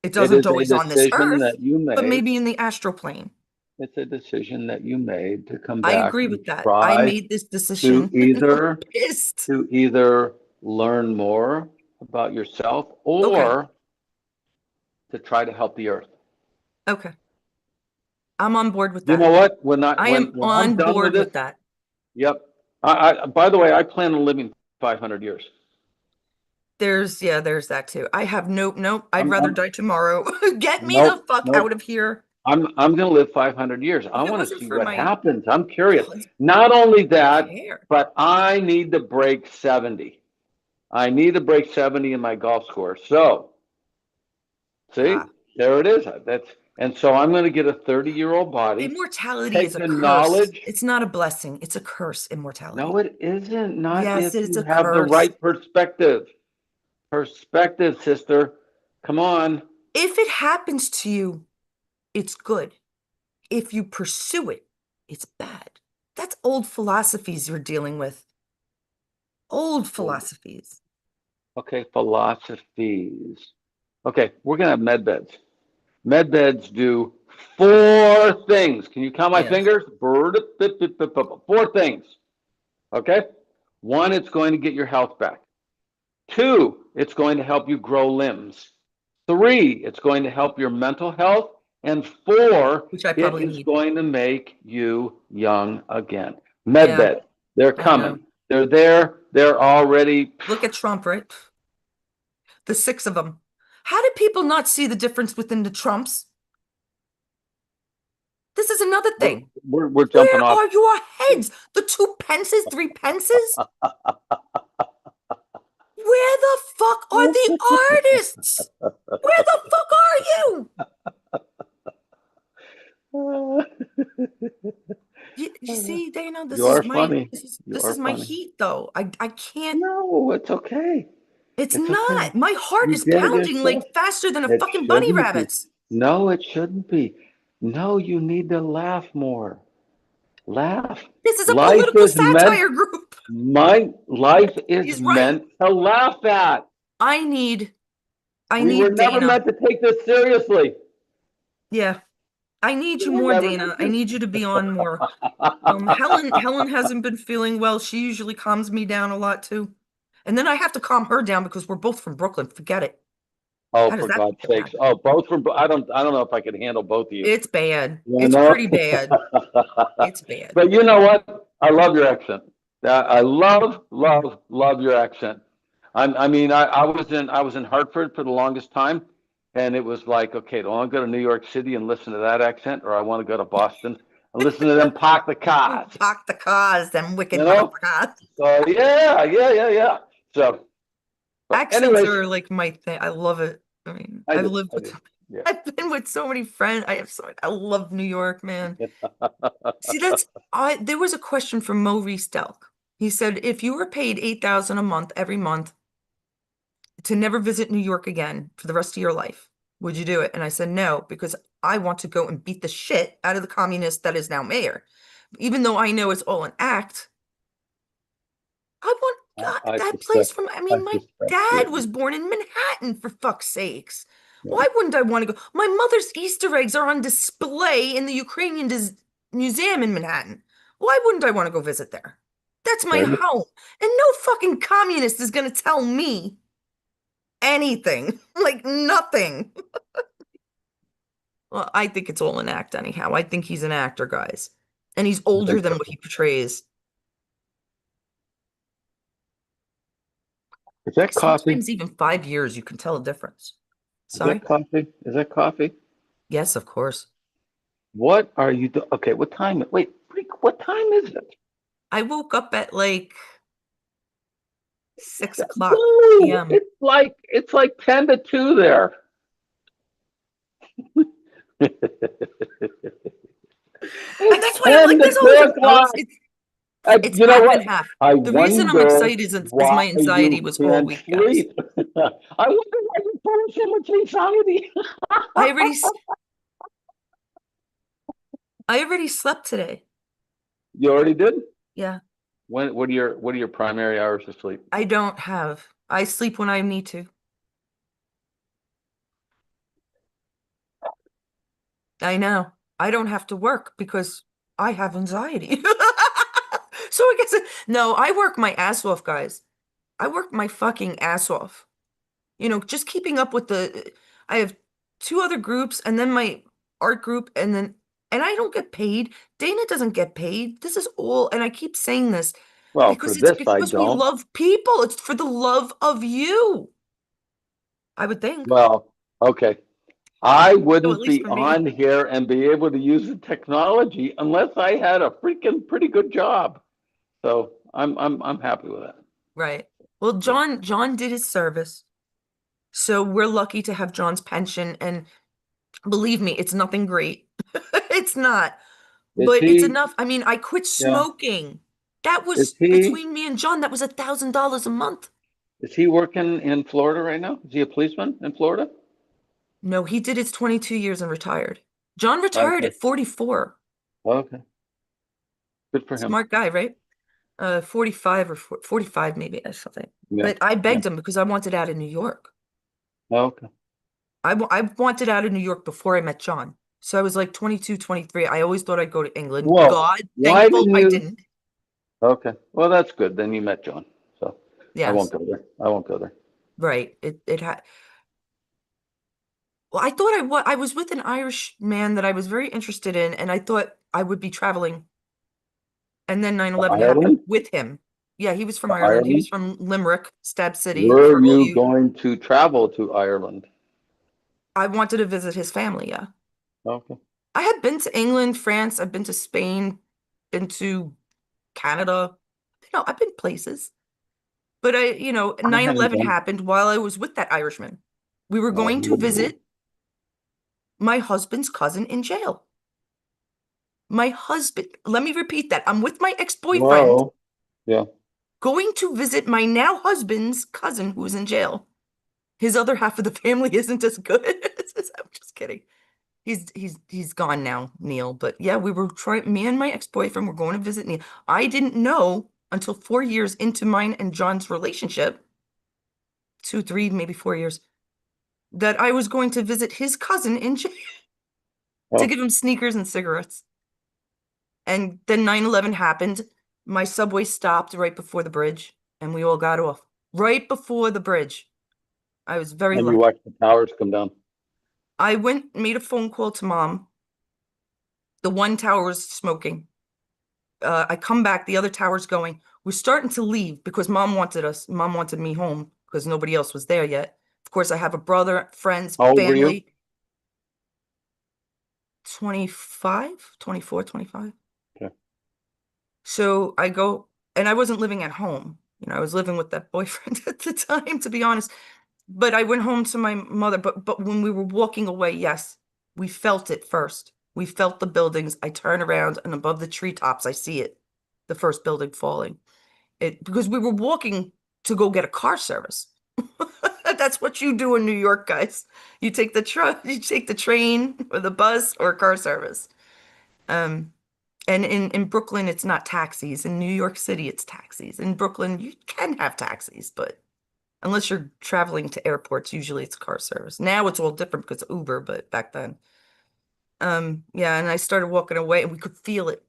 It It doesn't is a always on this decision earth, that you but made. maybe in the astral plane. It's a decision that you made to come I back agree and with that. I try made this to decision. I'm either pissed. to either learn more about yourself Okay. or to try to help the earth. Okay. I'm on board with You that. know what? When I I when am when I'm on done with board this, with that. yep. I by the way, I plan on living 500 years. There's that too. I have nope. I'd rather I'm die tomorrow. Get me the nope, fuck out nope. of here. I'm going to live 500 years. I If it want to wasn't see for what my happens. I'm curious. husband, Not only I don't that, care. but I need to break 70. I need to break 70 in my golf score. So, see, Ah, there it is. That's and so I'm going to get a 30-year-old body, immortality is take a the curse. knowledge. It's not a blessing. It's a curse, No, immortality. it isn't. Not Yes, if it's you a have the curse. right perspective. Perspective, sister. Come on. If it happens to you, it's good. If you pursue it, it's bad. That's old philosophies you're dealing with. Old philosophies. Okay, philosophies. Okay, we're gonna have med beds. Med beds do 4 things. Can you count my Yes. fingers? 4 things. Okay. One, it's going to get your health back. Two, it's going to help you grow limbs. Three, it's going to help your mental health. And four, Which I it probably is need. going to make you young again. Med Yeah. bed. They're I know. coming. They're there. They're already. Look at Trump, right? The six of them. How did people not see the difference within the Trumps? This is another We're, thing. we're jumping Where off. are your heads? The two pences, three pences? Where the fuck are the artists? Where the fuck are you? You see, Dana, this You're is my funny. this is You're my funny. heat though. I can't. No, it's okay. It's It's okay. not. My heart You is did it pounding yourself. like faster than a It fucking bunny shouldn't be. rabbit's. No, it shouldn't be. No, you need to laugh more. Laugh. This is a Life political is meant, satire group. my life is He's right. meant to laugh at. I need I We were need never Dana. meant to take this seriously. Yeah. I need We you were more, never Dana. meant I to. need you to be on more. Helen hasn't been feeling well. She usually calms me down a lot too. And then I have to calm her down because we're both from Brooklyn. Forget it. Oh, How does for that God's fucking sakes. happen? Oh, both from, I don't know if I could handle both of you. It's bad. You It's know? pretty bad. It's bad. But you know what? I love your accent. I love, love, love your accent. I was in Hartford for the longest time, and it was like, okay, do I want to go to New York City and listen to that accent, or I want to go to Boston and listen to them park the cars, Park the cars, them you wicked know? motherfuckers. So yeah. So, but Accents anyways, are like my thing. I love it. I mean, I I've do, lived I with, do, yeah. I've been with so many friends. I love New York, man. See, that's there was a question from Mo Stelk. He said, if you were paid 8,000 a month every month to never visit New York again for the rest of your life, would you do it? And I said no, because I want to go and beat the shit out of the communist that is now mayor. Even though I know it's all an act, I want God, I that place suspect, from, I I mean, my suspect dad you. was born in Manhattan, for fuck's sakes. Yeah. Why wouldn't I want to go? My mother's Easter eggs are on display in the Ukrainian Museum in Manhattan. Why wouldn't I want to go visit there? That's my There you home. And no fucking communist is going to tell me anything. Like nothing. Well, I think it's all an act anyhow. I think he's an actor, guys. And he's I older think than so. what he portrays. Is that coffee? Sometimes even 5 years, you can tell a difference. Is that Sorry? coffee? Is that coffee? Yes, of course. What are you doing? Okay, what time? Wait, what time is it? I woke up at like 6 o'clock Dude, p.m. it's like 10 to 2 there. And It's that's why I'm 10 like, to there's 2 always no, o'clock. it's You know half and what? half. I The reason I'm wonder excited is why my anxiety you was all can't week, guys. sleep. I wonder why you're full of so much anxiety. I already s- I already slept today. You already did? Yeah, What are your primary hours of sleep? I don't have. I sleep when I need to. I know. I don't have to work because I have anxiety. So I guess no, I work my ass off, guys. I work my fucking ass off. Just keeping up with I have two other groups and then my art group and I don't get paid. Dana doesn't get paid. This is all, and I keep saying this Well, for because it's this, I because we don't. love people. It's for the love of you, I would think. Well, okay. I So at wouldn't least be for me. on here and be able to use the technology unless I had a freaking pretty good job. So I'm happy with that. Right. Well, Yeah. John did his service. So we're lucky to have John's pension, and believe me, it's nothing great. It's not. Is But it's he? enough. I mean, I quit Yeah. smoking. That Is was he? between me and John, that was $1,000 a month. Is he working in Florida right now? Is he a policeman in Florida? No, he did his 22 years and retired. John retired Okay. at 44. Okay. Good for him. Smart guy, right? 45 or 45 maybe or something. Yeah. But I Yeah. begged him because I wanted out of New York. Okay. I wanted out of New York before I met John. So I was like 22, 23. I always thought I'd go to England. Well, God, why thankful didn't I you? didn't. Okay. Well, that's good. Then you met John. So I won't Yes, go there. I won't go there. right. It had. Well, I thought I was with an Irish man that I was very interested in, and I thought I would be traveling And then nine To eleven happened Ireland? with him. Yeah, he was from To Ireland. He was Ireland? from Limerick, Stab City, Were Fergal. you going to travel to Ireland? I wanted to visit his family, yeah. Okay. I had been to England, France, I've been to Spain, been to Canada. I've been places. But I nine haven't 11 been. happened while I was with that Irishman. We were going to Oh, visit my husband's cousin in jail. My husband, let me repeat that. I'm with my ex-boyfriend whoa. Yeah. going to visit my now husband's cousin who is in jail. His other half of the family isn't as good. I'm just kidding. He's gone now, Neil. But yeah, we were trying, me and my ex-boyfriend were going to visit Neil. I didn't know until 4 years into mine and John's relationship, 2, 3, maybe 4 years, that I was going to visit his cousin in jail to Oh, give him sneakers and cigarettes. And then 9/11 happened. My subway stopped right before the bridge, and we all got off right before the bridge. I was very and you lucky. watched the towers come down. I went, made a phone call to mom. The one tower was smoking. I come back, the other tower's going. We're starting to leave because mom wanted us. Mom wanted me home because nobody else was there yet. Of course, I have a brother, friends, How old were you? family. 25, 24, 25. Okay. So I go, and I wasn't living at home. I was living with that boyfriend at the time, to be honest. But I went home to my mother. But when we were walking away, yes, we felt it first. We felt the buildings. I turn around and above the treetops, I see it, the first building falling. It because we were walking to go get a car service. That's what you do in New York, guys. You take the truck, you take the train or the bus or car service. Um, and in Brooklyn, it's not taxis. In New York City, it's taxis. In Brooklyn, you can have taxis, but unless you're traveling to airports, usually it's car service. Now it's all different because of Uber, but back then. Yeah, and I started walking away and we could feel it.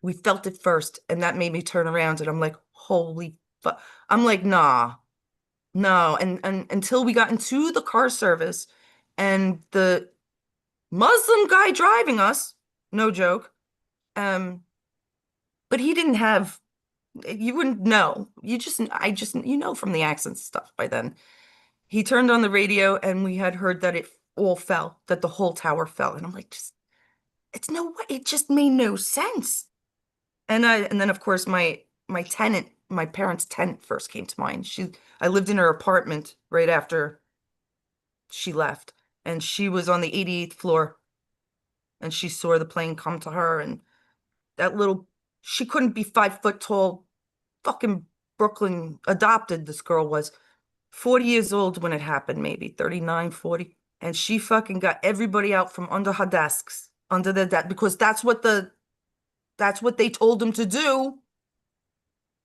We felt it first, and that made me turn around and I'm like, holy fuck. I'm like, nah, no. And until we got into the car service and the Muslim guy driving us, no joke, but he didn't have, you wouldn't know. From the accent stuff by then. He turned on the radio and we had heard that it all fell, that the whole tower fell. And I'm like, just, it's no way. It just made no sense. And then of course my tenant, my parents' tenant first came to mind. I lived in her apartment right after she left, and she was on the 88th floor, and she saw the plane come to her, and that little, she couldn't be 5 foot tall, fucking Brooklyn adopted, this girl was 40 years old when it happened, maybe 39, 40. And she fucking got everybody out from under her desks, under the desk, because that's what they told them to do.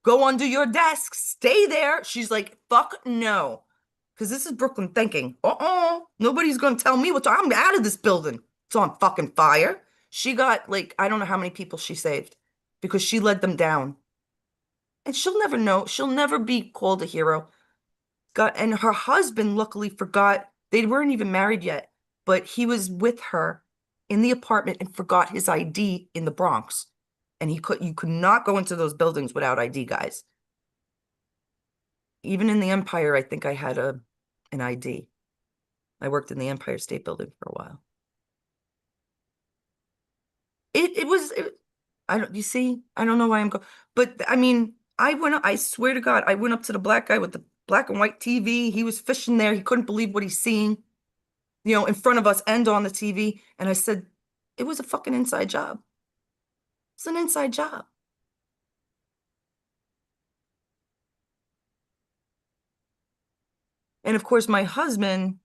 Go under your desk, stay there. She's like, fuck no. Because this is Brooklyn thinking, nobody's gonna tell me what to, I'm out of this building. It's on fucking fire. She got like, I don't know how many people she saved because she led them down. And she'll never know. She'll never be called a hero. And her husband luckily forgot, they weren't even married yet, but he was with her in the apartment and forgot his ID in the Bronx. And you could not go into those buildings without ID, guys. Even in the Empire, I think I had an ID. I worked in the Empire State Building for a while. It was I don't, you see, I don't know why I'm going, but I mean, I swear to God, I went up to the black guy with the black and white TV. He was fishing there. He couldn't believe what he's seeing, in front of us and on the TV. And I said, it was a fucking inside job. It's an inside job. And of course, my husband,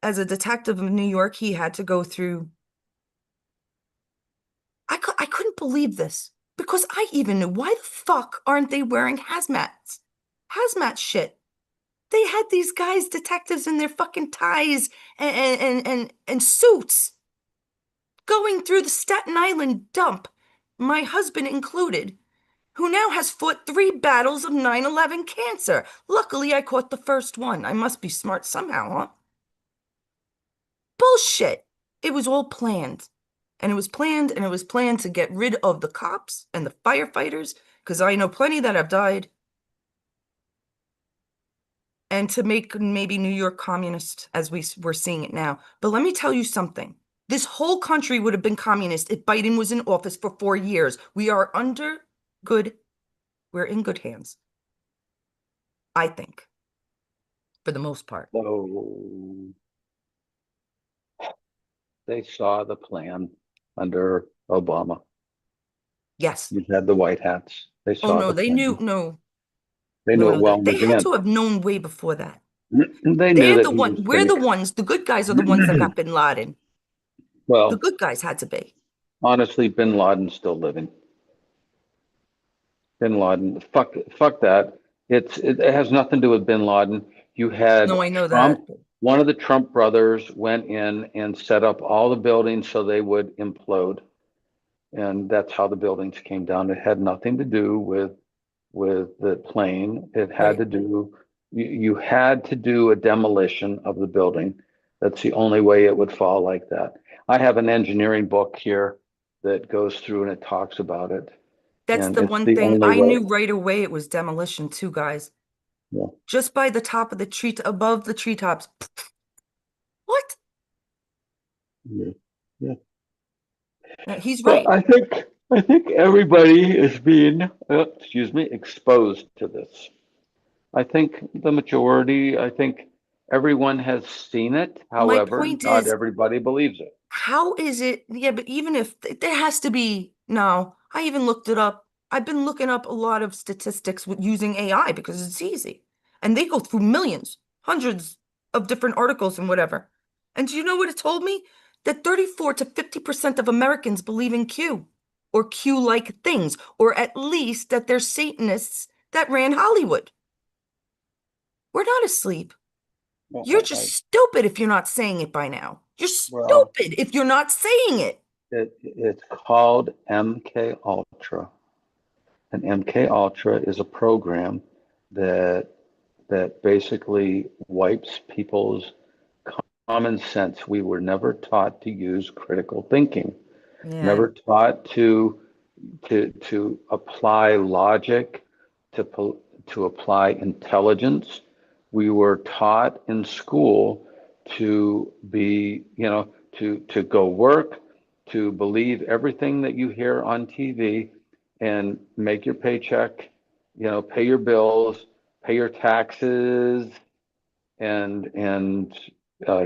as a detective in New York, he had to go through. I couldn't believe this because I even knew why the fuck aren't they wearing hazmats? Hazmat shit. They had these guys, detectives in their fucking ties and suits going through the Staten Island dump, my husband included, who now has fought 3 battles of 9/11 cancer. Luckily, I caught the first one. I must be smart somehow, huh? Bullshit. It was all planned. And it was planned, and it was planned to get rid of the cops and the firefighters, because I know plenty that have died, and to make maybe New York communist as we're seeing it now. But let me tell you something. This whole country would have been communist if Biden was in office for 4 years. Good, we're in good hands, I think, for the most part. So they saw the plan under Obama. Yes. You had the white hats. They Oh saw no, the they knew, plan. no, They no, knew it no, well in they had advance. to have known way before that. They knew They're that the he one, was we're the fake. ones, the good guys are the ones that got bin Laden. The Well, good guys had to be. honestly, Bin Laden's still living. Bin Laden, fuck that. It has nothing to do with Bin Laden. You had No, I know Trump. that. One of the Trump brothers went in and set up all the buildings so they would implode, and that's how the buildings came down. It had nothing to do with the plane. It had Right. to do, you had to do a demolition of the building. That's the only way it would fall like that. I have an engineering book here that goes through and it talks about it. That's And the it's one the thing only I way. knew right away it was demolition too, guys. Yeah, Just by the top of the tree, above the treetops. What? yeah, yeah. No, he's Well, right. I think everybody is being, excuse me, exposed to this. I think the majority, I think everyone has seen it. My However, point not is, everybody believes it. how is it? Yeah, but even if there has to be, no, I even looked it up. I've been looking up a lot of statistics with using AI because it's easy. And they go through millions, hundreds of different articles and whatever. And do you know what it told me? That 34 to 50% of Americans believe in Q or Q-like things, or at least that they're Satanists that ran Hollywood. We're not asleep. Well, You're just stupid if you're not saying it by now. You're well, stupid if you're not saying it. it's called MK Ultra, and MK Ultra is a program that basically wipes people's common sense. We were never taught to use critical thinking, Yeah. never taught to apply logic, to apply intelligence. We were taught in school to be, to go work, to believe everything that you hear on TV and make your paycheck, pay your bills, pay your taxes, and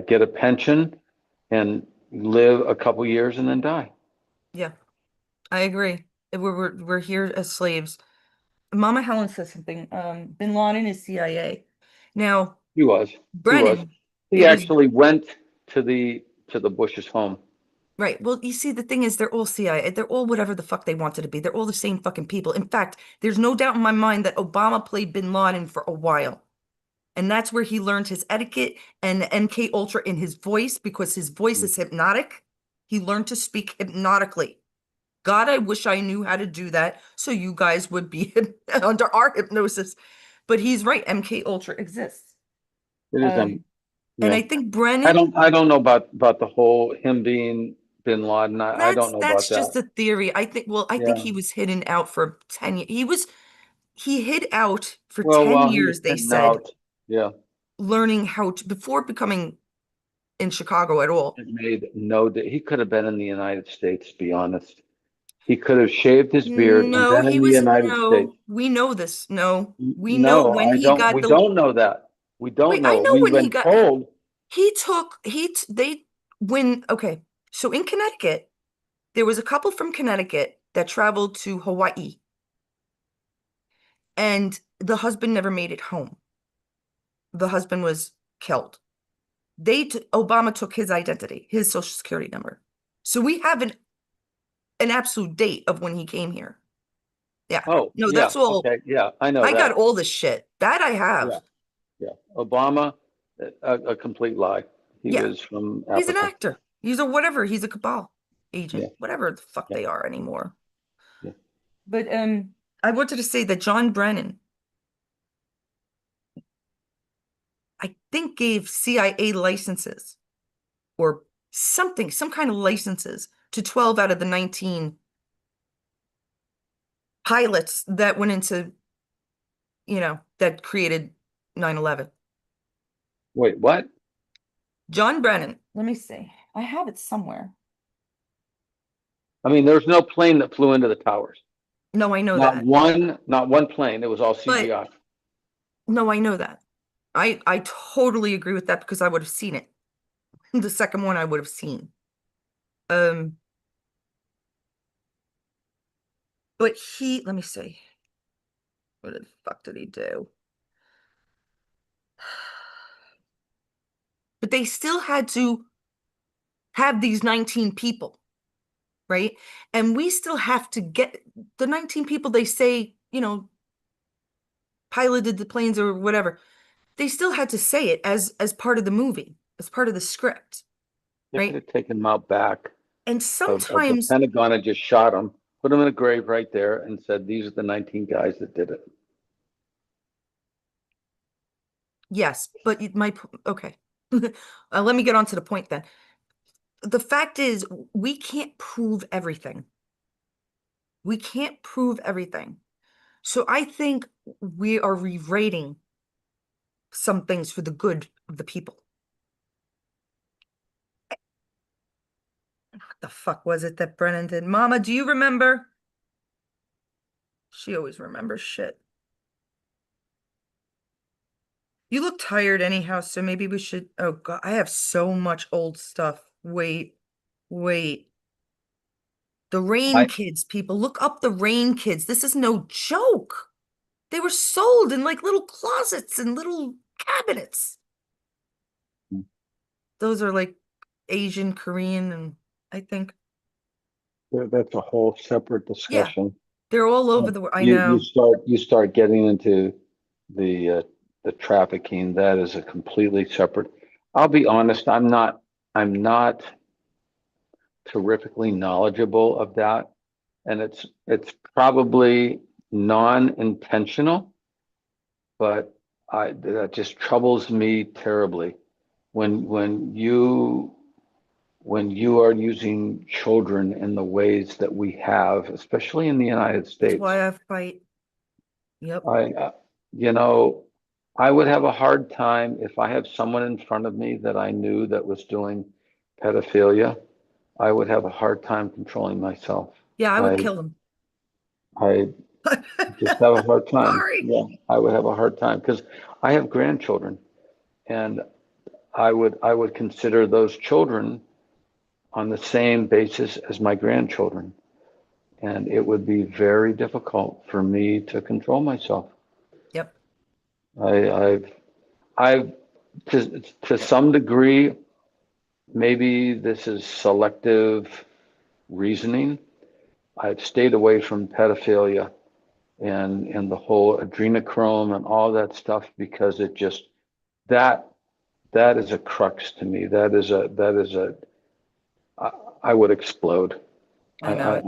get a pension and live a couple years and then die. Yeah, I agree. We're here as slaves. Mama Helen says something. Bin Laden is CIA. Now, He was. He was. Brennan, it He was actually went to the Bush's home. right. Well, you see, the thing is, they're all CIA. They're all whatever the fuck they wanted to be. They're all the same fucking people. In fact, there's no doubt in my mind that Obama played Bin Laden for a while. And that's where he learned his etiquette and MK Ultra in his voice because his voice is hypnotic. He learned to speak hypnotically. God, I wish I knew how to do that so you guys would be under our hypnosis. But he's right, MK Ultra exists. It is him. Um, and Yeah. I think Brennan, I don't know about the whole him being Bin Laden. I don't know that's about that. just a theory. I think Yeah. he was hidden out for 10 years. He hid out for Well, 10 while he was years, they heading said, out, yeah, learning how to before becoming in Chicago at all. it made no. He could have been in the United States. To be honest, he could have shaved his beard and No, been he in the was United States. no. We know this. No. We know No, when I he don't. got We the don't know that. We don't wait, I know. know We've when he been got told. he took he t- they when okay. So in Connecticut, there was a couple from Connecticut that traveled to Hawaii and the husband never made it home. The husband was killed. Obama took his identity, his social security number. So we have an absolute date of when he came here. Yeah. Oh, No, yeah. that's all. Okay. Yeah, I know I got that. all this shit. That I Yeah. have. Yeah. Obama, a complete lie. He Yeah. was from He's an Africa. actor. He's a whatever. He's a cabal agent, Yeah. whatever the fuck Yeah. they are anymore. Yeah. But I wanted to say that John Brennan, I think, gave CIA licenses or something, some kind of licenses to 12 out of the 19 pilots that went into, that created 9/11. Wait, what? John Brennan. Let me see. I have it somewhere. I mean, there's no plane that flew into the towers. No, I know Not that. one, not one plane. It was all But CGI. no, I know that. I totally agree with that because I would have seen it. The second one I would have seen. Um, but let me see. What the fuck did he do? But they still had to have these 19 people, right? And we still have to get the 19 people they say, piloted the planes or whatever. They still had to say it as part of the movie, as part of the script, They could right? have taken them out back And of the sometimes, Pentagon and just shot them, put them in a grave right there, and said, "These are the 19 guys that did it." yes, but okay. Let me get on to the point then. The fact is, we can't prove everything. We can't prove everything. So I think we are rewriting some things for the good of the people. What the fuck was it that Brennan did? Mama, do you remember? She always remembers shit. You look tired anyhow, so maybe we should. Oh God, I have so much old stuff. Wait, wait. The Rain I Kids, people, look up the Rain Kids. This is no joke. They were sold in like little closets and little cabinets. Those are like Asian, Korean, and I think, That's a whole separate yeah, discussion. they're all over the world. I You know. start getting into the uh, the trafficking. That is a completely separate. I'll be honest. I'm not terrifically knowledgeable of that, and it's probably non-intentional, but that just troubles me terribly when when you are using children in the ways that we have, especially in the United That's States. why I fight. Yep. I, you know, I would have a hard time if I have someone in front of me that I knew that was doing pedophilia. I would have a hard time controlling myself. Yeah, I would I, kill them. I just have a hard time. Sorry. Yeah, I would have a hard time because I have grandchildren, and I would consider those children on the same basis as my grandchildren, and it would be very difficult for me to control myself. Yep. I, I've I've to some degree, maybe this is selective reasoning. I've stayed away from pedophilia and the whole adrenochrome and all that stuff because it just that that is a crux to me. That is a I, I would explode. I know it.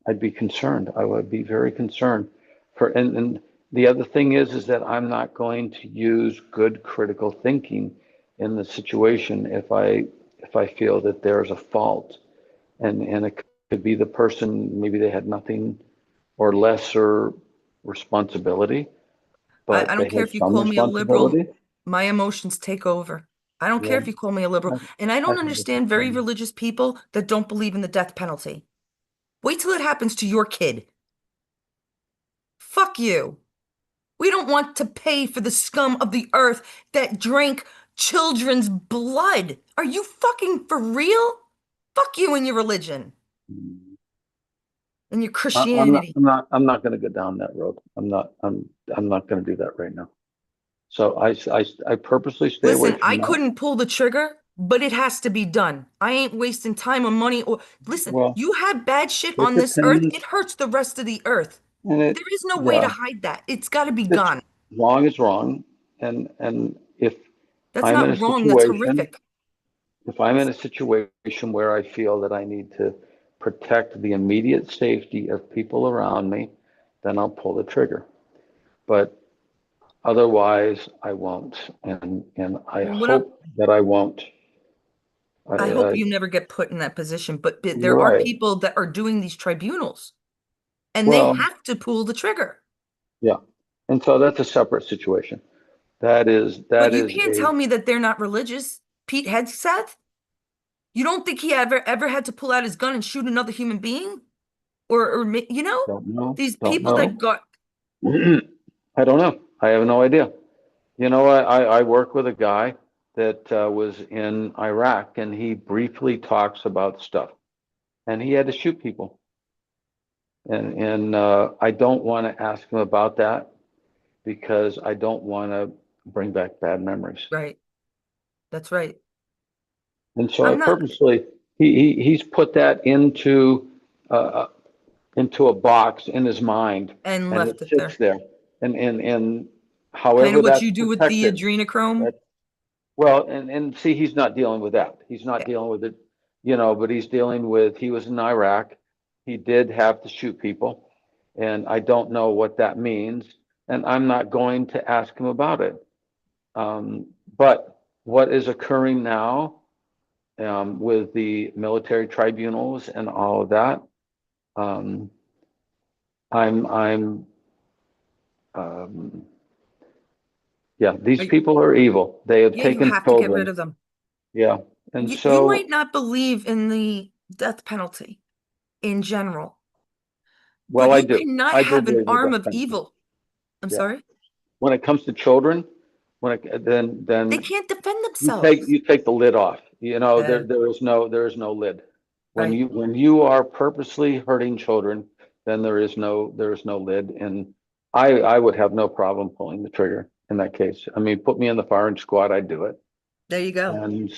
I'd be concerned. I would be very concerned for and the other thing is that I'm not going to use good critical thinking in the situation if I feel that there's a fault and it could be the person maybe they had nothing or lesser responsibility, I but they don't care had if you some call me a liberal, responsibility. my emotions take over. I don't care Yeah, if you call me a liberal. I, And I I don't have a understand very problem. religious people that don't believe in the death penalty. Wait till it happens to your kid. Fuck you. We don't want to pay for the scum of the earth that drank children's blood. Are you fucking for real? Fuck you and your religion and your Christianity. I'm not going to go down that road. I'm not going to do that right now. So I purposely stay away Listen, from I that. couldn't pull the trigger, but it has to be done. I ain't wasting time or money or listen, Well, you have bad shit it on this earth, depends, it hurts the rest of the earth. and There is no way to yeah, hide that. It's got to be it's gone. wrong is wrong, and if That's I'm in a not wrong, that's situation, horrific. if I'm in a situation where I feel that I need to protect the immediate safety of people around me, then I'll pull the trigger. But otherwise, I won't, and I What I'm hope that I won't. I, I hope I, you never get put in that position, but you're there are right. people that are doing these tribunals and they Well, have to pull the trigger. yeah. And so that's a separate situation. That is But that you is can't a tell me that they're not religious. Pete Hegseth, you don't think he ever had to pull out his gun and shoot another human being? don't know, These don't people that know. got, I don't know. I have no idea. You know, I work with a guy that was in Iraq, and he briefly talks about stuff, and he had to shoot people, and I don't want to ask him about that because I don't want to bring back bad memories. right, that's right. And so I I'm not, purposely he's put that uh, into a box in his mind, and and left it it sits there. there, and Kind of however what that's you do with the protected. adrenochrome. That well, and see, he's not dealing with that. He's not Yeah, dealing with it, but he's dealing with he was in Iraq. He did have to shoot people, and I don't know what that means, and I'm not going to ask him about it. But what is occurring now with the military tribunals and all of that, um, I'm um, yeah, these right. people are evil. They have Yeah, you taken have to get rid children. of them. Yeah, and You might so not believe in the death penalty in general, but well, I you do. cannot I do have an believe in the arm death of penalty. evil. I'm Yeah. sorry. When it comes to children, They then can't defend you take themselves. you take the lid off. Yeah, There is no lid. right. When you are purposely hurting children, then there is no lid. And I would have no problem pulling the trigger in that case. I mean, put me in the firing squad, I'd do it. There you go. And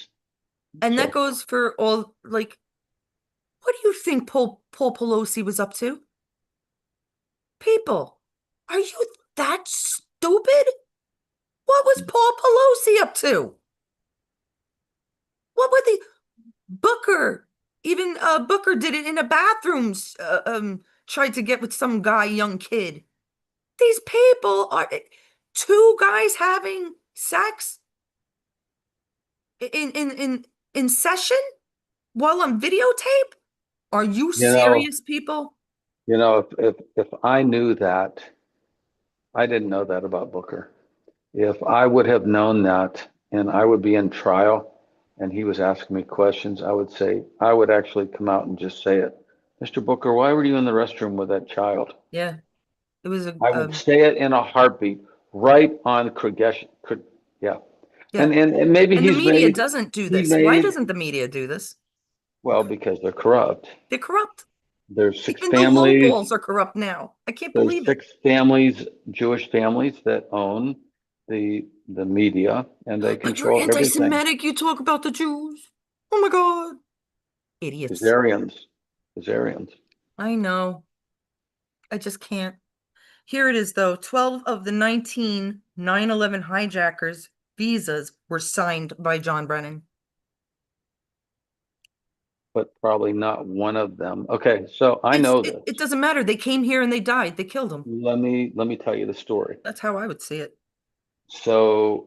And that so, goes for all, like, what do you think Paul Pelosi was up to? People, are you that stupid? What was Paul Pelosi up to? What were the Booker? Even Booker did it in a bathroom, tried to get with some guy, young kid. These people are two guys having sex in session while on videotape? Are you you know, serious, people? if I knew that, I didn't know that about Booker. If I would have known that and I would be in trial and he was asking me questions, I would actually come out and just say it. Mr. Booker, why were you in the restroom with that child? Yeah, it was I would say it in a heartbeat, right on Krogesh. Yeah. yeah. And maybe And the media doesn't do he this. Why made, doesn't the media do this? well, because they're corrupt. They're corrupt. There's six Even the families, locals are corrupt now. I can't there's believe it. six families, Jewish families that own the media and they But you're control everything. anti-Semitic. You talk about the Jews. Oh my God. Idiots. Kazarians, Kazarians. I know. I just can't. Here it is, though. 12 of the 19 9/11 hijackers' visas were signed by John Brennan. But probably not one of them. Okay, so I It's know it, this. it doesn't matter. They came here and they died. They killed them. Let me tell you the story. That's how I would see it. So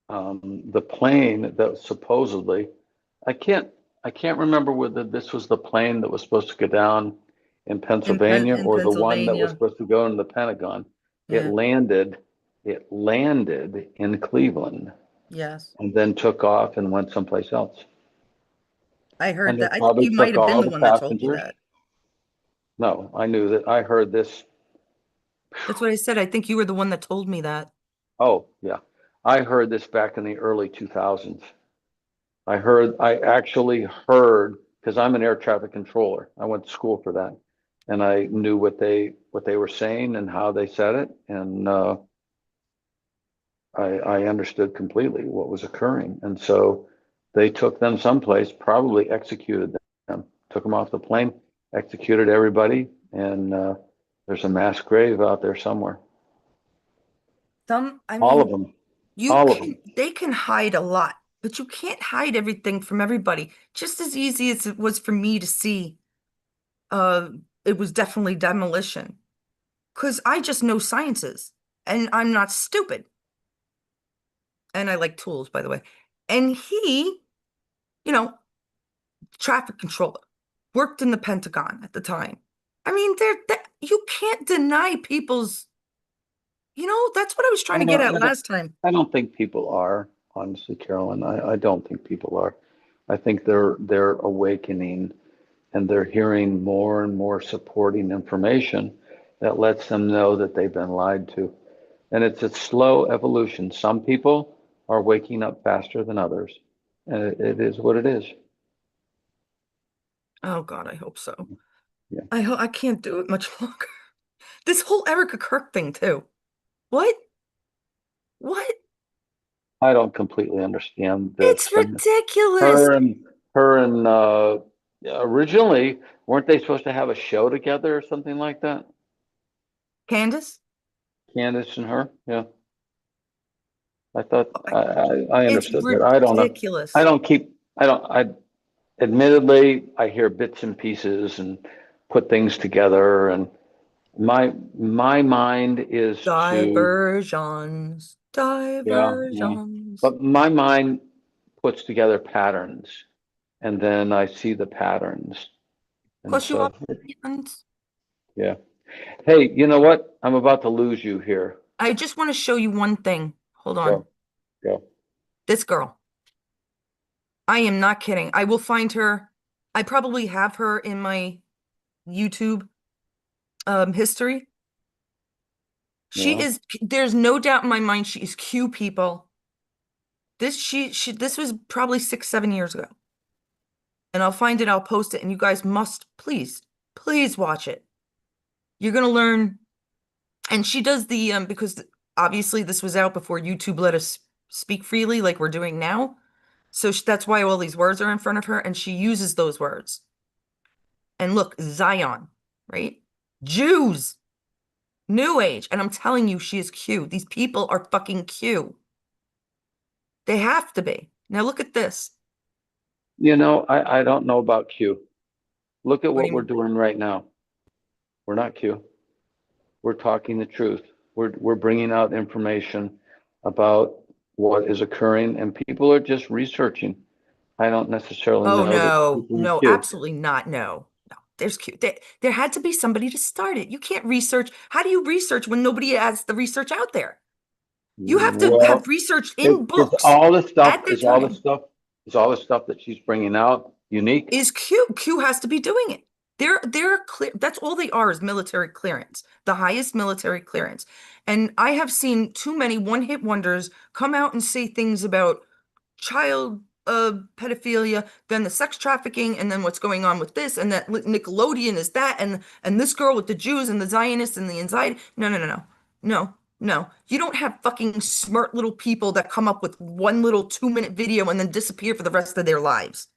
the plane that supposedly, I can't I can't remember whether this was the plane that was supposed to go down in Pennsylvania In or the one that was Pennsylvania. supposed to go into the Pentagon. It Yeah. landed it landed in Cleveland Yes. and then took off and went someplace else. I heard And they that. I think probably you might took have been all the the one that told me passengers. that. No, I knew that. I heard this. That's what I said. I think you were the one that told me that. Oh, yeah. I heard this back in the early 2000s. I actually heard, because I'm an air traffic controller. I went to school for that. And I knew what they were saying and how they said it. And I understood completely what was occurring. And so they took them someplace, probably executed them, took them off the plane, executed everybody. And there's a mass grave out there somewhere. I All of mean, them, all of them. they can hide a lot, but you can't hide everything from everybody. Just as easy as it was for me to see, uh, it was definitely demolition. Because I just know sciences and I'm not stupid. And I like tools, by the way. And he you know, traffic controller, worked in the Pentagon at the time. I mean, you can't deny people's, that's what I was trying I to get don't, at I don't, last time. I don't think people are, honestly, Carolyn. I don't think people are. I think they're awakening and they're hearing more and more supporting information that lets them know that they've been lied to. And it's a slow evolution. Some people are waking up faster than others, and it is what it is. Oh God, I hope so. Yeah. I can't do it much longer. This whole Erica Kirk thing too. What? What? I don't completely understand this. It's And ridiculous. her and her and originally weren't they supposed to have a show together or something like that? Candace? Candace and her. Yeah, I thought Oh, I it's understood that. I don't know. I ridiculous. don't keep. I don't. I admittedly I hear bits and pieces and put things together, and my mind is to Diversions, yeah, yeah. diversions. But my mind puts together patterns, and then I see the patterns, and Plus, you all so hands. yeah. Hey, you know what? I'm about to lose you here. I just want to show you one thing. Hold on. Go, go. This girl. I am not kidding. I will find her. I probably have her in my YouTube history. She Yeah. is, there's no doubt in my mind she is Q people. This was probably 6, 7 years ago. And I'll find it, I'll post it, and you guys must please, please watch it. You're gonna learn. And she does because obviously this was out before YouTube let us speak freely like we're doing now. So that's why all these words are in front of her, and she uses those words. And look, Zion, right? Jews, New Age. And I'm telling you, she is Q. These people are fucking Q. They have to be. Now look at this. You know, I don't know about Q. Look at What do what you we're mean? doing right now. We're not Q. We're talking the truth. We're bringing out information about what is occurring, and people are just researching. I don't necessarily Oh know that no, people are no, Q. absolutely not. No, no. There's Q. There had to be somebody to start it. You can't research. How do you research when nobody has the research out there? You have to have Well, research is, in is books all the stuff at that is all the time. stuff is all the stuff that she's bringing out unique? Is Q. Q has to be doing it. They're clear. That's all they are is military clearance, the highest military clearance. And I have seen too many one-hit wonders come out and say things about child pedophilia, then the sex trafficking, and then what's going on with this, and that Nickelodeon is that, and this girl with the Jews and the Zionists and the anxiety. No, no, no, no, no, no. You don't have fucking smart little people that come up with one little 2-minute video and then disappear for the rest of their lives.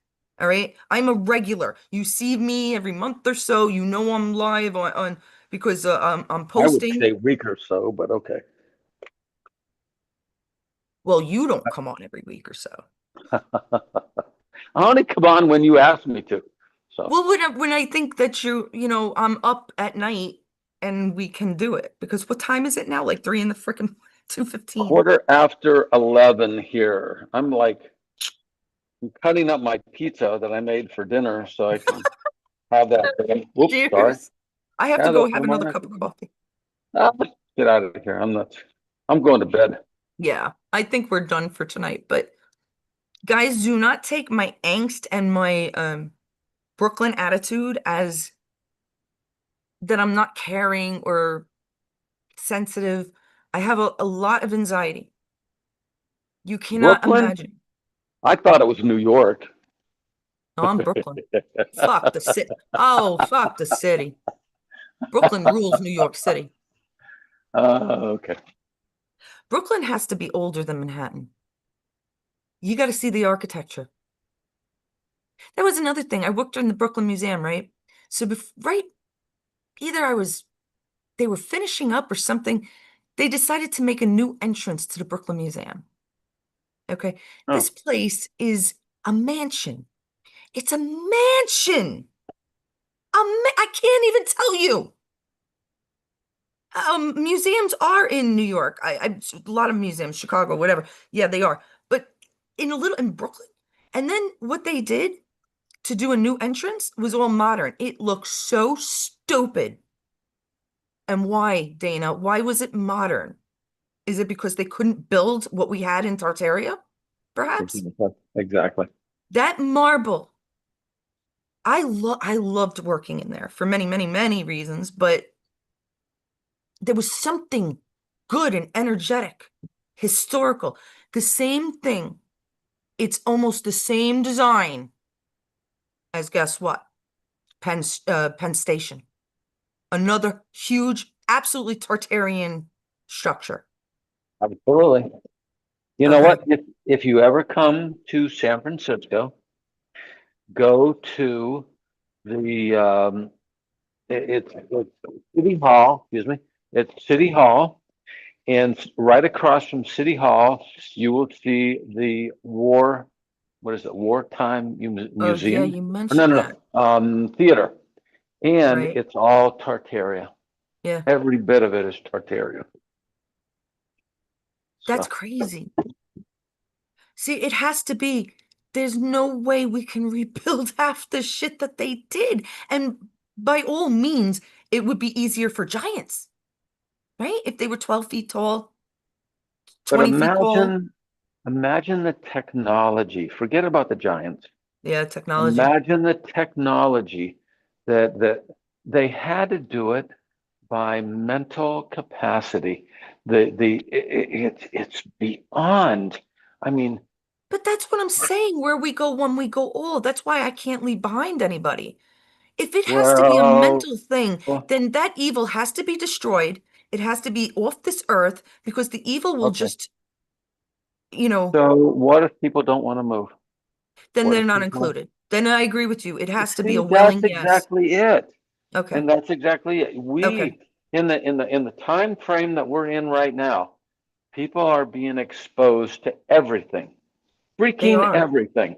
All right. I'm a regular. You see me every month or so. You know I'm live on because I'm I would posting. say week or so, but okay. Well, you don't come on every week or so. I only come on when you ask me to. So Well, when I think that I'm up at night and we can do it because what time is it now? Like three in the freaking 2:15. quarter after 11 here. I'm cutting up my pizza that I made for dinner so I can have that. Whoops, sorry. Cheers. I have to Yeah, go that's have one more another night. cup of coffee. Ah, get out of here. I'm not. I'm going to bed. Yeah, I think we're done for tonight. But guys, do not take my angst and my Brooklyn attitude as that I'm not caring or sensitive. I have a lot of anxiety. You cannot Brooklyn? imagine. I thought it was New York. Oh, I'm Brooklyn. Fuck the city. Oh, fuck the city. Brooklyn rules New York City. Okay. Brooklyn has to be older than Manhattan. You got to see the architecture. That was another thing. I worked in the Brooklyn Museum, right? So, right, either they were finishing up or something. They decided to make a new entrance to the Brooklyn Museum. Okay. Oh, This place is a mansion. It's a mansion. I can't even tell you. Museums are in New York. A lot of museums, Chicago, whatever. Yeah, they are. But in Brooklyn. And then what they did to do a new entrance was all modern. It looks so stupid. And why, Dana? Why was it modern? Is it because they couldn't build what we had in Tartaria? Perhaps. Exactly. That marble, I loved working in there for many, many, many reasons, but there was something good and energetic, historical. The same thing. It's almost the same design as guess what? Penn Station. Another huge, absolutely Tartarian structure. Absolutely. You know Okay. what? If you ever come to San Francisco, go to the it's City Hall, excuse me. It's City Hall, and right across from City Hall, you will see the war, what is it, Wartime Oh, yeah, Museum? you Oh, no, mentioned no, that, no, theater. And right? it's all Tartaria. Yeah, Every bit of it is Tartaria. that's So, crazy. See, it has to be. There's no way we can rebuild half the shit that they did. And by all means, it would be easier for giants, right? If they were 12 feet tall, but 20 feet tall. imagine the technology. Forget about the giants. Yeah, technology. Imagine the technology that they had to do it by mental capacity. It's beyond. I mean, But that's what I'm saying, where we go when we go old. That's why I can't leave behind anybody. If it has to be a well, mental thing, then that evil has to be destroyed. It has to be off this earth because the evil will okay. just, you know, So what if people don't want to move? then What they're if not people? included. Then I agree with you. It has to be See, a that's willing yes. exactly it. Okay. And that's exactly it. Okay. We in the time frame that we're in right now, people are being exposed to everything, They freaking are. everything.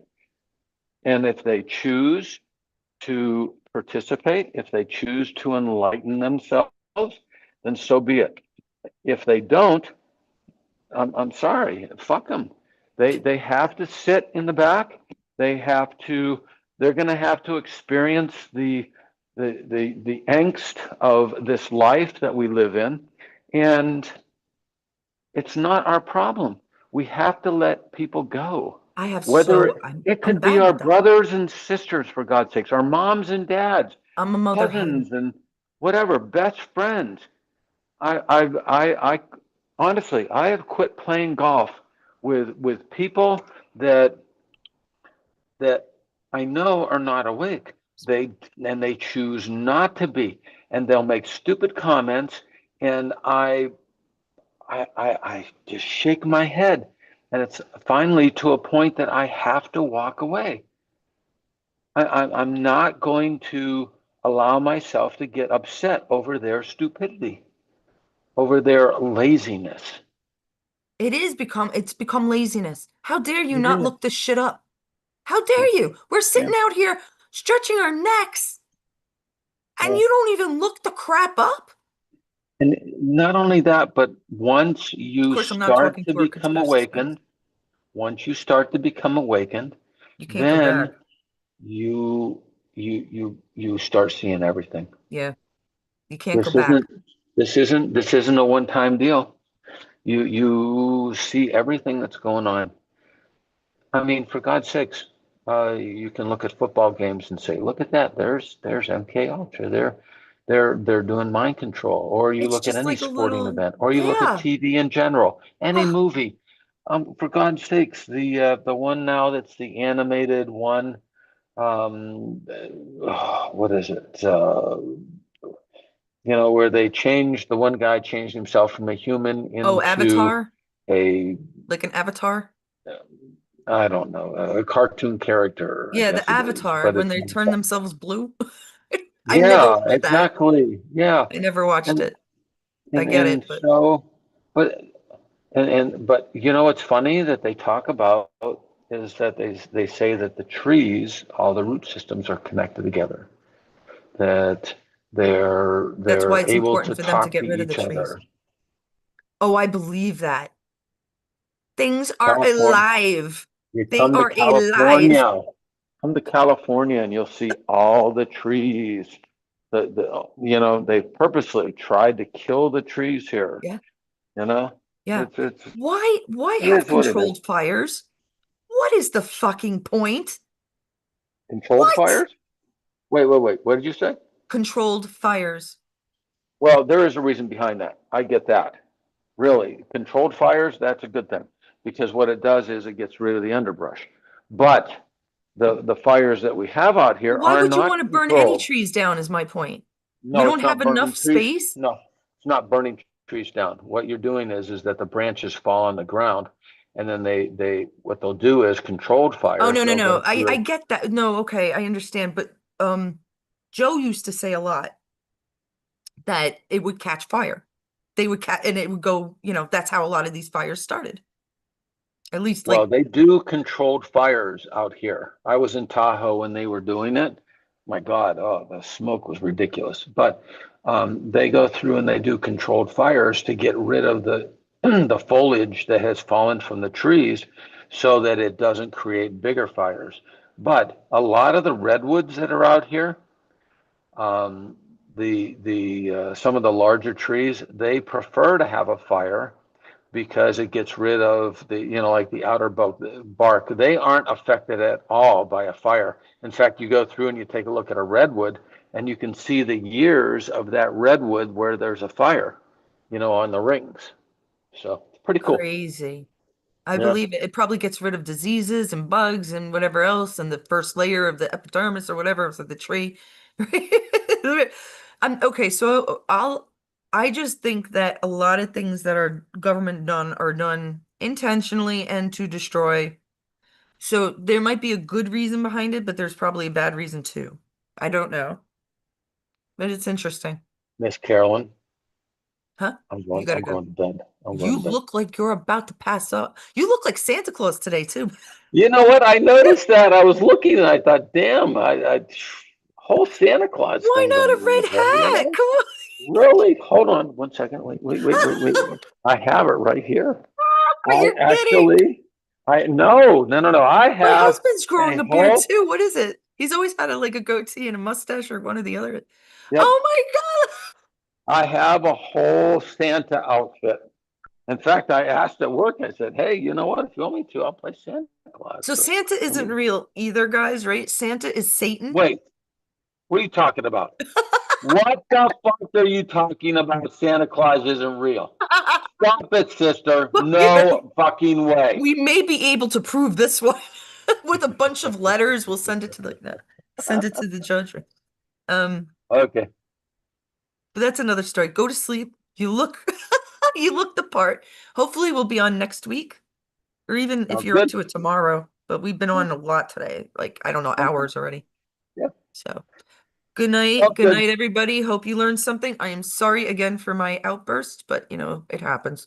And if they choose to participate, if they choose to enlighten themselves, then so be it. If they don't, I'm sorry, fuck them. They have to sit in the back. They have to. They're going to have to experience the angst of this life that we live in, and it's not our problem. We have to let people go. Whether it I'm could be bad our with that. brothers and sisters, for God's sakes, our moms and dads, I'm a mother hen. cousins, and whatever, best friends. I honestly, I have quit playing golf with people that that I know are not awake. They choose not to be, and they'll make stupid comments, and I just shake my head, and it's finally to a point that I have to walk away. I'm not going to allow myself to get upset over their stupidity, over their laziness. It's become laziness. How dare you It not is. look this shit up? How dare you? We're Yeah. sitting out here stretching our necks and Yeah. you don't even look the crap up? And not only that, but Of course, I'm not talking to our conspiracy friends. once you start to become awakened, You can't go then back. you you start seeing everything. Yeah, you can't go This back. isn't this isn't a one-time deal. You see everything that's going on. I mean, for God's sakes, you can look at football games and say, "Look at that! There's MK Ultra. They're doing mind control." Or you It's look at just any like a sporting little, event, or you look at yeah. TV in general, any Oh, movie. For God's sakes, the one now that's the animated one. What is it? Where they changed the one guy changed himself from a human oh, into Avatar, a like an avatar. I don't know, a cartoon character, I Yeah, the guess it is, Avatar but when it's they not. turn themselves blue. I never Yeah, watched that. exactly. Yeah. I never watched And it. I and get and it, but so but but what's funny that they talk about is that they say that the trees, all the root systems are connected together, that that's why they're it's able important to for them to talk to get rid of the each trees. other. Oh, I believe that. Things are California alive. You They come to are alive. California. Come to California and you'll see all the trees. They purposely tried to kill the trees here. Yeah, You know, yeah. it's Why it have is what it is. controlled fires? What is the fucking point? Controlled What? fires? Wait. What did you say? Controlled fires. Well, there is a reason behind that. I get that. Really, controlled fires, that's a good thing because what it does is it gets rid of the underbrush. But the fires that we have out here Why are would you want not to burn any controlled. trees down, is my point. We No, don't it's have not burning enough trees. space. No, it's not burning trees down. What you're doing is that the branches fall on the ground, and then they what they'll do is controlled Oh, fires. no, no, They'll no. go I through. get that. No, okay, I understand. But Joe used to say a lot that it would catch fire. They would catch and it would go, that's how a lot of these fires started. At least Well, like they do controlled fires out here. I was in Tahoe when they were doing it. My God, oh, the smoke was ridiculous. But they go through and they do controlled fires to get rid of the the foliage that has fallen from the trees so that it doesn't create bigger fires. But a lot of the redwoods that are out here, um, the some of the larger trees, they prefer to have a fire because it gets rid of like the outer bark. They aren't affected at all by a fire. In fact, you go through and you take a look at a redwood and you can see the years of that redwood where there's a fire, on the rings. So it's pretty cool. crazy. I Yeah. believe it. It probably gets rid of diseases and bugs and whatever else, and the first layer of the epidermis or whatever of the tree. Okay, so I just think that a lot of things that are government done are done intentionally and to destroy. So there might be a good reason behind it, but there's probably a bad reason too. I don't know, but it's interesting. Miss Carolyn, Huh? I'm You going, gotta I'm go. going to bed. I'm going You to bed. look like you're about to pass up. You look like Santa Claus today too. You know what? I noticed that. I was looking and I thought, damn, I whole Santa Claus Why thing not going a on red there. hat? Come on. Really? Hold on one second. Wait. I have it right here. I You're kidding. actually, no. I My have husband's growing a a beard whole, too. What is it? He's always had like a goatee and a mustache or one or the other. yep, Oh my God. I have a whole Santa outfit. In fact, I asked at work, I said, hey, you know what? If you want me to, I'll play Santa Claus. So So, Santa I isn't mean, real either, guys, right? Santa is Satan. wait, what are you talking about? What the fuck are you talking about? Santa Claus isn't real. Stop it, sister. Well, No fucking way. we may be able to prove this one with a bunch of letters. We'll send it to send it to the judge. Um, Okay, but that's another story. Go to sleep. You look you look the part. Hopefully we'll be on next week, or even if sounds you're up good. to it tomorrow. But we've been Yeah, on a lot today, like I don't know, okay, hours already. yeah, So good night. sounds Good good. night, everybody. Hope you learned something. I am sorry again for my outburst, but it happens.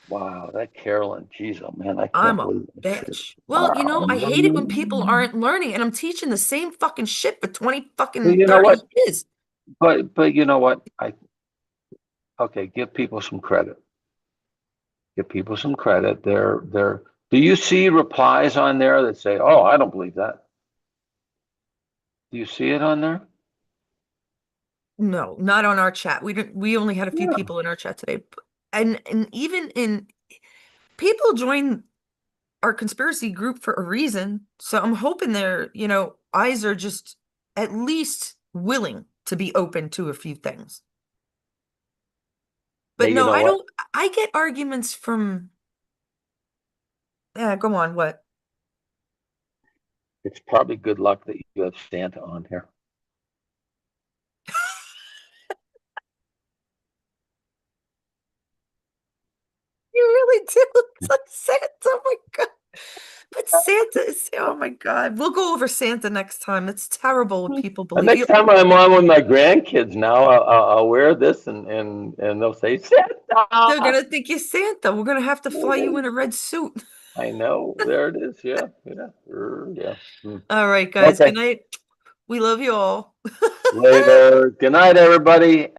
Wow, that Carolyn, geez, oh man, I I'm can't a believe this shit. bitch. Well, Wow. I hate it when people aren't learning and I'm teaching the same fucking shit for 20 But fucking you know 30 what? years. But you know what? Okay, give people some credit. Give people some credit. They're. Do you see replies on there that say, "Oh, I don't believe that"? Do you see it on there? No, not on our chat. We only had a few Yeah. people in our chat today. And even in people join our conspiracy group for a reason. So I'm hoping their, eyes are just at least willing to be open to a few things. But Hey, you no, know I what? don't I get arguments from yeah, go on, what? It's probably good luck that you have Santa on here. You really do. It's like Santa. Oh my God. But Santa is, oh my God. We'll go over Santa next time. It's terrible what people The believe. next time I'm on with my grandkids now, I'll wear this and they'll say They're Santa. gonna think you're Santa. We're gonna have to There fly it you is. in a red suit. I know. There it is. Yeah. Yeah. Hmm. All right, guys. Okay. Good night. We love you all. Later. Good night, everybody.